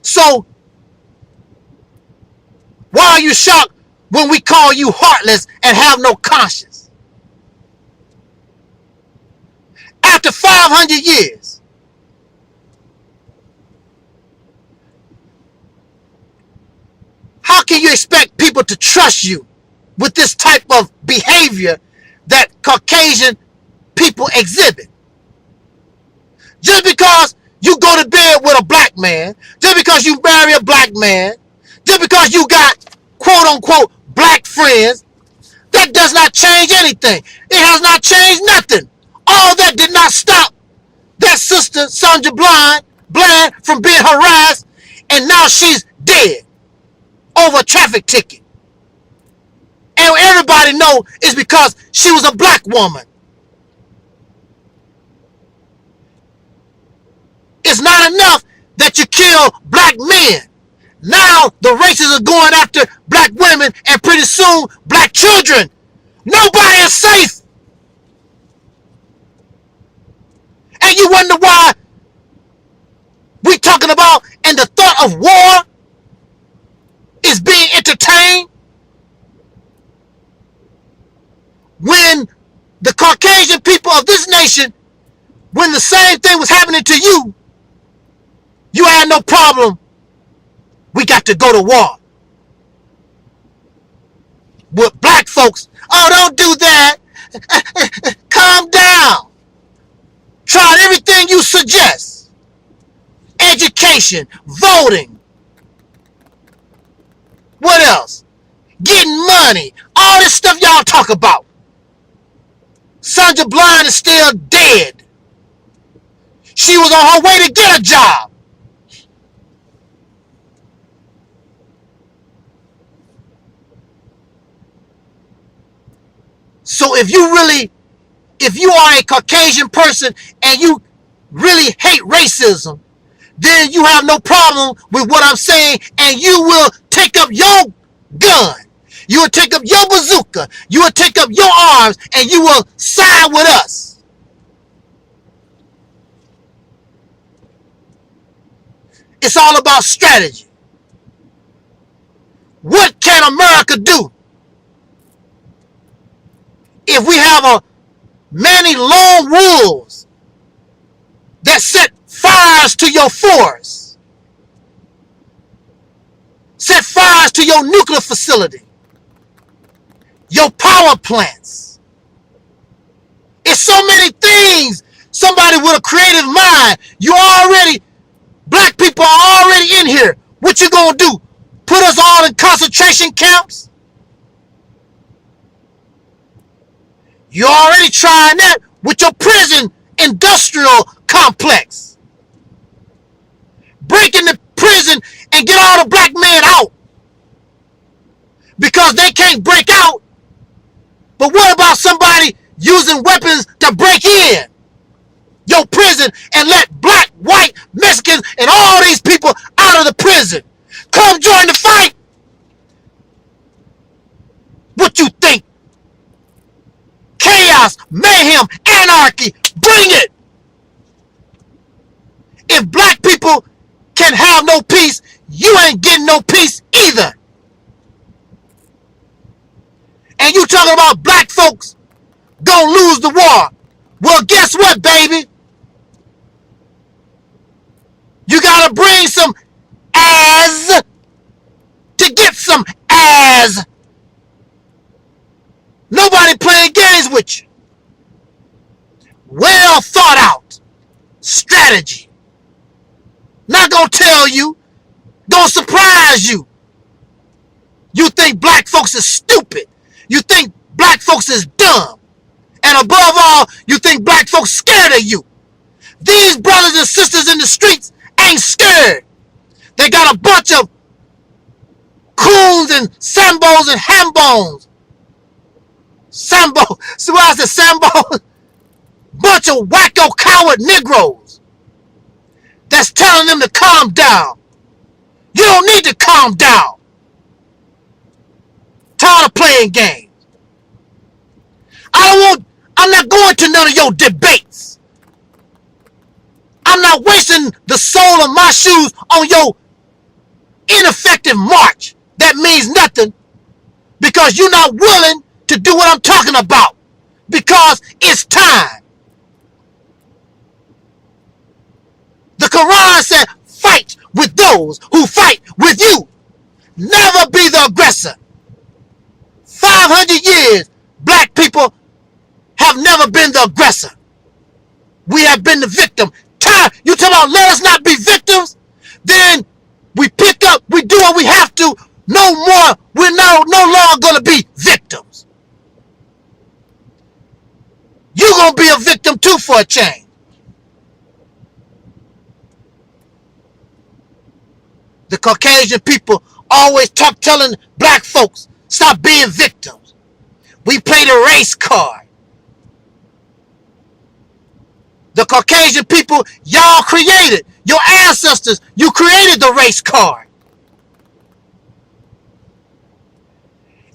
So why are you shocked when we call you heartless and have no conscience? After 500 years, how can you expect people to trust you with this type of behavior that Caucasian people exhibit? Just because you go to bed with a black man, just because you marry a black man, just because you got quote-unquote black friends, that does not change anything. It has not changed nothing. All that did not stop that sister, Sandra Bland, from being harassed, and now she's dead over a traffic ticket. And everybody know it's because she was a black woman. It's not enough that you kill black men. Now the racists are going after black women and pretty soon black children. Nobody is safe. And you wonder why we talking about and the thought of war is being entertained when the Caucasian people of this nation, when the same thing was happening to you, you had no problem. We got to go to war. With black folks, oh, don't do that. Calm down. Try everything you suggest. Education, voting. What else? Getting money. All this stuff y'all talk about. Sandra Bland is still dead. She was on her way to get a job. So if you are a Caucasian person and you really hate racism, then you have no problem with what I'm saying, and you will take up your gun. You will take up your bazooka. You will take up your arms, and you will side with us. It's all about strategy. What can America do if we have many lone wolves that set fires to your forests, set fires to your nuclear facility, your power plants? It's so many things. Somebody with a creative mind. Black people are already in here. What you gonna do? Put us all in concentration camps? You're already trying that with your prison industrial complex. Break into prison and get all the black men out. Because they can't break out. But what about somebody using weapons to break in your prison and let black, white, Mexicans, and all these people out of the prison? Come join the fight. What you think? Chaos, mayhem, anarchy, bring it. If black people can have no peace, you ain't getting no peace either. And you talking about black folks gonna lose the war. Well, guess what, baby? You gotta bring some ass to get some ass. Nobody playing games with you. Well thought out strategy. Not gonna tell you, gonna surprise you. You think black folks is stupid. You think black folks is dumb. And above all, you think black folks scared of you. These brothers and sisters in the streets ain't scared. They got a bunch of coons and sambos and hambones. Sambo, see what I said, Sambo? Bunch of wacko coward Negroes that's telling them to calm down. You don't need to calm down. Tired of playing games. I'm not going to none of your debates. I'm not wasting the sole of my shoes on your ineffective march. That means nothing because you're not willing to do what I'm talking about because it's time. The Quran said, fight with those who fight with you. Never be the aggressor. 500 years, black people have never been the aggressor. We have been the victim. You talking about let us not be victims? Then we pick up, we do what we have to. No more, we're no longer going to be victims. You're going to be a victim too for a change. The Caucasian people always telling black folks, stop being victims. We play the race card. The Caucasian people, y'all created, your ancestors, you created the race card.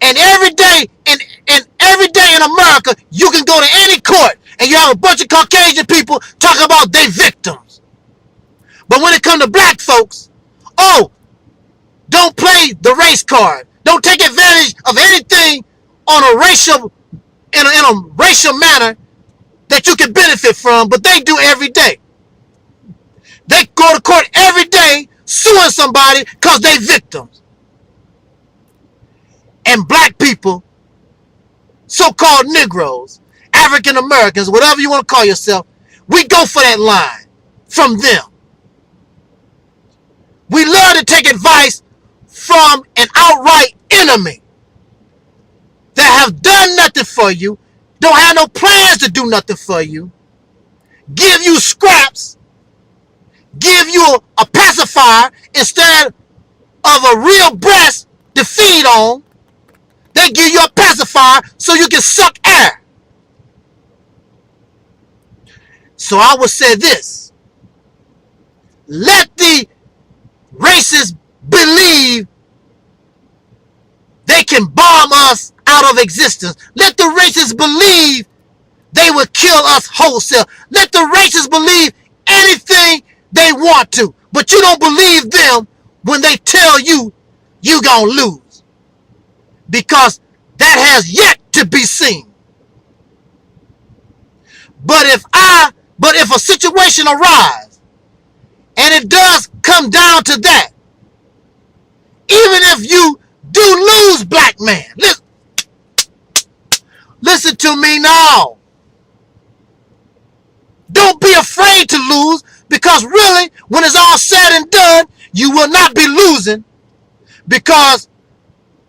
And every day in America, you can go to any court and you have a bunch of Caucasian people talking about they victims. But when it comes to black folks, oh, don't play the race card. Don't take advantage of anything on a racial, in a racial manner that you can benefit from, but they do every day. They go to court every day suing somebody because they victims. And black people, so-called Negroes, African Americans, whatever you want to call yourself, we go for that line from them. We love to take advice from an outright enemy that have done nothing for you, don't have no plans to do nothing for you, give you scraps, give you a pacifier instead of a real breast to feed on. They give you a pacifier so you can suck air. So I would say this. Let the racists believe they can bomb us out of existence. Let the racists believe they will kill us wholesale. Let the racists believe anything they want to. But you don't believe them when they tell you you're going to lose. Because that has yet to be seen. But if a situation arises and it does come down to that, even if you do lose, black man, listen to me now. Don't be afraid to lose, because really, when it's all said and done, you will not be losing, because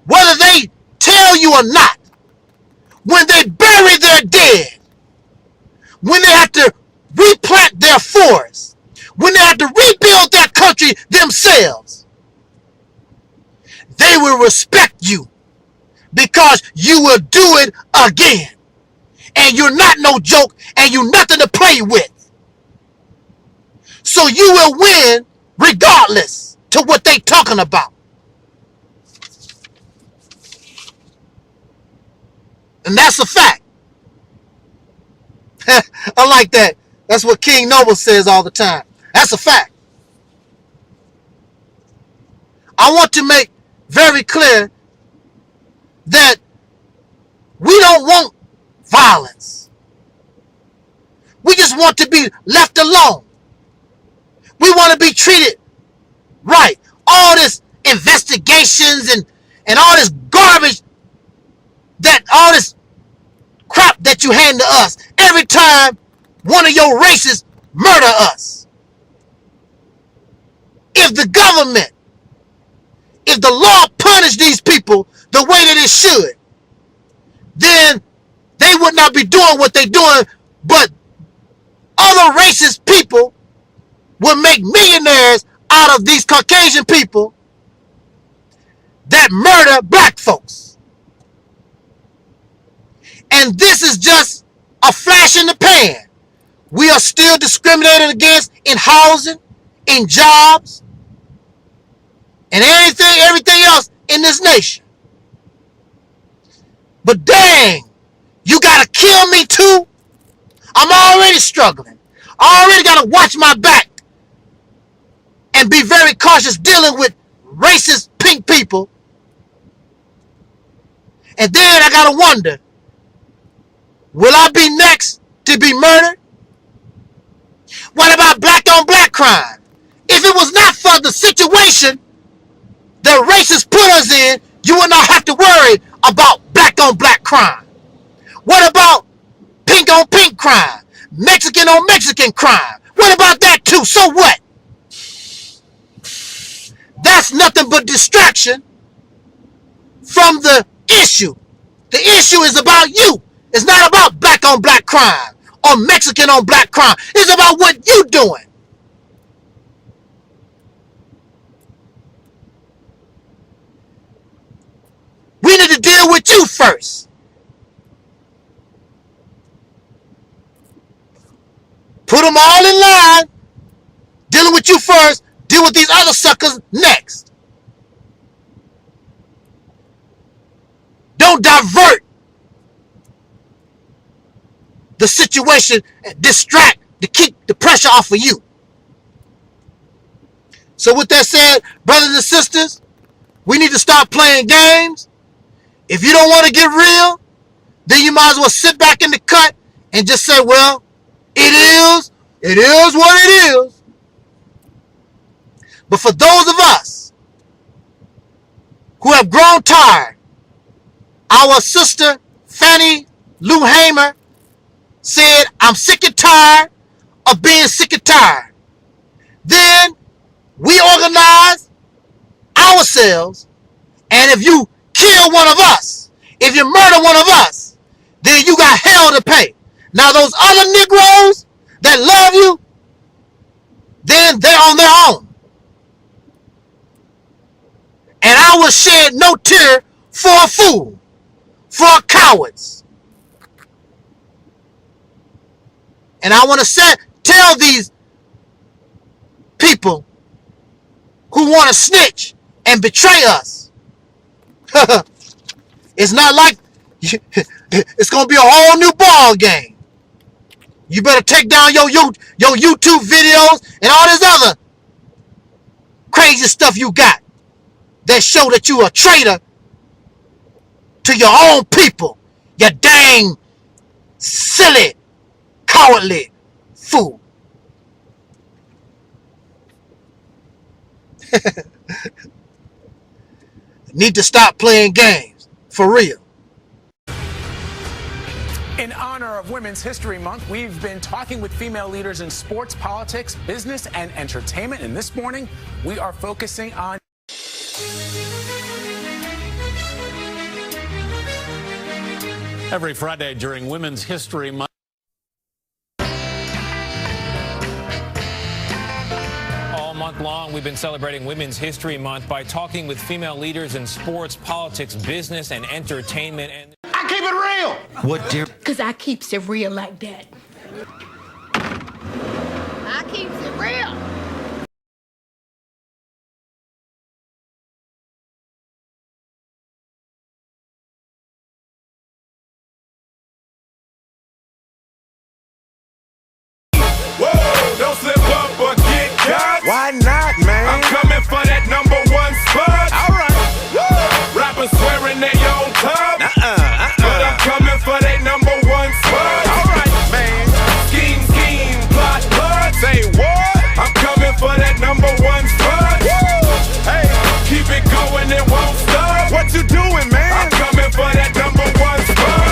whether they tell you or not, when they bury their dead, when they have to replant their forests, when they have to rebuild their country themselves, they will respect you because you will do it again. And you're not no joke, and you're nothing to play with. So you will win regardless to what they talking about. And that's a fact. I like that. That's what King Noble says all the time. That's a fact. I want to make very clear that we don't want violence. We just want to be left alone. We want to be treated right. All this investigations and all this garbage, all this crap that you hand to us every time one of your races murder us. If the government, if the law punish these people the way that it should, then they would not be doing what they're doing, but other racist people will make millionaires out of these Caucasian people that murder black folks. And this is just a flash in the pan. We are still discriminated against in housing, in jobs, and everything else in this nation. But dang, you gotta kill me too? I'm already struggling. I already gotta watch my back and be very cautious dealing with racist pink people. And then I gotta wonder, will I be next to be murdered? What about black on black crime? If it was not for the situation that racists put us in, you would not have to worry about black on black crime. What about pink on pink crime? Mexican on Mexican crime? What about that too? So what? That's nothing but distraction from the issue. The issue is about you. It's not about black on black crime or Mexican on black crime. It's about what you doing. We need to deal with you first. Put them all in line. Dealing with you first. Deal with these other suckers next. Don't divert the situation and distract to keep the pressure off of you. So with that said, brothers and sisters, we need to stop playing games. If you don't want to get real, then you might as well sit back in the cut and just say, well, it is what it is. But for those of us who have grown tired, our sister Fannie Lou Hamer said, I'm sick and tired of being sick and tired. Then we organize ourselves, and if you kill one of us, if you murder one of us, then you got hell to pay. Now those other Negroes that love you, then they're on their own. And I will shed no tear for a fool, for cowards. And I want to tell these people who want to snitch and betray us. It's not like it's going to be a whole new ball game. You better take down your YouTube videos and all this other crazy stuff you got that show that you a traitor to your own people. You dang silly, cowardly fool. Need to stop playing games. For real. In honor of Women's History Month, we've been talking with female leaders in sports, politics, business, and entertainment. And this morning, we are focusing on Every Friday during Women's History Month. All month long, we've been celebrating Women's History Month by talking with female leaders in sports, politics, business, and entertainment. And I keep it real. What, dear? Because I keeps it real like that. I keeps it real. Whoa, don't slip up or get cut. Why not, man? I'm coming for that #1 spot. All right. Woo. Rappers swearing they own top. But I'm coming for that #1 spot. All right, man. Scheme, plot. Say what? I'm coming for that #1 spot. Woo. Hey, keep it going, it won't stop. What you doing, man? I'm coming for that #1 spot.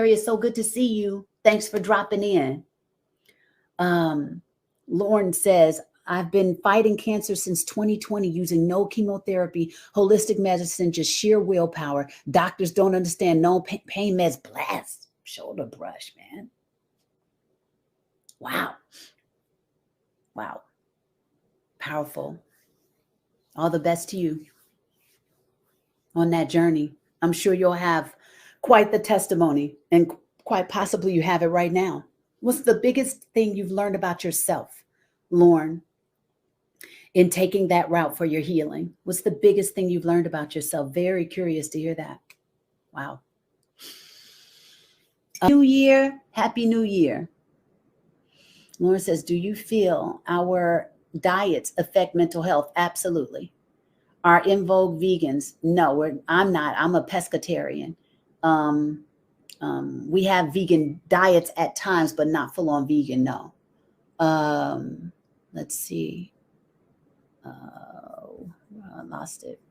It's so good to see you. Thanks for dropping in. Lauren says, I've been fighting cancer since 2020 using no chemotherapy, holistic medicine, just sheer willpower. Doctors don't understand. No pain meds. Blast. Shoulder brush, man. Wow. Wow. Powerful. All the best to you on that journey. I'm sure you'll have quite the testimony, and quite possibly you have it right now. What's the biggest thing you've learned about yourself, Lauren, in taking that route for your healing? What's the biggest thing you've learned about yourself? Very curious to hear that. Wow. New Year. Happy New Year. Lauren says, do you feel our diets affect mental health? Absolutely. Are EnVogue vegans? No, I'm not. I'm a pescatarian. We have vegan diets at times, but not full on vegan. No. Let's see. I lost it.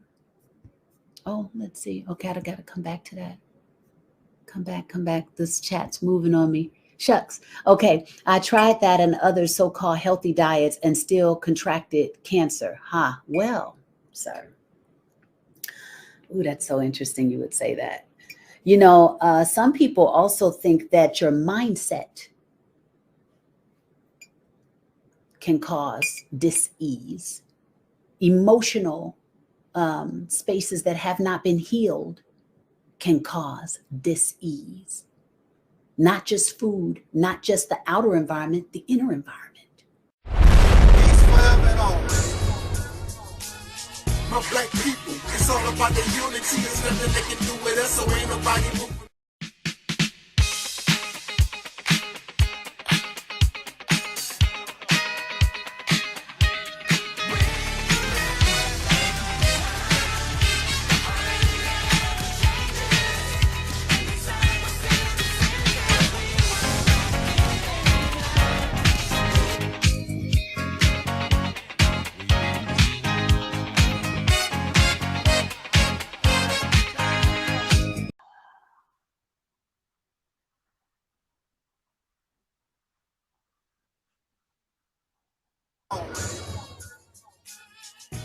Oh, let's see. Okay, I gotta come back to that. Come back. This chat's moving on me. Shucks. Okay, I tried that and other so-called healthy diets and still contracted cancer. Well, sir. Ooh, that's so interesting you would say that. You know, some people also think that your mindset can cause dis-ease. Emotional spaces that have not been healed can cause dis-ease. Not just food, not just the outer environment, the inner environment. My black people, it's all about the unity. There's nothing they can do with us, so ain't nobody moving.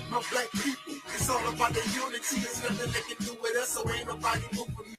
My black people, it's all about the unity. There's nothing they can do with us, so ain't nobody moving.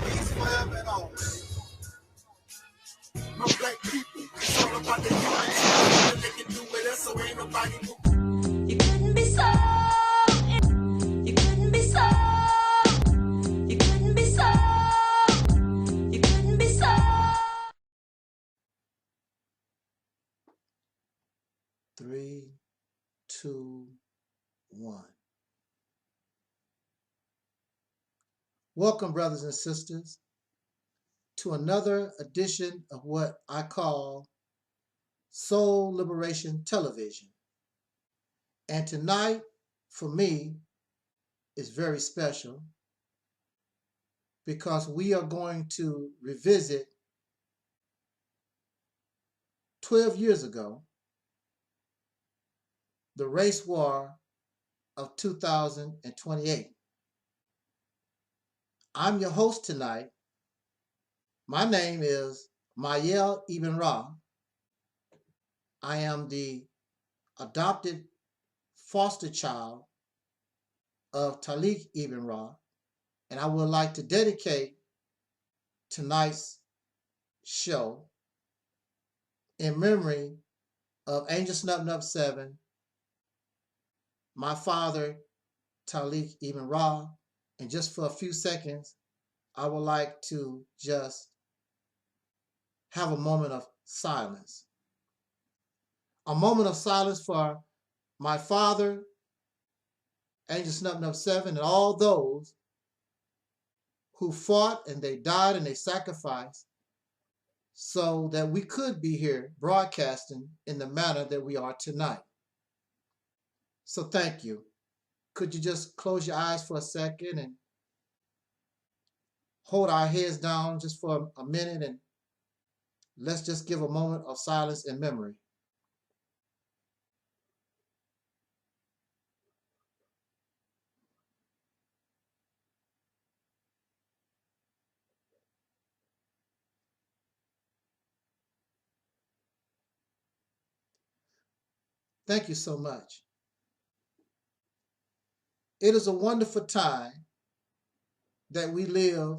Peace forever and always. My black people, it's all about the unity. They can do with us, so ain't nobody moving. You couldn't be so. You couldn't be so. You couldn't be so. You couldn't be so. 3, 2, 1. Welcome, brothers and sisters, to another edition of what I call Soul Liberation Television. And tonight, for me, is very special because we are going to revisit 12 years ago, the race war of 2028. I'm your host tonight. My name is Micah Ibn'rad. I am the adopted foster child of Taalik Ibn'rad, and I would like to dedicate tonight's show in memory of Angel Snub 7, my father, Taalik Ibn'rad. And just for a few seconds, I would like to just have a moment of silence. A moment of silence for my father, Angel Snub 7, and all those who fought and they died and they sacrificed so that we could be here broadcasting in the manner that we are tonight. So thank you. Could you just close your eyes for a second and hold our heads down just for a minute, and let's just give a moment of silence and memory. Thank you so much. It is a wonderful time that we live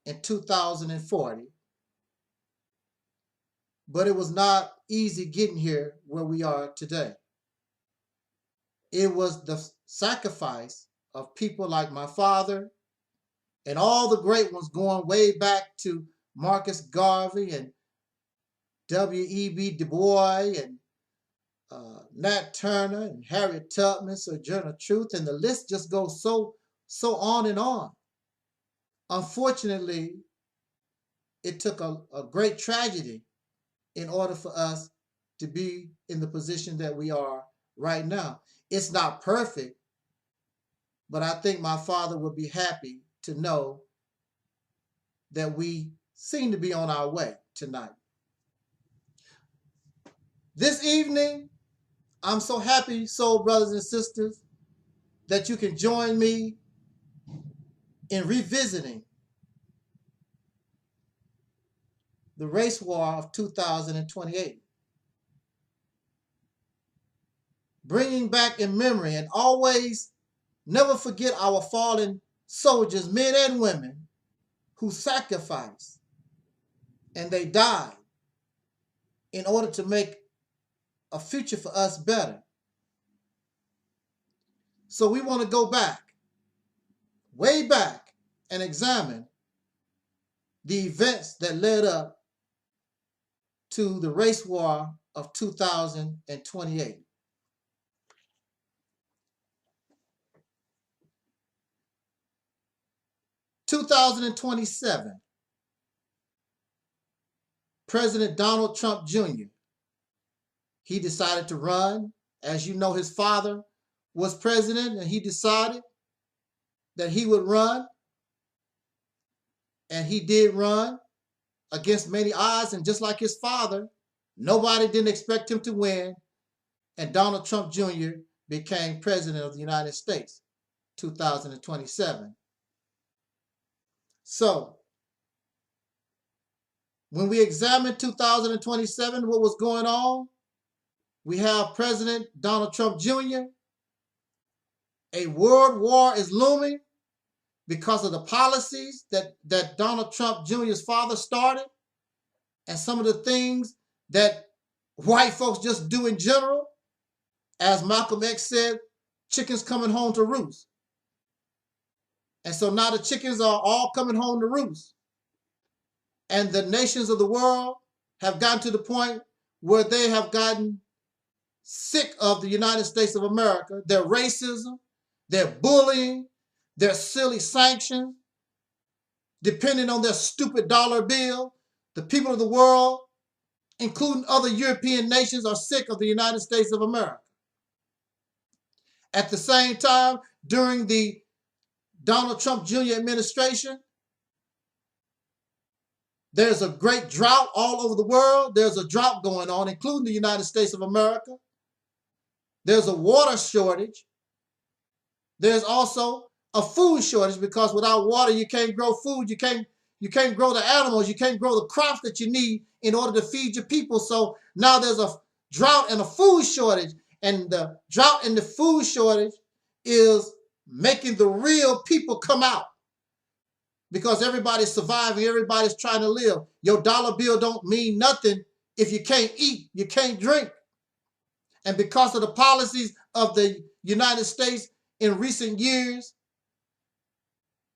in 2040, but it was not easy getting here where we are today. It was the sacrifice of people like my father and all the great ones going way back to Marcus Garvey and W.E.B. Du Bois and Nat Turner and Harriet Tubman, Sojourner Truth, and the list just goes so on and on. Unfortunately, it took a great tragedy in order for us to be in the position that we are right now. It's not perfect, but I think my father would be happy to know that we seem to be on our way tonight. This evening, I'm so happy, soul brothers and sisters, that you can join me in revisiting the race war of 2028. Bringing back in memory and always never forget our fallen soldiers, men and women, who sacrificed and they died in order to make a future for us better. So we want to go back, way back, and examine the events that led up to the race war of 2028. In 2027, President Donald Trump Jr., he decided to run. As you know, his father was president, and he decided that he would run. And he did run against many odds. And just like his father, nobody didn't expect him to win. And Donald Trump Jr. became president of the United States, 2027. So, when we examine 2027, what was going on, we have President Donald Trump Jr. A world war is looming because of the policies that Donald Trump Jr.'s father started and some of the things that white folks just do in general. As Malcolm X said, chickens coming home to roost. And so now the chickens are all coming home to roost. And the nations of the world have gotten to the point where they have gotten sick of the United States of America, their racism, their bullying, their silly sanctions, depending on their stupid dollar bill. The people of the world, including other European nations, are sick of the United States of America. At the same time, during the Donald Trump Jr. administration, there's a great drought all over the world. There's a drought going on, including the United States of America. There's a water shortage. There's also a food shortage, because without water, you can't grow food. You can't grow the animals. You can't grow the crops that you need in order to feed your people. So now there's a drought and a food shortage. And the drought and the food shortage is making the real people come out, because everybody's surviving. Everybody's trying to live. Your dollar bill don't mean nothing if you can't eat, you can't drink. And because of the policies of the United States in recent years,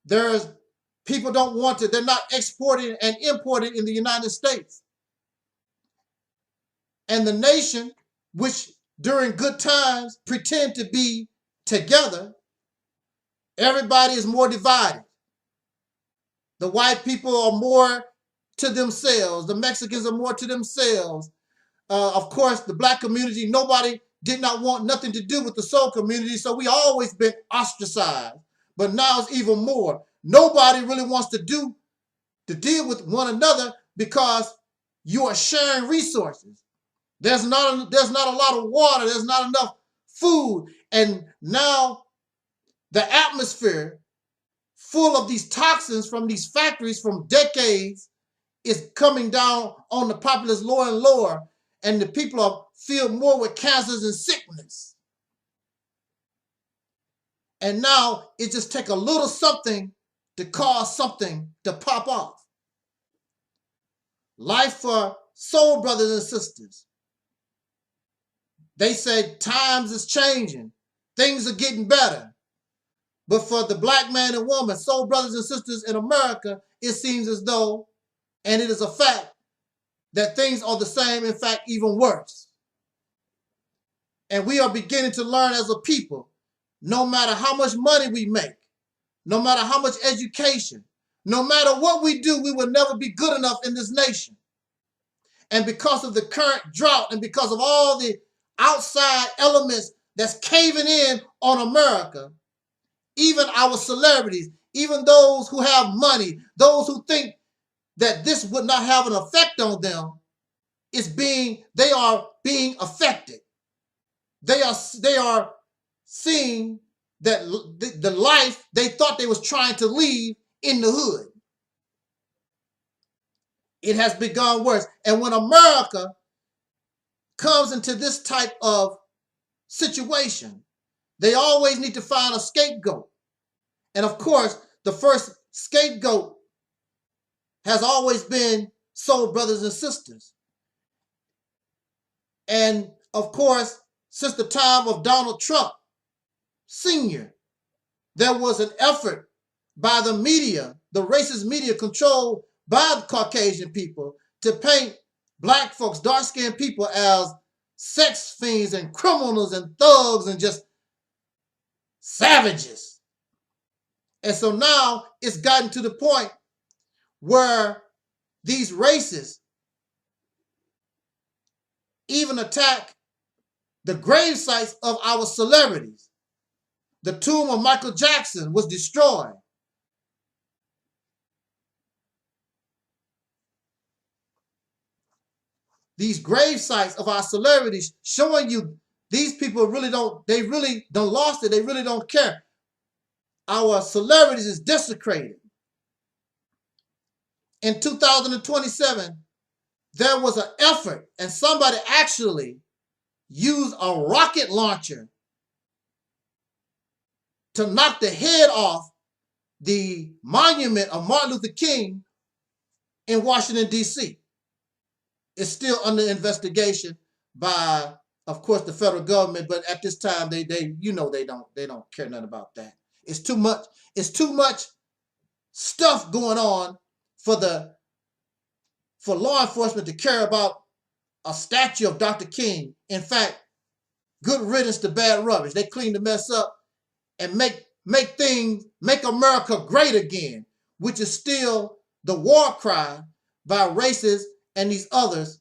there's people don't want to, they're not exporting and importing in the United States. And the nation, which during good times pretend to be together, everybody is more divided. The white people are more to themselves. The Mexicans are more to themselves. Of course, the black community, nobody did not want nothing to do with the soul community, so we always been ostracized. But now it's even more. Nobody really wants to deal with one another, because you are sharing resources. There's not a lot of water. There's not enough food. And now the atmosphere full of these toxins from these factories from decades is coming down on the populace lower and lower. And the people are filled more with cancers and sickness. And now it just takes a little something to cause something to pop off. Life for soul brothers and sisters. They say times is changing. Things are getting better. But for the black man and woman, soul brothers and sisters in America, it seems as though, and it is a fact, that things are the same, in fact, even worse. And we are beginning to learn as a people, no matter how much money we make, no matter how much education, no matter what we do, we will never be good enough in this nation. And because of the current drought and because of all the outside elements that's caving in on America, even our celebrities, even those who have money, those who think that this would not have an effect on them, they are being affected. They are seeing that the life they thought they was trying to lead in the hood, it has begun worse. And when America comes into this type of situation, they always need to find a scapegoat. And of course, the first scapegoat has always been soul brothers and sisters. And of course, since the time of Donald Trump Sr., there was an effort by the media, the racist media controlled by the Caucasian people, to paint black folks, dark-skinned people, as sex fiends and criminals and thugs and just savages. And so now it's gotten to the point where these races even attack the grave sites of our celebrities. The tomb of Michael Jackson was destroyed. These grave sites of our celebrities showing you these people really don't lost it. They really don't care. Our celebrities is desecrated. In 2027, there was an effort and somebody actually used a rocket launcher to knock the head off the monument of Martin Luther King in Washington, D.C. It's still under investigation by, of course, the federal government, but at this time they don't care nothing about that. It's too much stuff going on for law enforcement to care about a statue of Dr. King. In fact, good riddance to bad rubbish. They clean the mess up and make America great again, which is still the war cry by racists and these others.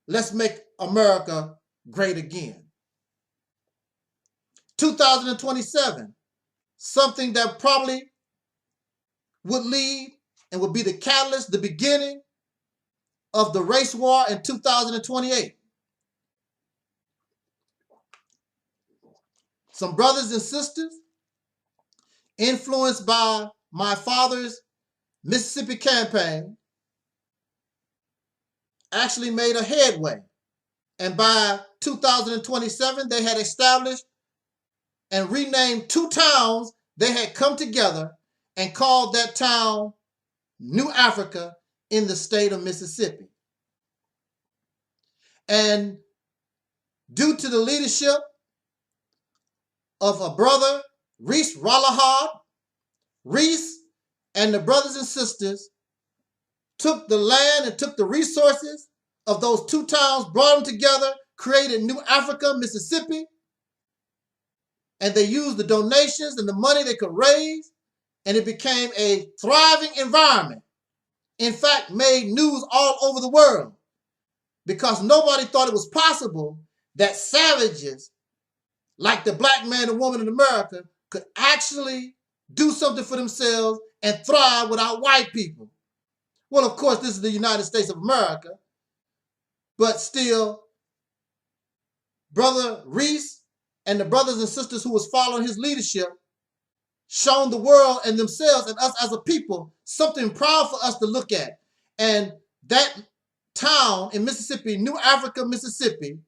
Let's make America great again. 2027, something that probably would lead and would be the catalyst, the beginning of the race war in 2028. Some brothers and sisters influenced by my father's Mississippi campaign actually made a headway. And by 2027, they had established and renamed 2 towns. They had come together and called that town New Africa in the state of Mississippi. And due to the leadership of a brother, Reese Ralahad, Reese and the brothers and sisters took the land and took the resources of those 2 towns, brought them together, created New Africa, Mississippi, and they used the donations and the money they could raise, and it became a thriving environment. In fact, made news all over the world because nobody thought it was possible that savages like the black man and woman in America could actually do something for themselves and thrive without white people. Well, of course, this is the United States of America, but still, Brother Reese and the brothers and sisters who was following his leadership shown the world and themselves and us as a people something proud for us to look at. And that town in Mississippi, New Africa, Mississippi,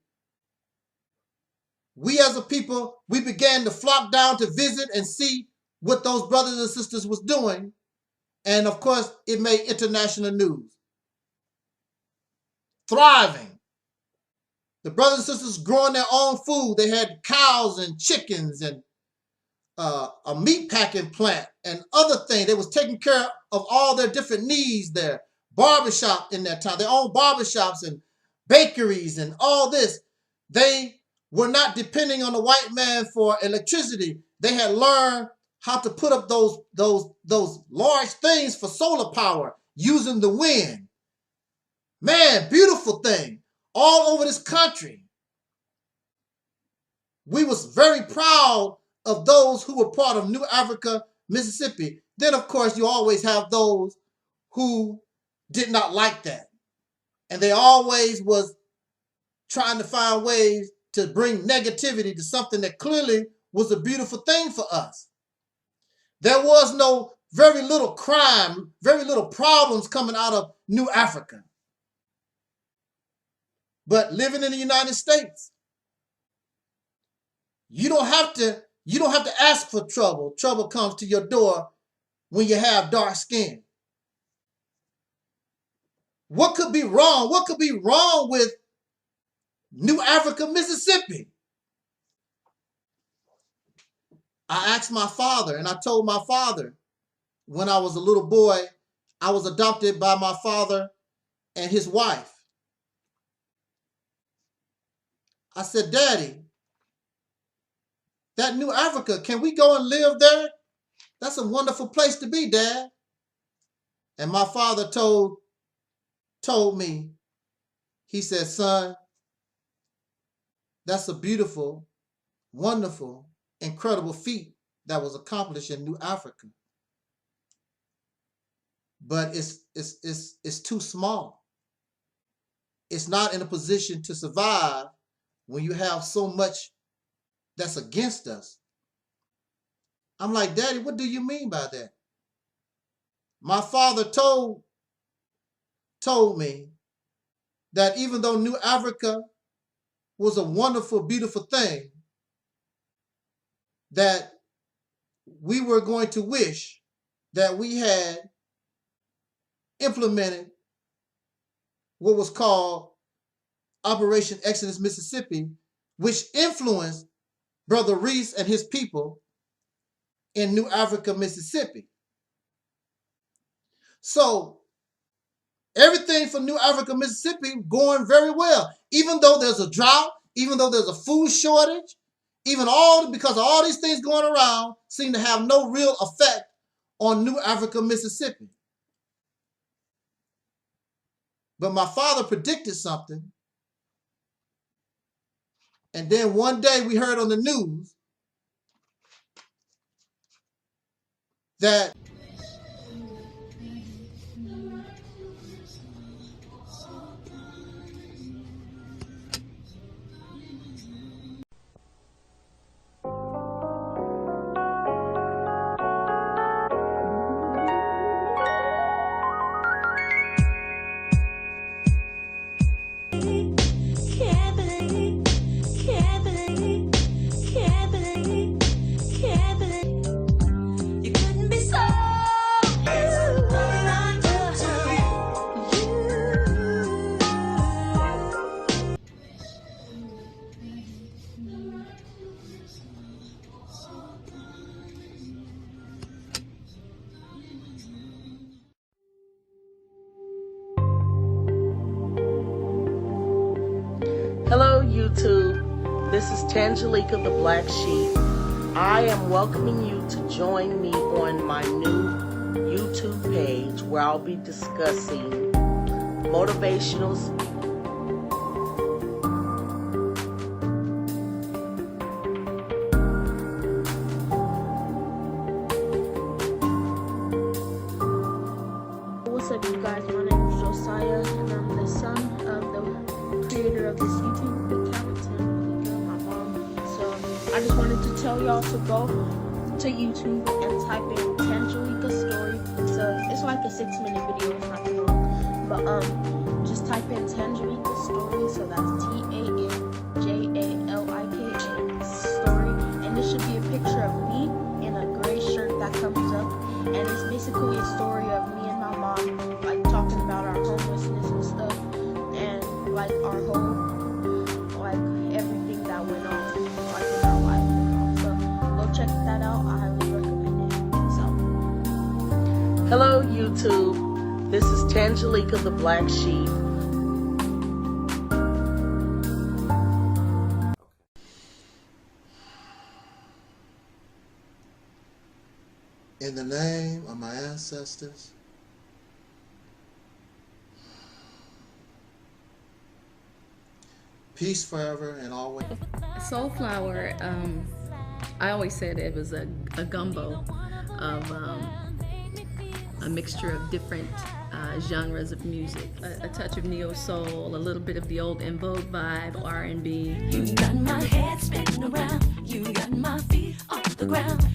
we as a people, we began to flock down to visit and see what those brothers and sisters was doing. And of course, it made international news. Thriving. The brothers and sisters growing their own food. They had cows and chickens and a meat packing plant and other things. They was taking care of all their different needs there. Barbershop in their town. Their own barbershops and bakeries and all this. They were not depending on the white man for electricity. They had learned how to put up those large things for solar power using the wind. Man, beautiful thing. All over this country. We was very proud of those who were part of New Africa, Mississippi. Then, of course, you always have those who did not like that. And they always was trying to find ways to bring negativity to something that clearly was a beautiful thing for us. There was very little crime, very little problems coming out of New Africa. But living in the United States, you don't have to ask for trouble. Trouble comes to your door when you have dark skin. What could be wrong? What could be wrong with New Africa, Mississippi? I asked my father, and I told my father when I was a little boy, I was adopted by my father and his wife. I said, Daddy, that New Africa, can we go and live there? That's a wonderful place to be, Dad. And my father told me, he said, son, that's a beautiful, wonderful, incredible feat that was accomplished in New Africa. But it's too small. It's not in a position to survive when you have so much that's against us. I'm like, Daddy, what do you mean by that? My father told me that even though New Africa was a wonderful, beautiful thing, that we were going to wish that we had implemented what was called Operation Exodus Mississippi, which influenced Brother Reese and his people in New Africa, Mississippi. So everything for New Africa, Mississippi going very well. Even though there's a drought, even though there's a food shortage, because of all these things going around, seem to have no real effect on New Africa, Mississippi. But my father predicted something. And then one day we heard on the news that Hello YouTube, this is Tangelica the Black Sheep. I am welcoming you to join me on my new YouTube page where I'll be discussing motivational What's up, you guys? My name is Josiah, and I'm the son of the creator of this YouTube account, and my mom. So I just wanted to tell y'all to go to YouTube and type in Tangelica story. So it's like a 6-minute video, it's not too long. But just type in Tangelica story. So that's TANJALIKA story, and this should be a picture of me in a gray shirt that comes up, and it's basically a story of me and my mom, like talking about our homelessness and stuff, and like our whole, like everything that went on, like in our life and all. So go check that out. I highly recommend it. So Hello YouTube, this is Tangelica the Black Sheep. In the name of my ancestors, peace forever and always. Soulflower, I always said it was a gumbo of a mixture of different genres of music. A touch of neo soul, a little bit of the old EnVogue vibe, R&B. You got my head spinning around, you got my feet off the ground.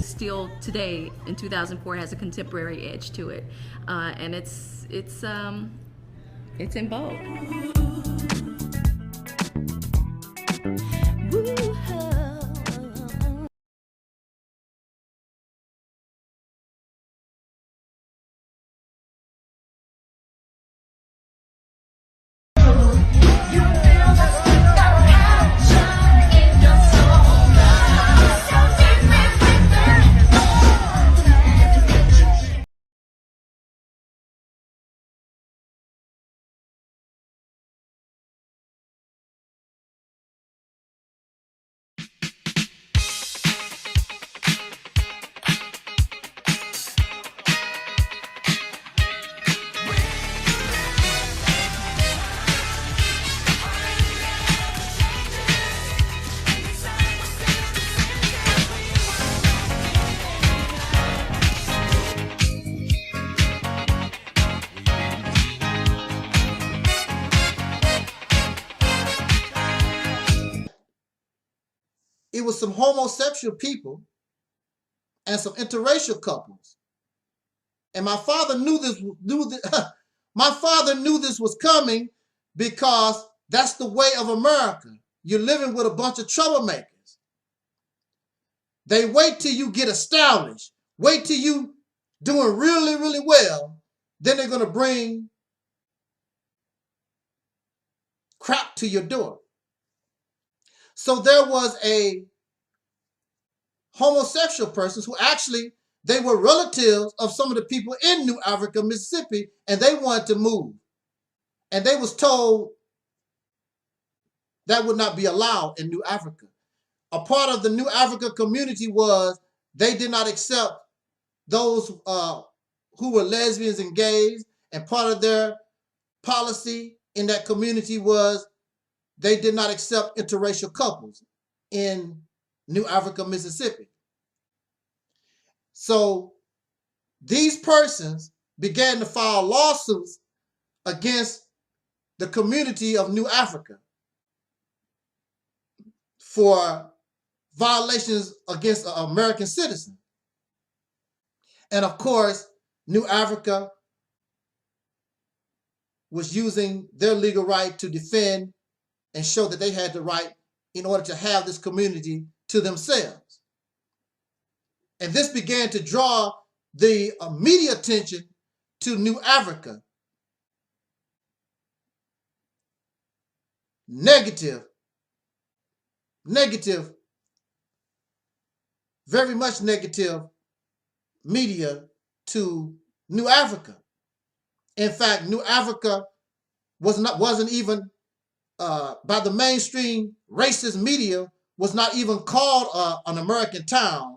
Still today in 2004 has a contemporary edge to it, and it's in vogue. It was some homosexual people and some interracial couples. And my father knew this. My father knew this was coming because that's the way of America. You're living with a bunch of troublemakers. They wait till you get established. Wait till you doing really, really well. Then they're going to bring crap to your door. So there was a homosexual persons who actually, they were relatives of some of the people in New Africa, Mississippi, and they wanted to move. And they was told that would not be allowed in New Africa. A part of the New Africa community was they did not accept those who were lesbians and gays, and part of their policy in that community was they did not accept interracial couples in New Africa, Mississippi. So these persons began to file lawsuits against the community of New Africa for violations against an American citizen. And of course, New Africa was using their legal right to defend and show that they had the right in order to have this community to themselves. And this began to draw the media attention to New Africa. Negative, very much negative media to New Africa. In fact, New Africa wasn't even by the mainstream racist media, was not even called an American town.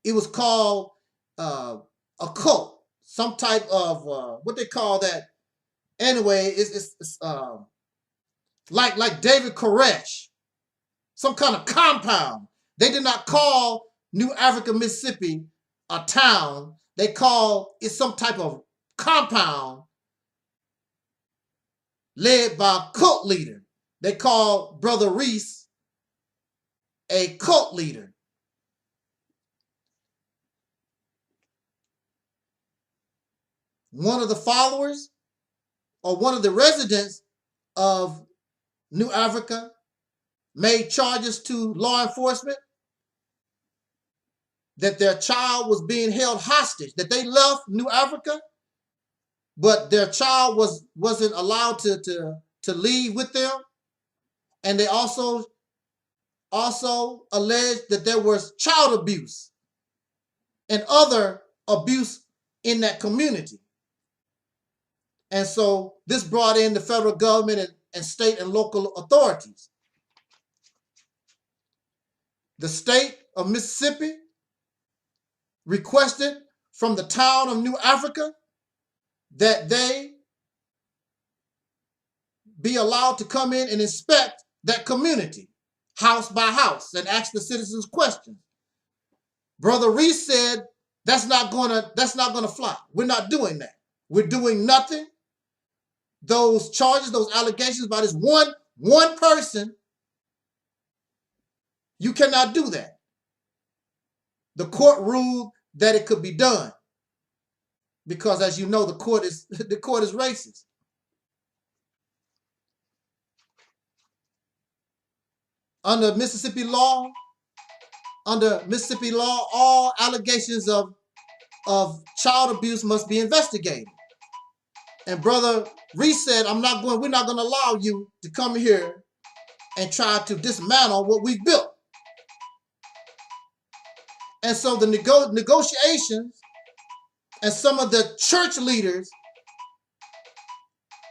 It was called a cult, some type of what they call that. Anyway, it's like David Koresh, some kind of compound. They did not call New Africa, Mississippi a town. They call it some type of compound led by a cult leader. They call Brother Reese a cult leader. One of the followers or one of the residents of New Africa made charges to law enforcement that their child was being held hostage, that they left New Africa, but their child wasn't allowed to leave with them. And they also alleged that there was child abuse and other abuse in that community. And so this brought in the federal government and state and local authorities. The state of Mississippi requested from the town of New Africa that they be allowed to come in and inspect that community, house by house, and ask the citizens questions. Brother Reese said, that's not gonna fly. We're not doing that. We're doing nothing. Those charges, those allegations by this one person, you cannot do that. The court ruled that it could be done because, as you know, the court is racist. Under Mississippi law, all allegations of child abuse must be investigated. And Brother Reese said, we're not going to allow you to come here and try to dismantle what we've built. And so the negotiations and some of the church leaders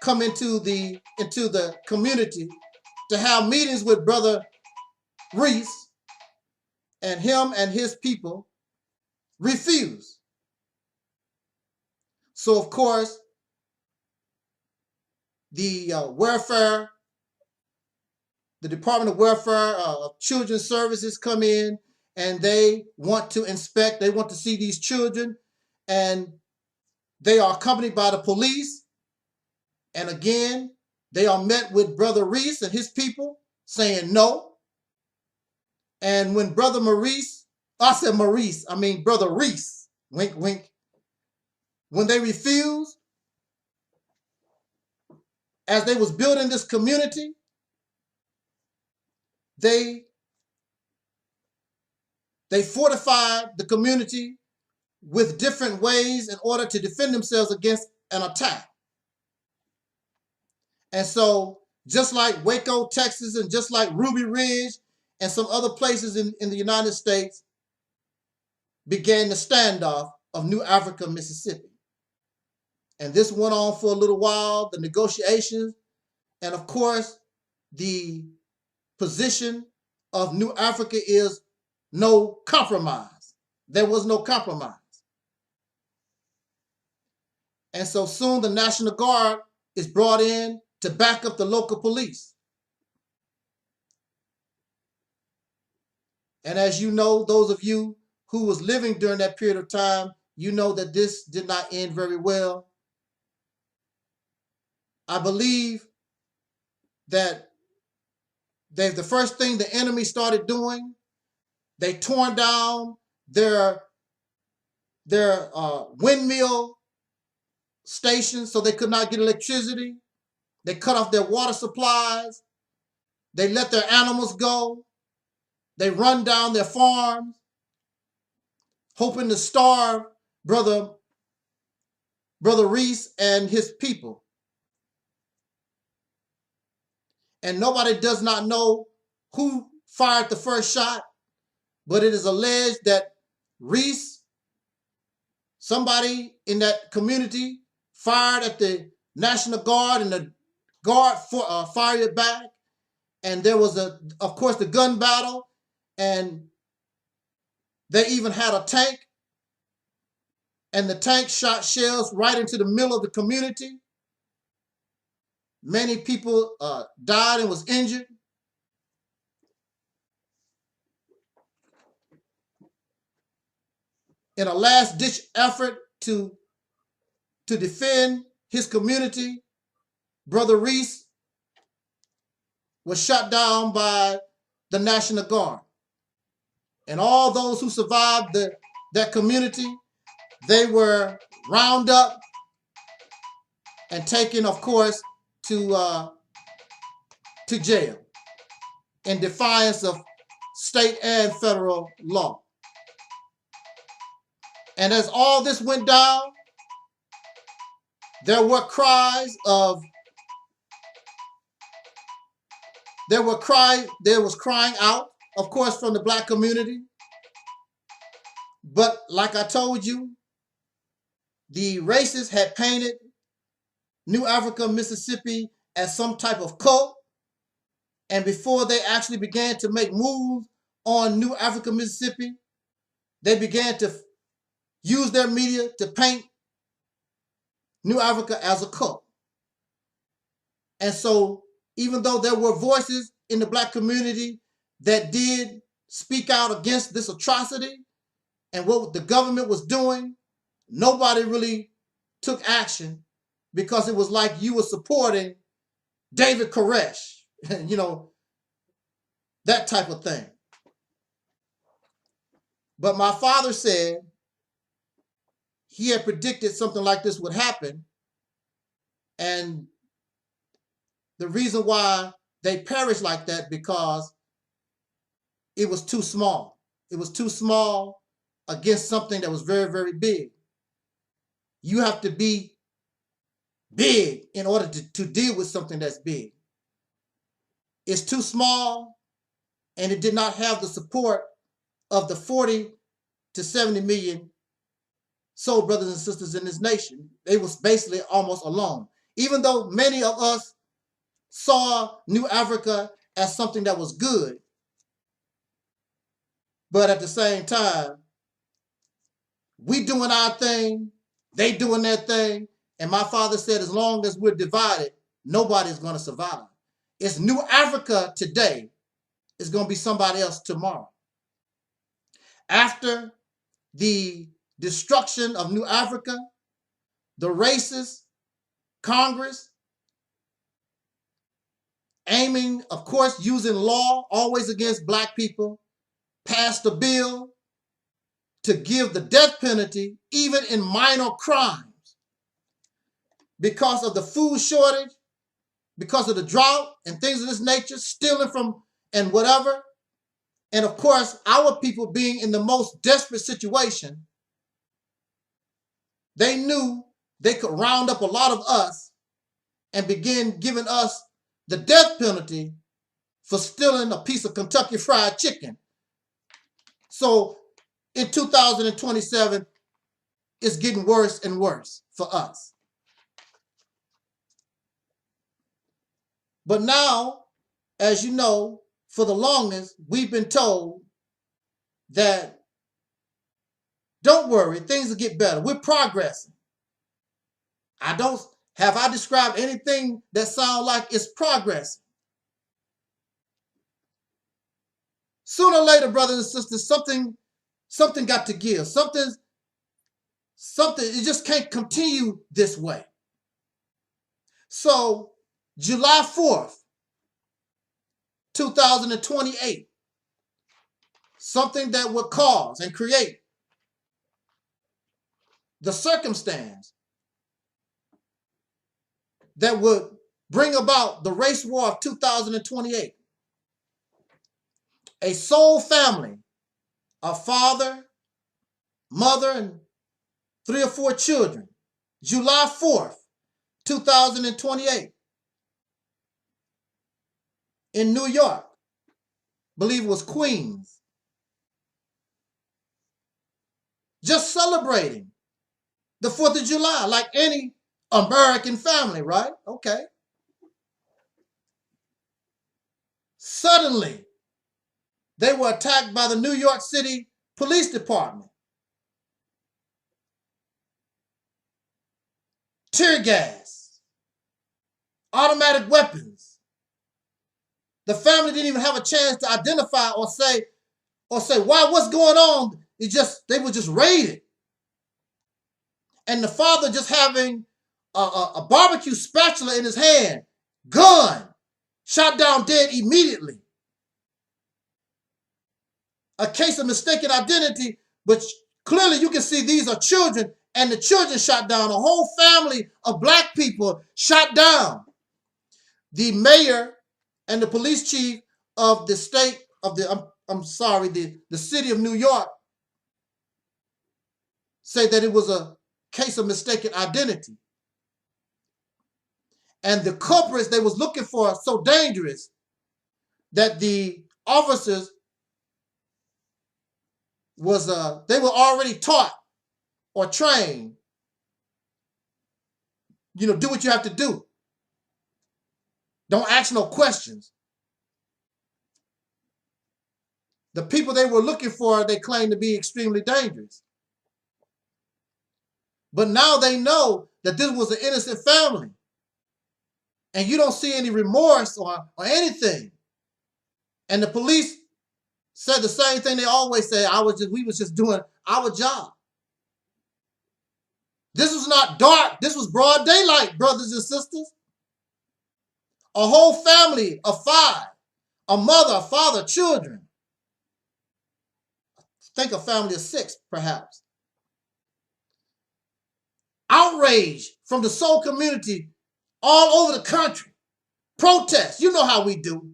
come into the community to have meetings with Brother Reese, and him and his people refuse. So of course, the Department of Welfare of Children's Services come in, and they want to inspect, they want to see these children, and they are accompanied by the police. And again, they are met with Brother Reese and his people saying no. And when Brother Reese, wink, wink, when they refused, as they was building this community, they fortified the community with different ways in order to defend themselves against an attack. And so just like Waco, Texas, and just like Ruby Ridge and some other places in the United States, began the standoff of New Africa, Mississippi. And this went on for a little while, the negotiations, and of course, the position of New Africa is no compromise. There was no compromise. And so soon the National Guard is brought in to back up the local police. And as you know, those of you who was living during that period of time, you know that this did not end very well. I believe that the first thing the enemy started doing, they torn down their windmill stations so they could not get electricity. They cut off their water supplies. They let their animals go. They run down their farms, hoping to starve Brother Reese and his people. And nobody does not know who fired the first shot, but it is alleged that Reese, somebody in that community, fired at the National Guard, and the Guard fired it back. And there was, of course, the gun battle, and they even had a tank, and the tank shot shells right into the middle of the community. Many people died and was injured. In a last-ditch effort to defend his community, Brother Reese was shot down by the National Guard. And all those who survived that community, they were rounded up and taken, of course, to jail in defiance of state and federal law. And as all this went down, there was crying out, of course, from the Black community. But like I told you, the racists had painted New Africa, Mississippi as some type of cult. And before they actually began to make moves on New Africa, Mississippi, they began to use their media to paint New Africa as a cult. And so even though there were voices in the black community that did speak out against this atrocity and what the government was doing, nobody really took action because it was like you were supporting David Koresh, you know, that type of thing. But my father said he had predicted something like this would happen. And the reason why they perished like that, because it was too small. It was too small against something that was very, very big. You have to be big in order to deal with something that's big. It's too small, and it did not have the support of the 40 to 70 million soul brothers and sisters in this nation. They was basically almost alone. Even though many of us saw New Africa as something that was good, but at the same time, we doing our thing, they doing their thing, and my father said as long as we're divided, nobody's going to survive. It's New Africa today. It's going to be somebody else tomorrow. After the destruction of New Africa, the racist Congress, aiming, of course, using law always against black people, passed a bill to give the death penalty even in minor crimes because of the food shortage, because of the drought and things of this nature, stealing from and whatever. And of course, our people being in the most desperate situation, they knew they could round up a lot of us and begin giving us the death penalty for stealing a piece of Kentucky Fried Chicken. So in 2027, it's getting worse and worse for us. But now, as you know, for the longest, we've been told that don't worry, things will get better. We're progressing. Have I described anything that sounds like it's progressing? Sooner or later, brothers and sisters, something got to give. Something, it just can't continue this way. So July 4th, 2028, something that would cause and create the circumstance that would bring about the race war of 2028. A soul family, a father, mother, and 3 or 4 children, July 4th, 2028, in New York, believe it was Queens, just celebrating the 4th of July like any American family, right? Okay. Suddenly, they were attacked by the New York City Police Department. Tear gas, automatic weapons. The family didn't even have a chance to identify or say, why, what's going on? They were just raided. And the father just having a barbecue spatula in his hand, gun, shot down dead immediately. A case of mistaken identity, but clearly you can see these are children, and the children shot down. A whole family of black people shot down. The mayor and the police chief of the state of the city of New York say that it was a case of mistaken identity. And the culprits they was looking for are so dangerous that the officers they were already taught or trained You know, do what you have to do. Don't ask no questions. The people they were looking for, they claim to be extremely dangerous. But now they know that this was an innocent family. And you don't see any remorse or anything. And the police said the same thing they always say. We was just doing our job. This was not dark. This was broad daylight, brothers and sisters. A whole family of 5, a mother, a father, children. Think a family of 6, perhaps. Outrage from the soul community all over the country. Protests. You know how we do.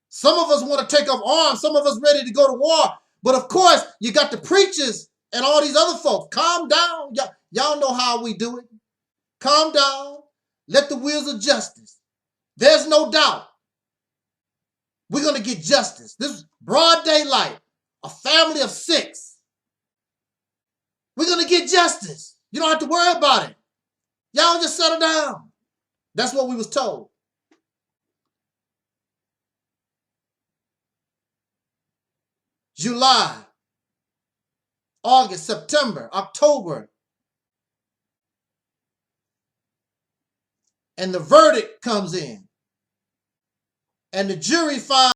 Some of us want to take up arms. Some of us ready to go to war. But of course, you got the preachers and all these other folks. Calm down. Y'all know how we do it. Calm down. Let the wheels of justice. There's no doubt. We're going to get justice. This is broad daylight. A family of 6. We're going to get justice. You don't have to worry about it. Y'all just settle down. That's what we was told. July, August, September, October. And the verdict comes in. And the jury finds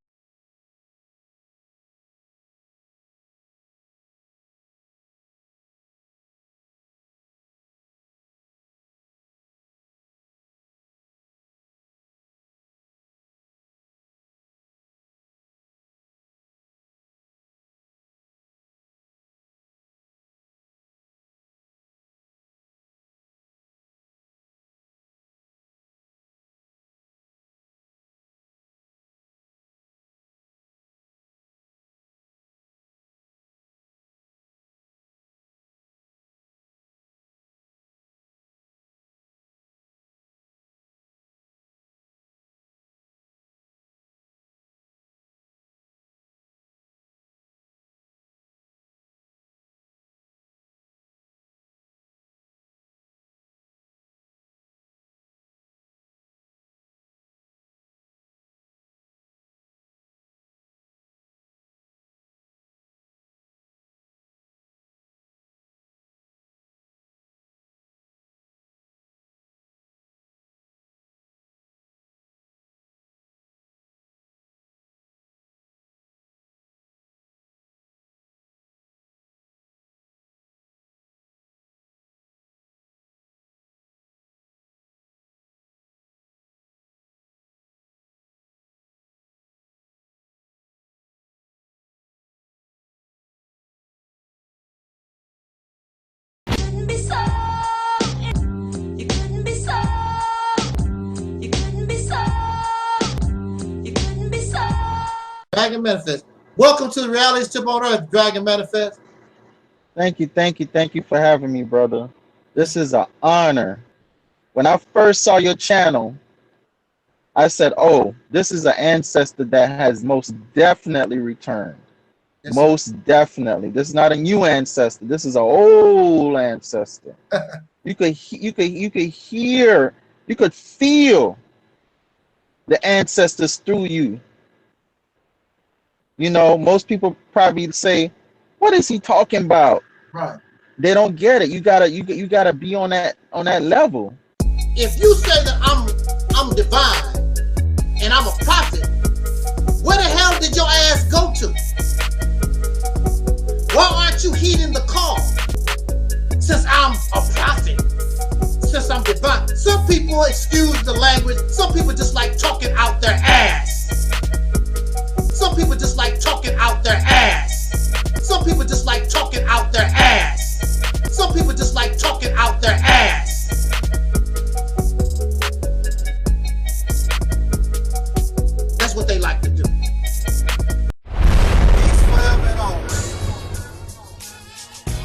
Dragon Manifest. Welcome to the Realist Tip on Earth, Dragon Manifest. Thank you for having me, brother. This is an honor. When I first saw your channel, I said, oh, this is an ancestor that has most definitely returned. Yes, most definitely. This is not a new ancestor. This is an old ancestor. You could hear, you could feel the ancestors through you. You know, most people probably say, what is he talking about? Right. They don't get it. You gotta be on that level. If you say that I'm divine and I'm a prophet, where the hell did your ass go to? Why aren't you heeding the call? Since I'm a prophet, since I'm divine. Some people, excuse the language, some people just like talking out their ass. Some people just like talking out their ass. Some people just like talking out their ass. Some people just like talking out their ass. That's what they like to do. Peace forever and always.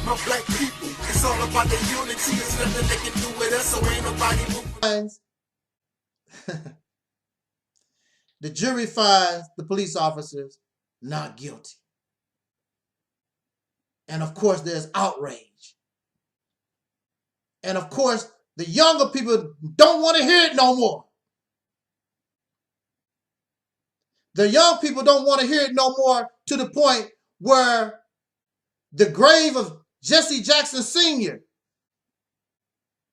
My black people, it's all about the unity. It's nothing they can do with us, so ain't nobody moving. The jury finds the police officers not guilty. And of course, there's outrage. And of course, The younger people don't want to hear it no more. The young people don't want to hear it no more, to the point where the grave of Jesse Jackson Sr.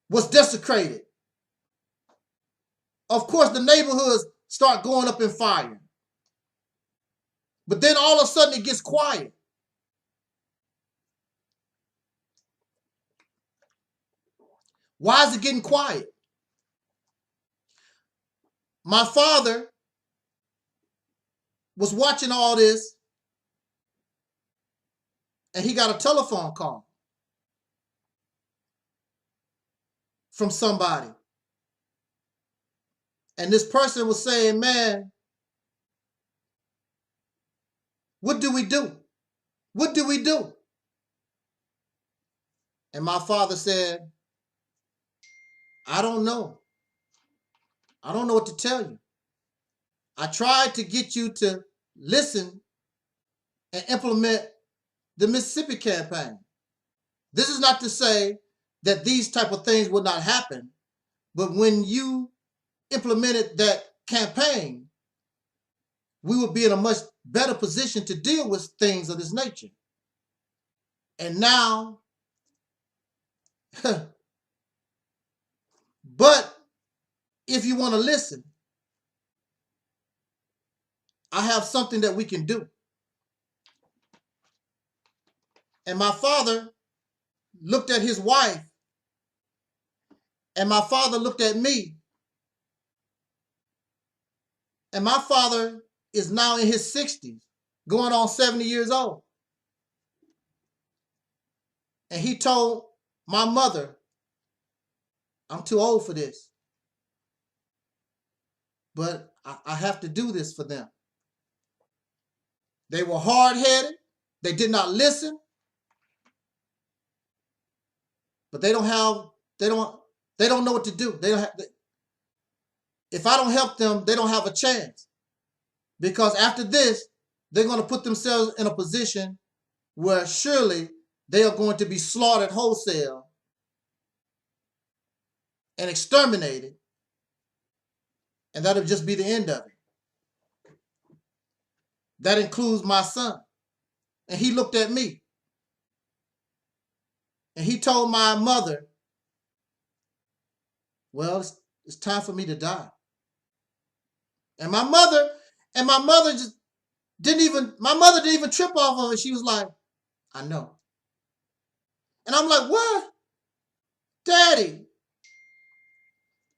was desecrated. Of course, the neighborhoods start going up in fire. But then all of a sudden it gets quiet. Why is it getting quiet? My father was watching all this, and he got a telephone call from somebody. And this person was saying, man, what do we do? What do we do? And my father said, I don't know. I don't know what to tell you. I tried to get you to listen and implement the Mississippi campaign. This is not to say that these type of things would not happen, but when you implemented that campaign, we would be in a much better position to deal with things of this nature. And now, but if you want to listen, I have something that we can do. And my father looked at his wife, and my father looked at me. And my father is now in his 60s, going on 70 years old. And he told my mother, I'm too old for this, but I have to do this for them. They were hard-headed. They did not listen. But they don't know what to do. If I don't help them, they don't have a chance. Because after this, they're going to put themselves in a position where surely they are going to be slaughtered wholesale and exterminated. And that'll just be the end of it. That includes my son. And he looked at me. And he told my mother, well, it's time for me to die. And my mother just didn't even trip off of it. She was like, I know. And I'm like, what? Daddy.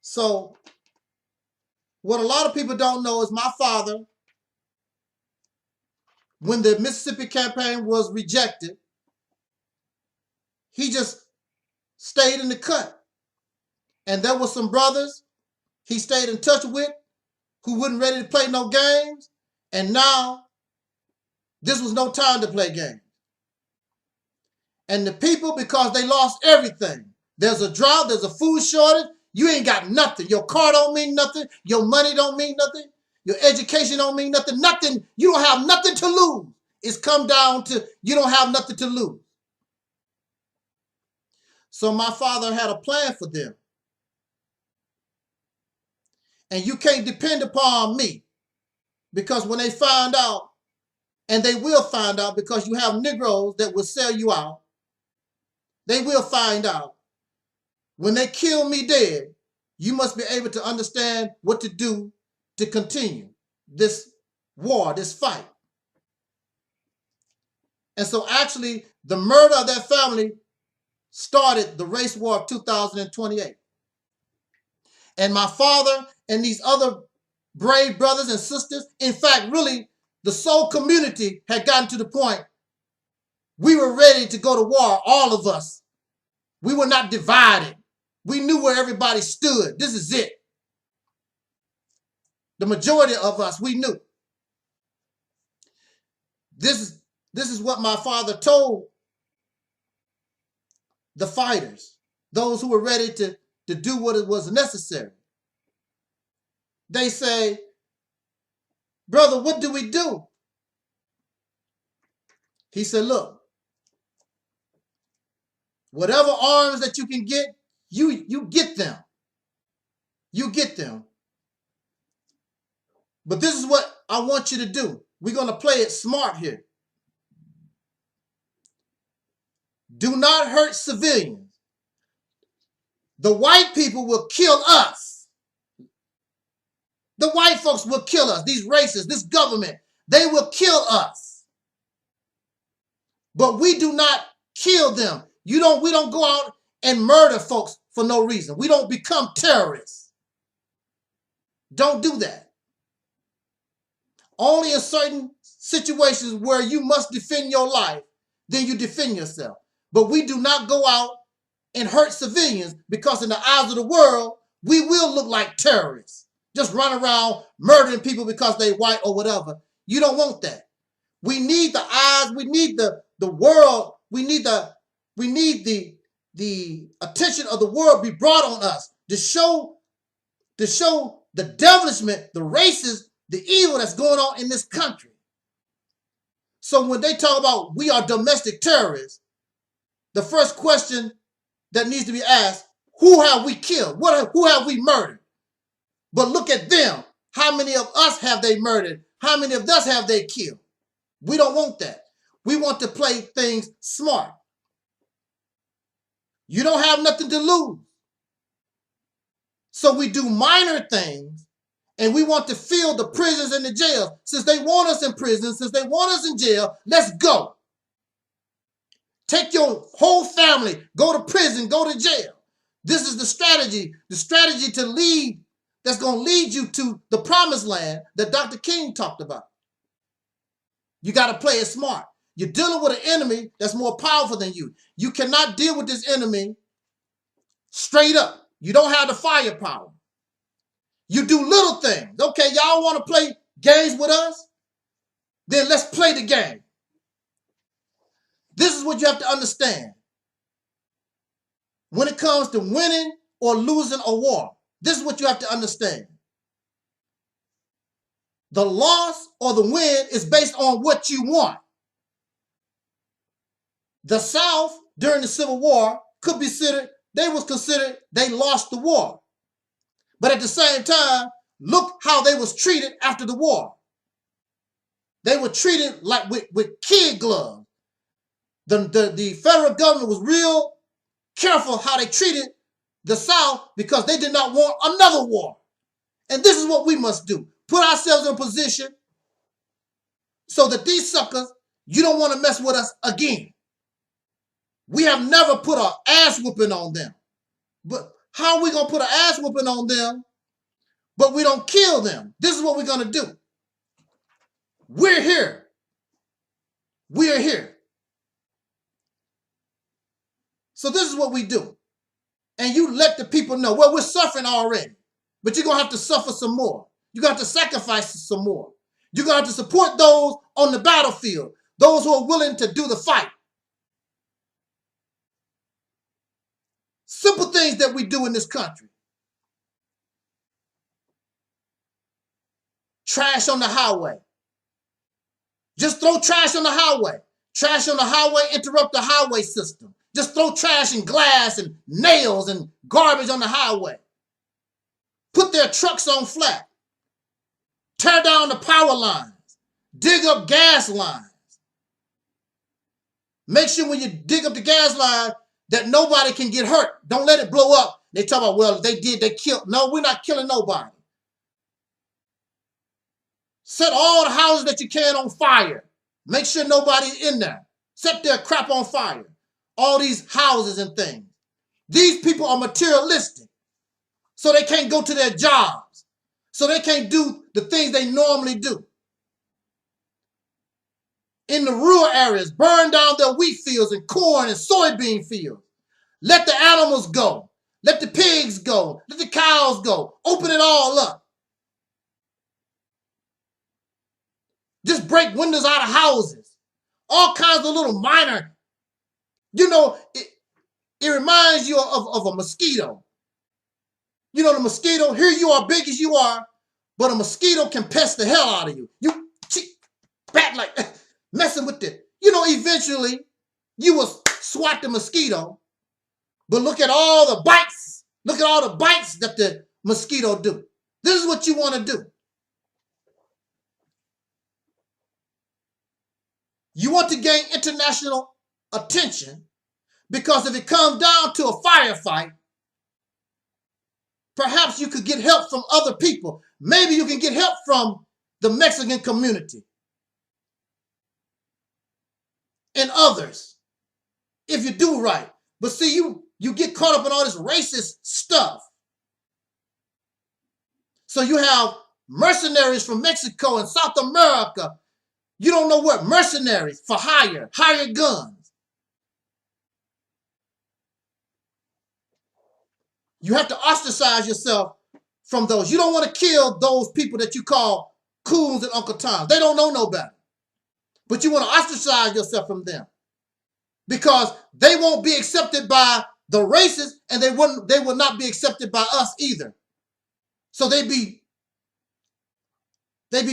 So what a lot of people don't know is my father, when the Mississippi campaign was rejected, he just stayed in the cut. And there were some brothers he stayed in touch with who weren't ready to play no games. And now this was no time to play games. And the people, because they lost everything. There's a drought, there's a food shortage. You ain't got nothing. Your car don't mean nothing. Your money don't mean nothing. Your education don't mean nothing. Nothing. You don't have nothing to lose. It's come down to you don't have nothing to lose. So my father had a plan for them. And you can't depend upon me, because when they find out, and they will find out because you have Negroes that will sell you out, they will find out. When they kill me dead, you must be able to understand what to do to continue this war, this fight. And so actually, the murder of that family started the race war of 2028. And my father and these other brave brothers and sisters, in fact, really, the soul community had gotten to the point we were ready to go to war, all of us. We were not divided. We knew where everybody stood. This is it. The majority of us, we knew. This is what my father told the fighters, those who were ready to do what it was necessary. They say, brother, what do we do? He said, look, whatever arms that you can get, You get them. You get them. But this is what I want you to do. We're going to play it smart here. Do not hurt civilians. The white people will kill us. The white folks will kill us. These racists, this government, they will kill us. But we do not kill them. We don't go out and murder folks for no reason. We don't become terrorists. Don't do that. Only in certain situations where you must defend your life, then you defend yourself. But we do not go out and hurt civilians, because in the eyes of the world, we will look like terrorists. Just run around murdering people because they white or whatever. You don't want that. We need the eyes, we need the world, we need the attention of the world be brought on us to show the devilishment, the racism, the evil that's going on in this country. So when they talk about we are domestic terrorists, the first question that needs to be asked, who have we killed? Who have we murdered? But look at them. How many of us have they murdered? How many of us have they killed? We don't want that. We want to play things smart. You don't have nothing to lose. So we do minor things, and we want to fill the prisons and the jails. Since they want us in prison, since they want us in jail, let's go. Take your whole family, go to prison, go to jail. This is the strategy to lead, that's going to lead you to the promised land that Dr. King talked about. You got to play it smart. You're dealing with an enemy that's more powerful than you. You cannot deal with this enemy straight up. You don't have the firepower. You do little things. Okay, y'all want to play games with us? Then let's play the game. This is what you have to understand. When it comes to winning or losing a war, this is what you have to understand. The loss or the win is based on what you want. The South during the Civil War could be considered, they lost the war. But at the same time, look how they was treated after the war. They were treated like with kid gloves. The federal government was real careful how they treated the South because they did not want another war. And this is what we must do. Put ourselves in a position so that these suckers, you don't want to mess with us again. We have never put an ass whooping on them. But how are we going to put an ass whooping on them, but we don't kill them? This is what we're going to do. We're here. We are here. So this is what we do. And you let the people know, well, we're suffering already, but you're going to have to suffer some more. You're going to have to sacrifice some more. You're going to have to support those on the battlefield, those who are willing to do the fight. Simple things that we do in this country. Trash on the highway. Just throw trash on the highway. Trash on the highway, interrupt the highway system. Just throw trash and glass and nails and garbage on the highway. Put their trucks on flat. Tear down the power lines. Dig up gas lines. Make sure when you dig up the gas line that nobody can get hurt. Don't let it blow up. They talk about, well, they killed. No, we're not killing nobody. Set all the houses that you can on fire. Make sure nobody's in there. Set their crap on fire. All these houses and things. These people are materialistic. So they can't go to their jobs. So they can't do the things they normally do. In the rural areas, burn down their wheat fields and corn and soybean fields. Let the animals go. Let the pigs go. Let the cows go. Open it all up. Just break windows out of houses. All kinds of little minor. You know, it reminds you of a mosquito. You know, the mosquito, here you are big as you are, but a mosquito can pest the hell out of you. You bat like messing with it. You know, eventually you will swat the mosquito But look at all the bites. Look at all the bites that the mosquito do. This is what you want to do. You want to gain international attention because if it comes down to a firefight, perhaps you could get help from other people. Maybe you can get help from the Mexican community and others if you do right. But see, you get caught up in all this racist stuff. So you have mercenaries from Mexico and South America. You don't know what mercenaries for hire, hired guns. You have to ostracize yourself from those. You don't want to kill those people that you call coons and Uncle Toms. They don't know no better. But you want to ostracize yourself from them because they won't be accepted by the racists and they will not be accepted by us either. So they be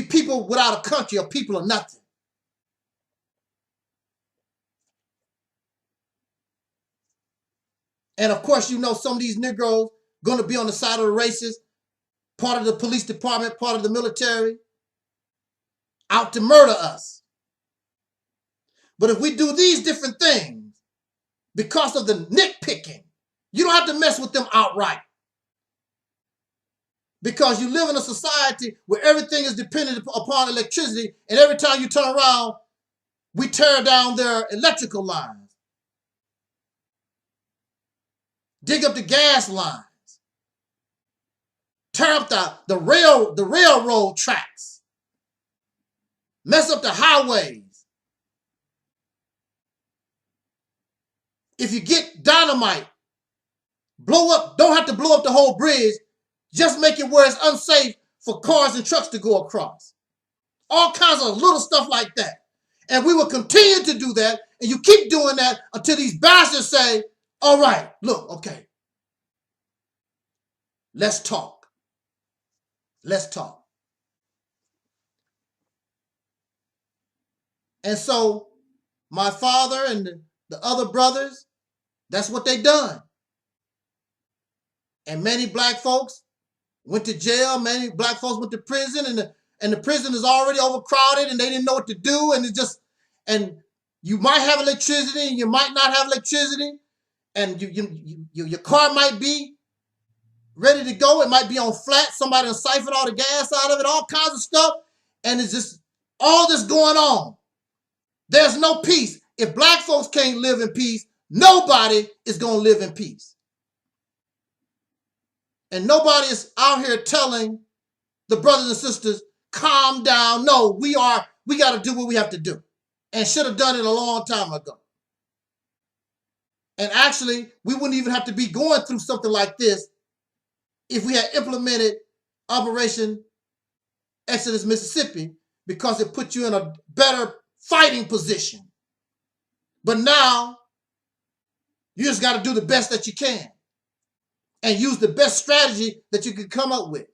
people without a country or people of nothing. And of course, you know some of these Negroes going to be on the side of the racists, part of the police department, part of the military, out to murder us. But if we do these different things, because of the nitpicking, you don't have to mess with them outright. Because you live in a society where everything is dependent upon electricity, and every time you turn around, we tear down their electrical lines. Dig up the gas lines. Tear up the railroad tracks. Mess up the highways. If you get dynamite, blow up, don't have to blow up the whole bridge, just make it where it's unsafe for cars and trucks to go across. All kinds of little stuff like that. And we will continue to do that, and you keep doing that until these bastards say, all right, look, okay, let's talk. Let's talk. And so my father and the other brothers, that's what they done. And many black folks went to jail. Many black folks went to prison, and the prison is already overcrowded, and they didn't know what to do. And you might have electricity, and you might not have electricity, and your car might be ready to go. It might be on flat. Somebody will siphon all the gas out of it, all kinds of stuff. And it's just all this going on. There's no peace. If black folks can't live in peace, nobody is going to live in peace. And nobody is out here telling the brothers and sisters, calm down. No, we got to do what we have to do. And should have done it a long time ago. And actually, we wouldn't even have to be going through something like this if we had implemented Operation Exodus Mississippi, because it put you in a better fighting position. But now, you just got to do the best that you can and use the best strategy that you can come up with.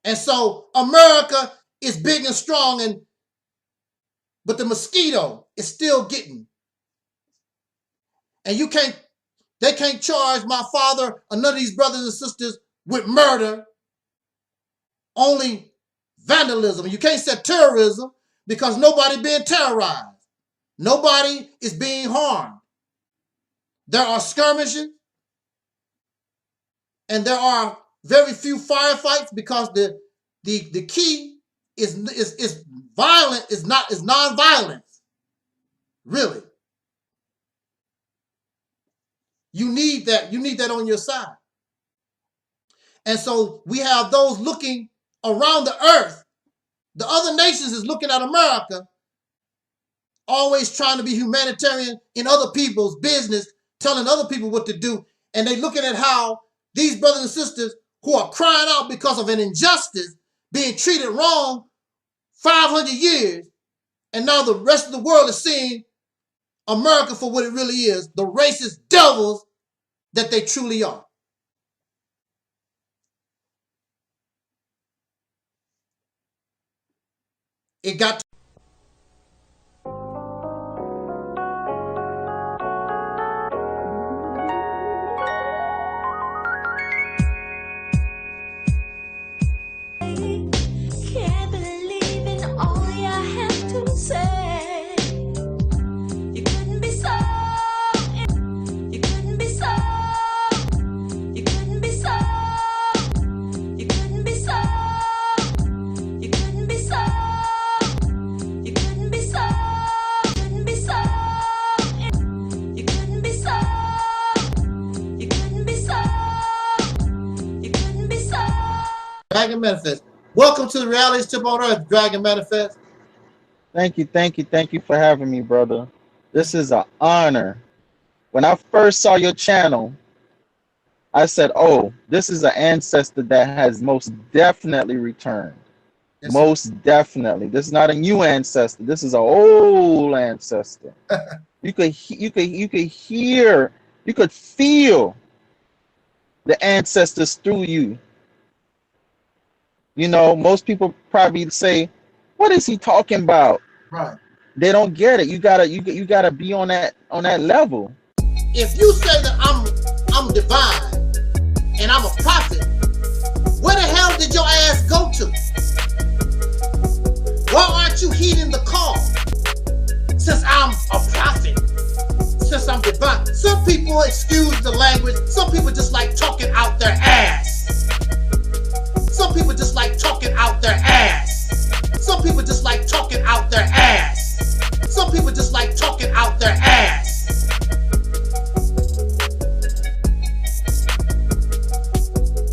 And so America is big and strong, but the mosquito is still getting. And they can't charge my father or none of these brothers and sisters with murder, only vandalism. You can't say terrorism because nobody being terrorized. Nobody is being harmed. There are skirmishes, and there are very few firefights because the key is violent, is non-violence. Really. You need that on your side. And so we have those looking around the earth. The other nations is looking at America, always trying to be humanitarian in other people's business, telling other people what to do. And they looking at how these brothers and sisters who are crying out because of an injustice, being treated wrong 500 years, and now the rest of the world is seeing America for what it really is, the racist devils that they truly are. It got to Dragon Manifest. Welcome to the Realist Tip on Earth, Dragon Manifest. Thank you for having me, brother. This is an honor. When I first saw your channel, I said, oh, this is an ancestor that has most definitely returned. Yes, most definitely. This is not a new ancestor. This is an old ancestor. You could hear, you could feel the ancestors through you. You know, most people probably say, what is he talking about? Right. They don't get it. You gotta be on that level. If you say that I'm divine and I'm a prophet, where the hell did your ass go to? Why aren't you heeding the call? Since I'm a prophet, since I'm divine. Some people, excuse the language, some people just like talking out their ass. Some people just like talking out their ass. Some people just like talking out their ass. Some people just like talking out their ass.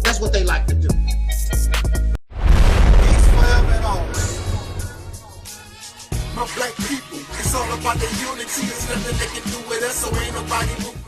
That's what they like to do. Peace forever and always. My black people, it's all about the unity. There's nothing they can do with us, so ain't nobody moving.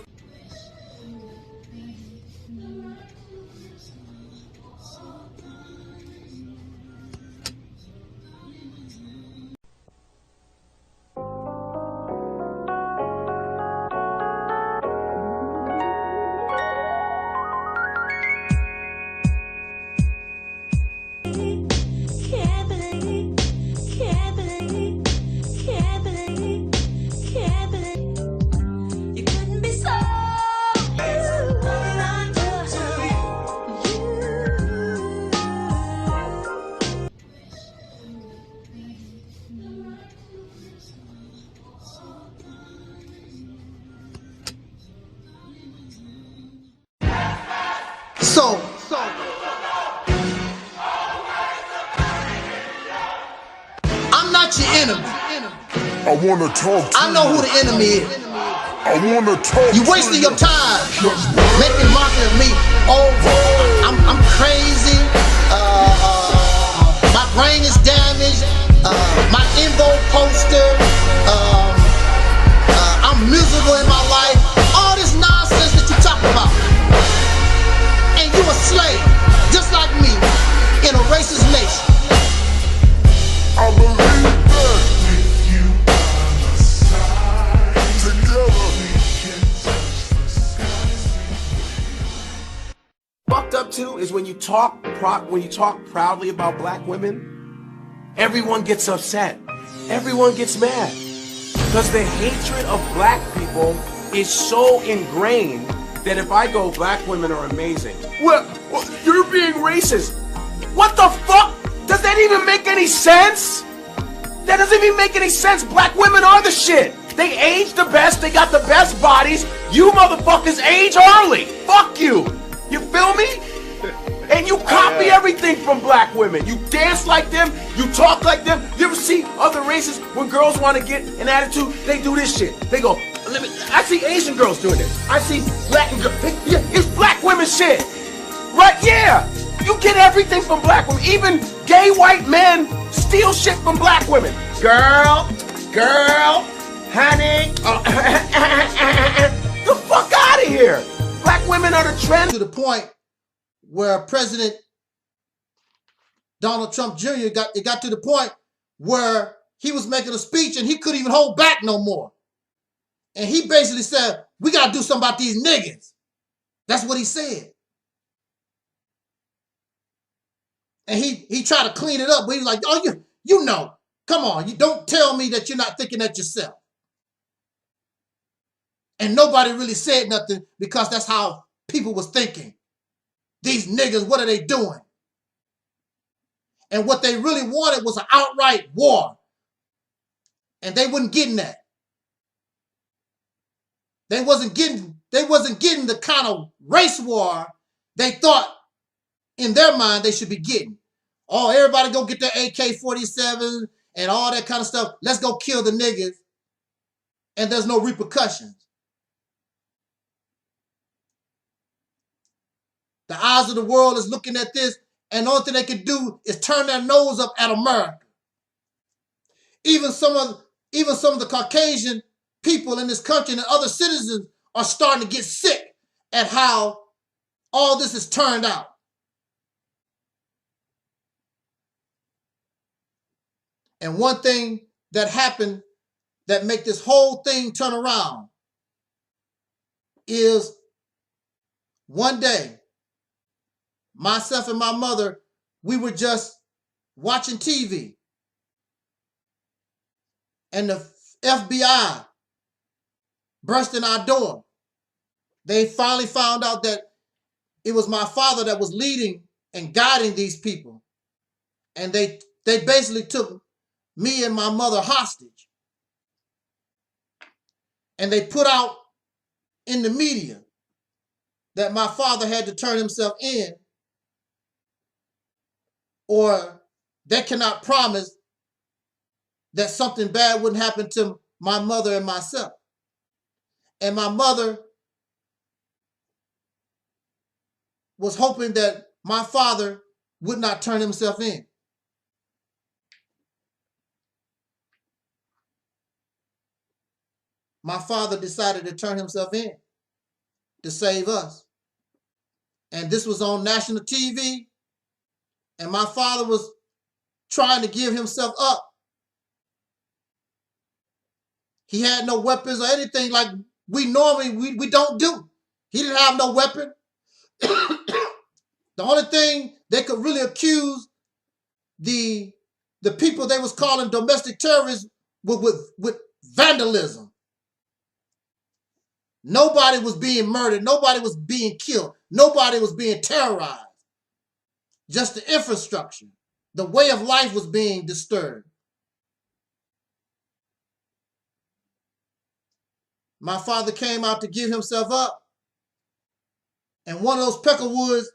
So I'm not your enemy. I wanna talk to I know who the enemy is. I wanna talk. You wasting your time making mockery of me. Oh, I'm crazy. My brain is damaged. My EnVogue poster. I'm miserable in my life. All this nonsense that you talk about. And you a slave, just like me, in a racist nation. I believe that if you are my side, together we can touch the sky. Fucked up too is when you talk proudly about black women, everyone gets upset. Everyone gets mad. Because the hatred of black people is so ingrained that if I go, black women are amazing. Well, you're being racist. What the fuck? Does that even make any sense? That doesn't even make any sense. Black women are the shit. They age the best. They got the best bodies. You motherfuckers age early. Fuck you. You feel me? And you copy everything from black women. You dance like them. You talk like them. You ever see other races when girls want to get an attitude? They do this shit. They go, I see Asian girls doing it. I see Latin girls. It's black women shit. Right? Yeah. You get everything from black women. Even gay white men steal shit from black women. Girl, honey. The fuck out of here. Black women are the trend. To the point where President Donald Trump Jr. got to the point where he was making a speech and he couldn't even hold back no more. And he basically said, we got to do something about these niggas. That's what he said. And he tried to clean it up, but he was like, oh, you know, come on, you don't tell me that you're not thinking that yourself. And nobody really said nothing because that's how people was thinking. These niggas, what are they doing? And what they really wanted was an outright war. And they wasn't getting that. They wasn't getting the kind of race war they thought in their mind they should be getting. Oh, everybody go get their AK-47 and all that kind of stuff. Let's go kill the niggas. And there's no repercussions. The eyes of the world is looking at this And the only thing they can do is turn their nose up at America. Even some of the Caucasian people in this country and other citizens are starting to get sick at how all this has turned out. And one thing that happened that make this whole thing turn around is one day, myself and my mother, we were just watching TV. And the FBI burst in our door. They finally found out that it was my father that was leading and guiding these people. And they basically took me and my mother hostage. And they put out in the media that my father had to turn himself in, or they cannot promise that something bad wouldn't happen to my mother and myself. And my mother was hoping that my father would not turn himself in. My father decided to turn himself in to save us. And this was on national TV. And my father was trying to give himself up. He had no weapons or anything like we normally we don't do. He didn't have no weapon. The only thing they could really accuse the people they was calling domestic terrorists with vandalism. Nobody was being murdered. Nobody was being killed. Nobody was being terrorized. Just the infrastructure. The way of life was being disturbed. My father came out to give himself up. And one of those Peckerwoods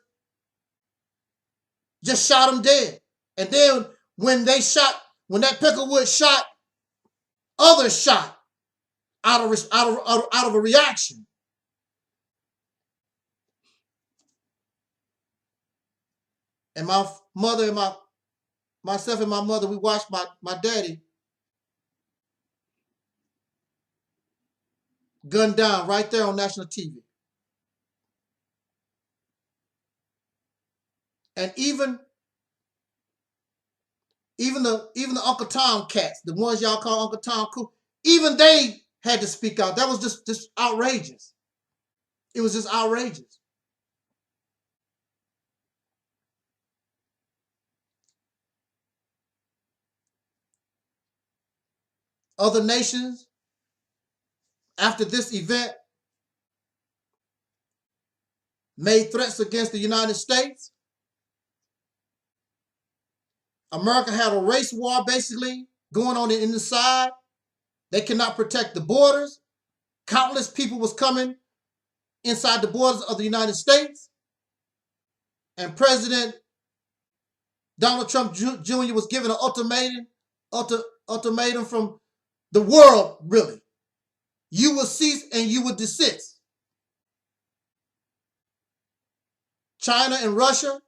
just shot him dead. And then when that Peckerwood shot, others shot out of a reaction. And my mother and myself and my mother, we watched my daddy gunned down right there on national TV. And even the Uncle Tom cats, the ones y'all call Uncle Tom Cool, even they had to speak out. That was just outrageous. It was just outrageous. Other nations, after this event, made threats against the United States. America had a race war basically going on in the side. They cannot protect the borders. Countless people was coming inside the borders of the United States. And President Donald Trump Jr. was given an ultimatum from the world, really. You will cease and you will desist. China and Russia,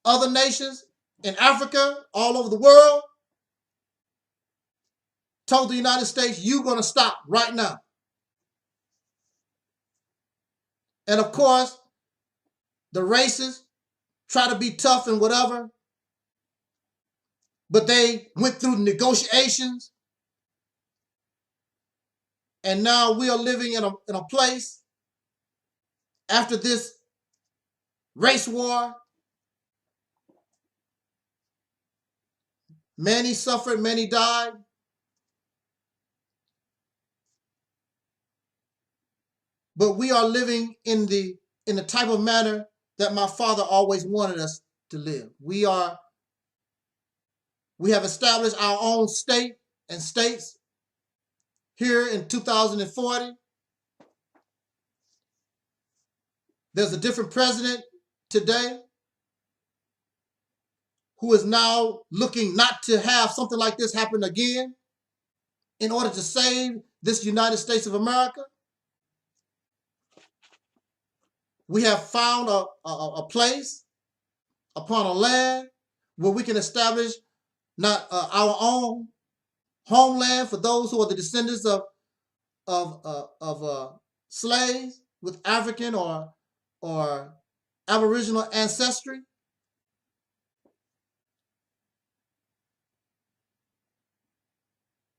other nations in Africa, all over the world, told the United States, you're going to stop right now. And of course, the racists try to be tough and whatever, but they went through negotiations. And now we are living in a place after this race war. Many suffered, many died. But we are living in the type of manner that my father always wanted us to live. We have established our own state and states here in 2040. There's a different president today who is now looking not to have something like this happen again in order to save this United States of America. We have found a place upon a land where we can establish not our own homeland for those who are the descendants of slaves with African or Aboriginal ancestry.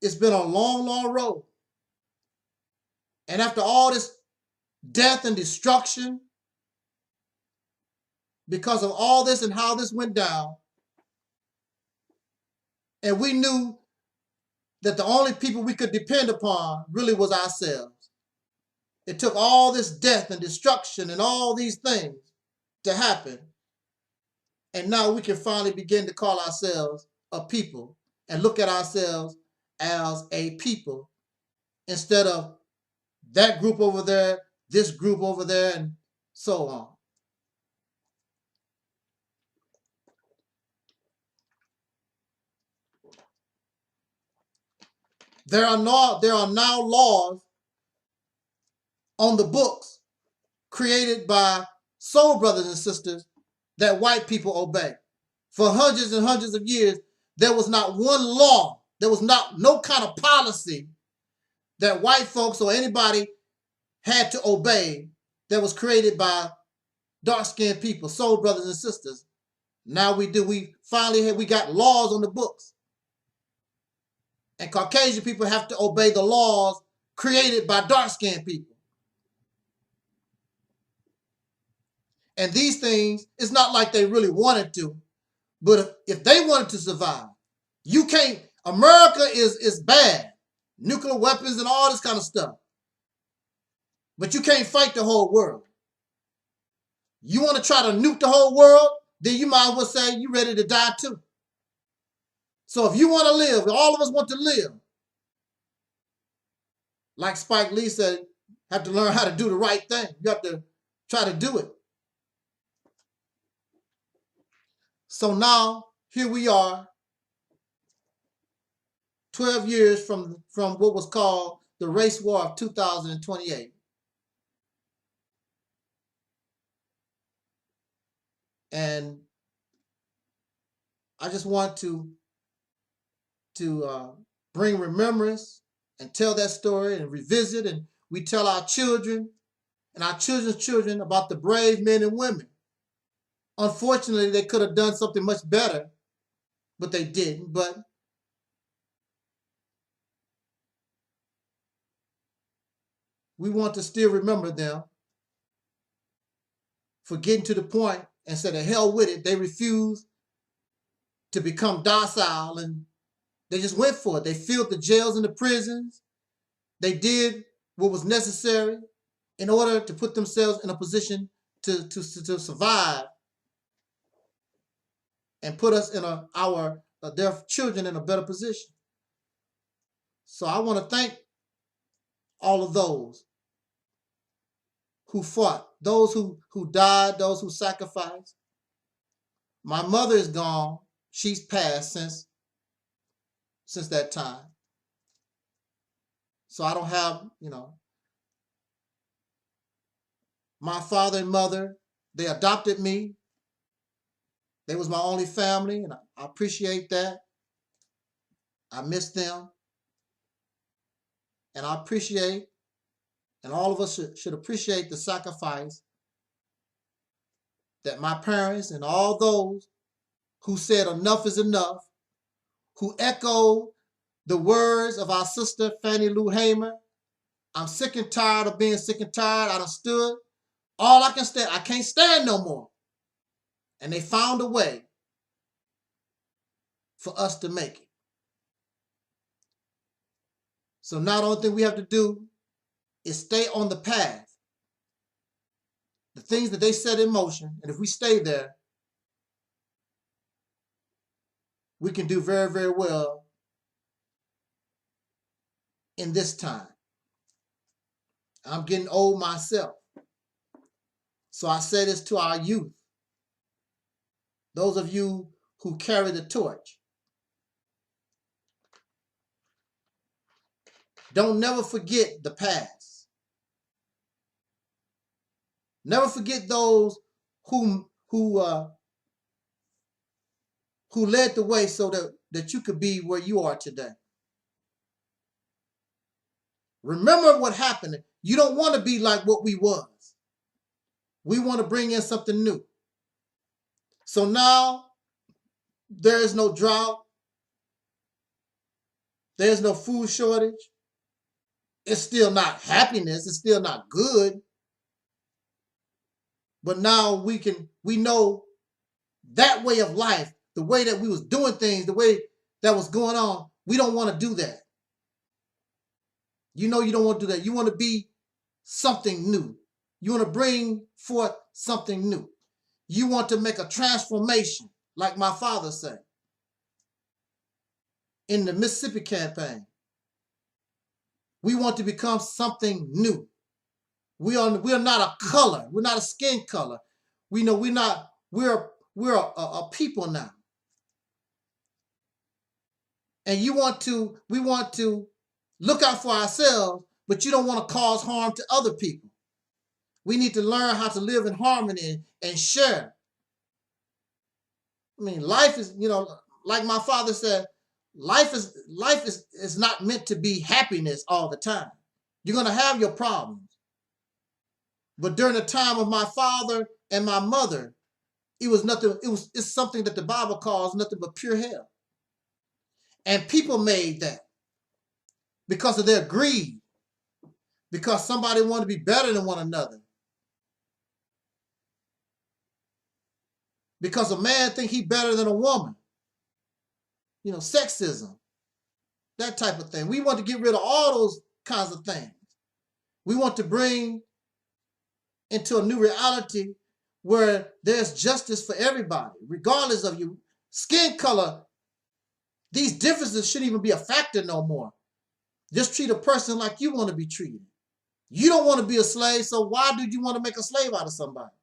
It's been a long, long road. And after all this death and destruction, because of all this and how this went down, and we knew that the only people we could depend upon really was ourselves. It took all this death and destruction and all these things to happen. And now we can finally begin to call ourselves a people and look at ourselves as a people instead of that group over there, this group over there, and so on. There are now laws on the books created by soul brothers and sisters that white people obey. For hundreds and hundreds of years, there was not one law, there was no kind of policy that white folks or anybody had to obey that was created by dark-skinned people, soul brothers and sisters. Now we do. We got laws on the books. And Caucasian people have to obey the laws created by dark-skinned people. And these things, it's not like they really wanted to, but if they wanted to survive, you can't. America is bad. Nuclear weapons and all this kind of stuff. But you can't fight the whole world. You want to try to nuke the whole world, then you might as well say you're ready to die too. So if you want to live, all of us want to live. Like Spike Lee said, have to learn how to do the right thing. You have to try to do it. So now, here we are, 12 years from what was called the race war of 2028. And I just want to bring remembrance and tell that story and revisit, and we tell our children and our children's children about the brave men and women. Unfortunately, they could have done something much better, but they didn't. But we want to still remember them for getting to the point and said, the hell with it. They refused to become docile, and they just went for it. They filled the jails and the prisons. They did what was necessary in order to put themselves in a position to survive and put us in their children in a better position. So I want to thank all of those who fought, those who died, those who sacrificed. My mother is gone. She's passed since that time. So I don't have, my father and mother, they adopted me. They was my only family, and I appreciate that. I miss them. And I appreciate, and all of us should appreciate the sacrifice that my parents and all those who said enough is enough, who echoed the words of our sister Fannie Lou Hamer, I'm sick and tired of being sick and tired. I done stood. All I can stand, I can't stand no more. And they found a way for us to make it. So now the only thing we have to do is stay on the path. The things that they set in motion, and if we stay there, we can do very, very well in this time. I'm getting old myself. So I say this to our youth. Those of you who carry the torch. Don't never forget the past. Never forget those who who led the way so that you could be where you are today. Remember what happened. You don't want to be like what we was. We want to bring in something new. So now there is no drought. There's no food shortage. It's still not happiness. It's still not good. But now we know that way of life, the way that we was doing things, the way that was going on. We don't want to do that. You know you don't want to do that. You want to be something new. You want to bring forth something new. You want to make a transformation, like my father said in the Mississippi campaign. We want to become something new. We are not a color. We're not a skin color. We know we're a people now. And we want to look out for ourselves, but you don't want to cause harm to other people. We need to learn how to live in harmony and share. I mean, life is, like my father said, life is not meant to be happiness all the time. You're going to have your problems. But during the time of my father and my mother, it's something that the Bible calls nothing but pure hell. And people made that because of their greed, because somebody wanted to be better than one another. Because a man think he better than a woman. Sexism, that type of thing. We want to get rid of all those kinds of things. We want to bring into a new reality where there's justice for everybody, regardless of your skin color. These differences shouldn't even be a factor no more. Just treat a person like you want to be treated. You don't want to be a slave, so why do you want to make a slave out of somebody?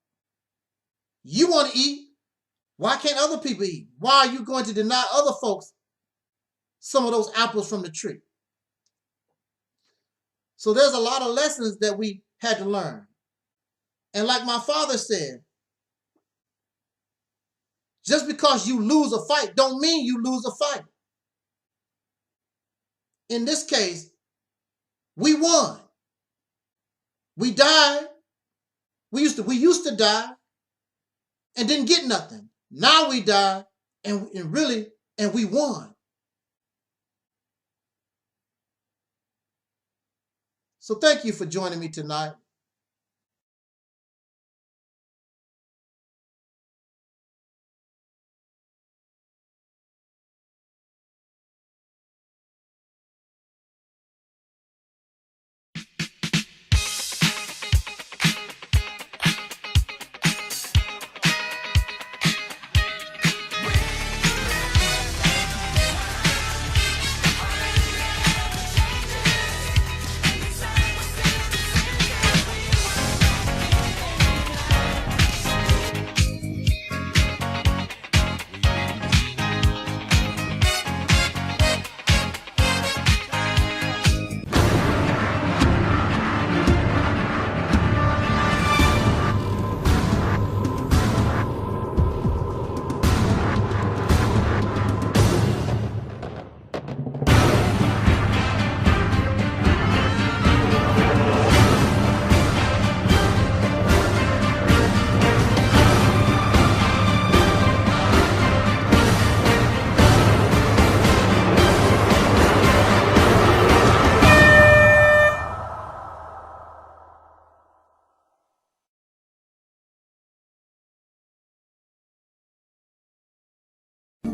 You want to eat. Why can't other people eat? Why are you going to deny other folks some of those apples from the tree? So there's a lot of lessons that we had to learn. And like my father said, just because you lose a fight don't mean you lose a fight. In this case, we won. We died. We used to die and didn't get nothing. Now we die and we won. So thank you for joining me tonight.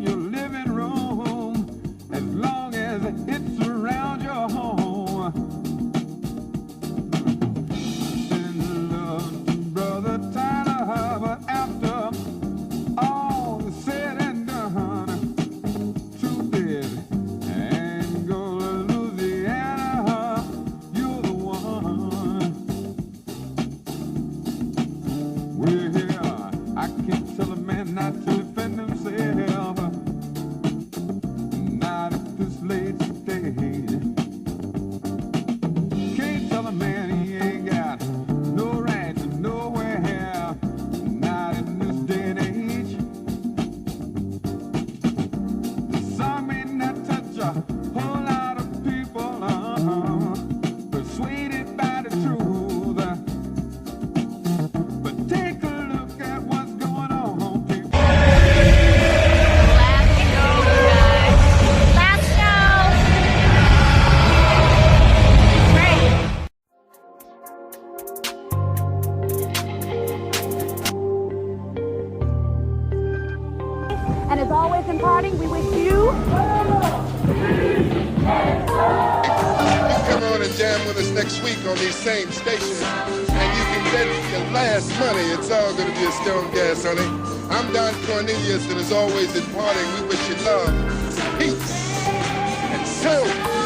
Your living room, as long as it's around your home. Send love to Brother Tyler, but after all is said and done, too bad. And go to Louisiana, you're the one. We're here. I can't tell a man not to defend himself. Not at this late stage. Can't tell a man he ain't got no right to nowhere. Not in this day and age. And as always in parting, we wish you... Come on and jam with us next week on these same stations, and you can bet your last money it's all going to be a Stone Gas, honey. I'm Don Cornelius, and as always in parting, we wish you love, peace, and sound.